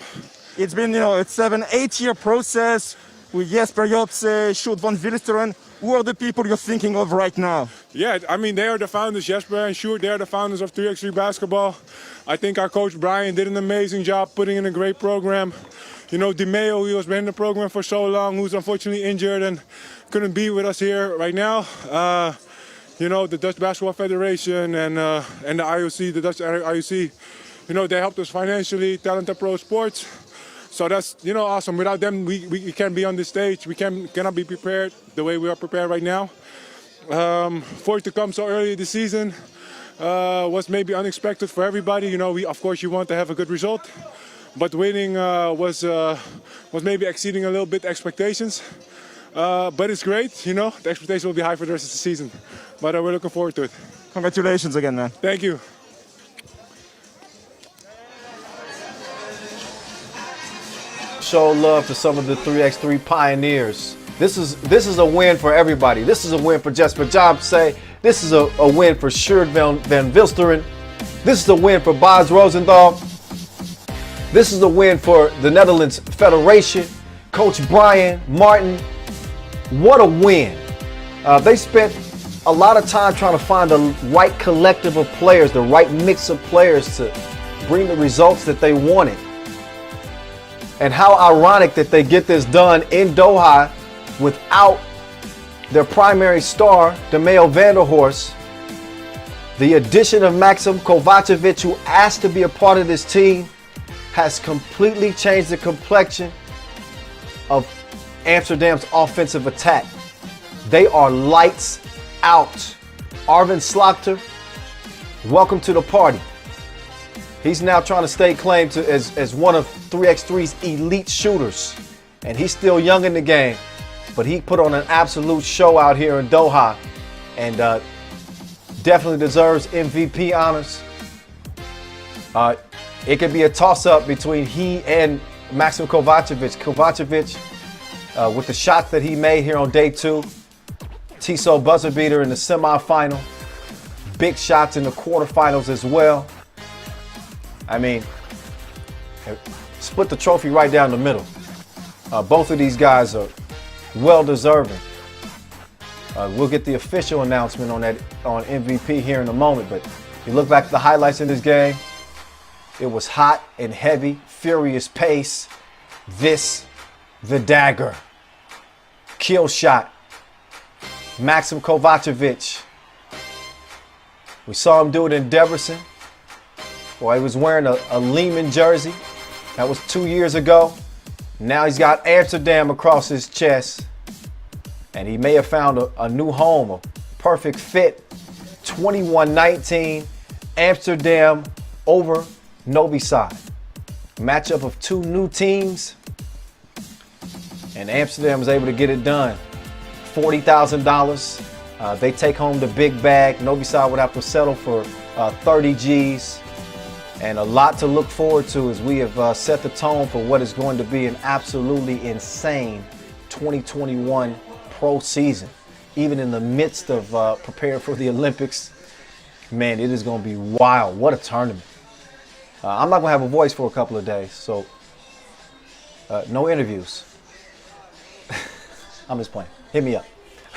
It's been, a 7-8 year process with Jesper Jopse, Sjoerd van Wilsteren. Who are the people you're thinking of right now? Yeah, I mean, they are the founders, Jesper and Sjoerd, they're the founders of 3x3 basketball. I think our coach Brian did an amazing job putting in a great program. Di Meo, he was been in the program for so long, who's unfortunately injured and couldn't be with us here right now. The Dutch Basketball Federation and the IOC, the Dutch IOC, they helped us financially, Talented Pro Sports. So that's, awesome. Without them, we can't be on this stage. We cannot be prepared the way we are prepared right now. For it to come so early this season was maybe unexpected for everybody. Of course, you want to have a good result. But winning was maybe exceeding a little bit expectations. But it's great, the expectation will be high for the rest of the season. But we're looking forward to it. Congratulations again, man. Thank you. Show love to some of the 3x3 pioneers. This is a win for everybody. This is a win for Jesper Jopse. This is a win for Sjoerd van Wilsteren. This is a win for Bas Rosenthal. This is a win for the Netherlands Federation, Coach Brian Martin. What a win. They spent a lot of time trying to find the right collective of players, the right mix of players to bring the results that they wanted. And how ironic that they get this done in Doha without their primary star, DeMeo Vanderhorst. The addition of Maxim Kovacevic, who asked to be a part of this team, has completely changed the complexion of Amsterdam's offensive attack. They are lights out. Arvin Slaughter, welcome to the party. He's now trying to stake claim to as one of 3x3's elite shooters. And he's still young in the game, but he put on an absolute show out here in Doha and definitely deserves MVP honors. It could be a toss-up between he and Maxim Kovacevic. Kovacevic, with the shots that he made here on day 2, Tissot buzzer beater in the semifinal, big shots in the quarterfinals as well. I mean, split the trophy right down the middle. Both of these guys are well deserving. We'll get the official announcement on MVP here in a moment, but you look back at the highlights in this game, it was hot and heavy, furious pace. The dagger. Kill shot. Maxim Kovacevic. We saw him do it in Debrecen. Well, he was wearing a Lehman jersey. That was 2 years ago. Now he's got Amsterdam across his chest. And he may have found a new home, a perfect fit. 21-19, Amsterdam over Novi Sad. Matchup of two new teams. And Amsterdam was able to get it done. $40,000. They take home the big bag. Novi Sad would have to settle for 30 G's. And a lot to look forward to as we have set the tone for what is going to be an absolutely insane 2021 pro season. Even in the midst of preparing for the Olympics, man, it is going to be wild. What a tournament. I'm not going to have a voice for a couple of days, so no interviews. I'm just playing. Hit me up.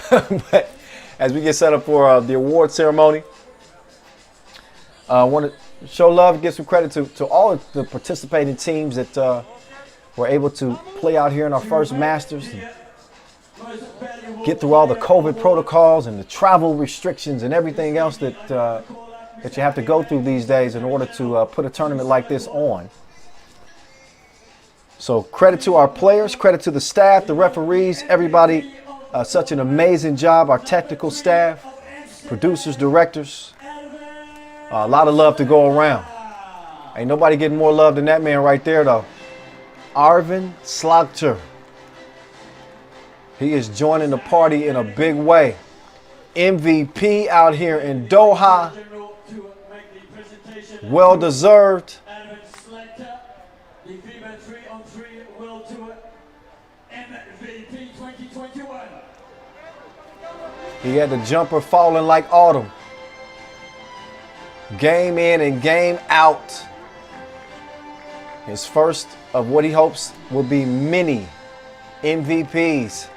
But as we get set up for the award ceremony, I want to show love and give some credit to all of the participating teams that were able to play out here in our first Masters. Get through all the COVID protocols and the travel restrictions and everything else that you have to go through these days in order to put a tournament like this on. So credit to our players, credit to the staff, the referees, everybody. Such an amazing job, our technical staff, producers, directors. A lot of love to go around. Ain't nobody getting more love than that man right there, though. Arvin Slagter. He is joining the party in a big way. MVP out here in Doha. Well deserved. The FIBA 3x3 World Tour MVP 2021. He had the jumper falling like autumn. Game in and game out. His first of what he hopes will be many MVPs.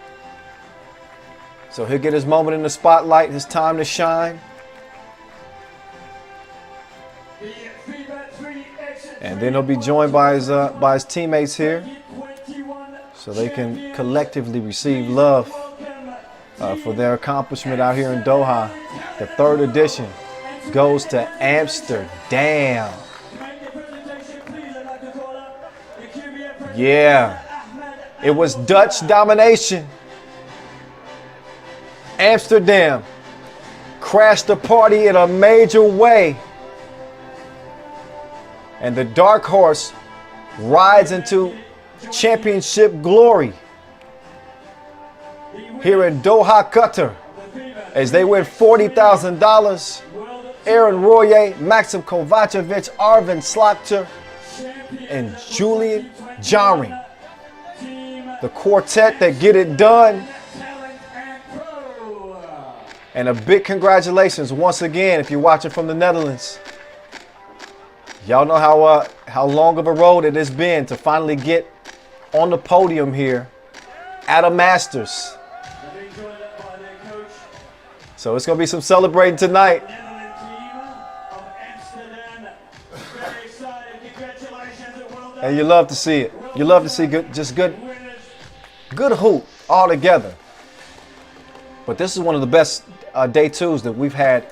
So he'll get his moment in the spotlight, his time to shine. And then he'll be joined by his teammates here, so they can collectively receive love for their accomplishment out here in Doha. The third edition goes to Amsterdam. Yeah, it was Dutch domination. Amsterdam crashed the party in a major way. And the dark horse rides into championship glory here in Doha, Qatar, as they win $40,000. Aaron Royer, Maxim Kovacevic, Arvin Slagter, and Julian Jaring. The quartet that get it done. And a big congratulations once again if you're watching from the Netherlands. Y'all know how long of a road it has been to finally get on the podium here at a Masters. So it's going to be some celebrating tonight. And you love to see it. You love to see good hoop all together. But this is one of the best day twos that we've had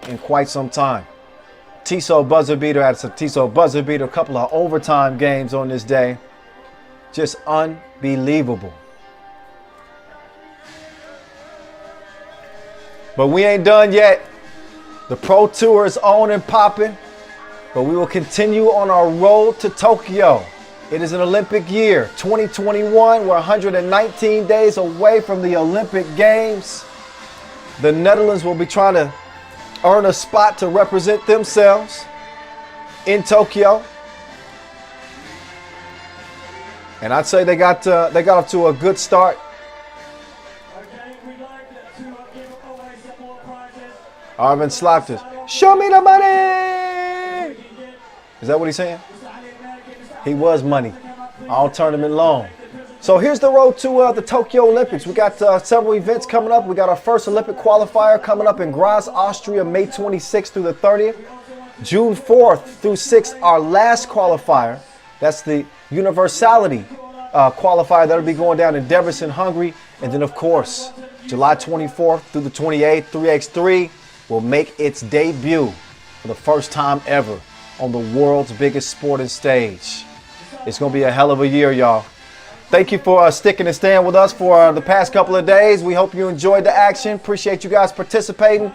in quite some time. Tissot buzzer beater after Tissot buzzer beater, a couple of overtime games on this day. Just unbelievable. But we ain't done yet. The Pro Tour is on and popping, but we will continue on our road to Tokyo. It is an Olympic year, 2021. We're 119 days away from the Olympic Games. The Netherlands will be trying to earn a spot to represent themselves in Tokyo. And I'd say they got off to a good start. Arvin Slagter, show me the money! Is that what he's saying? He was money all tournament long. So here's the road to the Tokyo Olympics. We got several events coming up. We got our first Olympic qualifier coming up in Graz, Austria, May 26th through the 30th. June 4th through 6th, our last qualifier. That's the Universality qualifier. That'll be going down in Debrecen, Hungary. And then, of course, July 24th through the 28th, 3x3 will make its debut for the first time ever on the world's biggest sporting stage. It's going to be a hell of a year, y'all. Thank you for sticking and staying with us for the past couple of days. We hope you enjoyed the action. Appreciate you guys participating.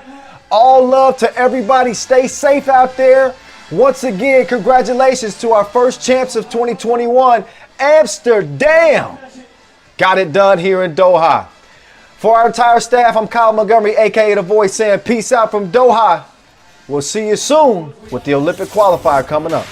All love to everybody. Stay safe out there. Once again, congratulations to our first champs of 2021, Amsterdam. Got it done here in Doha. For our entire staff, I'm Kyle Montgomery, a.k.a. The Voice, saying peace out from Doha. We'll see you soon with the Olympic qualifier coming up.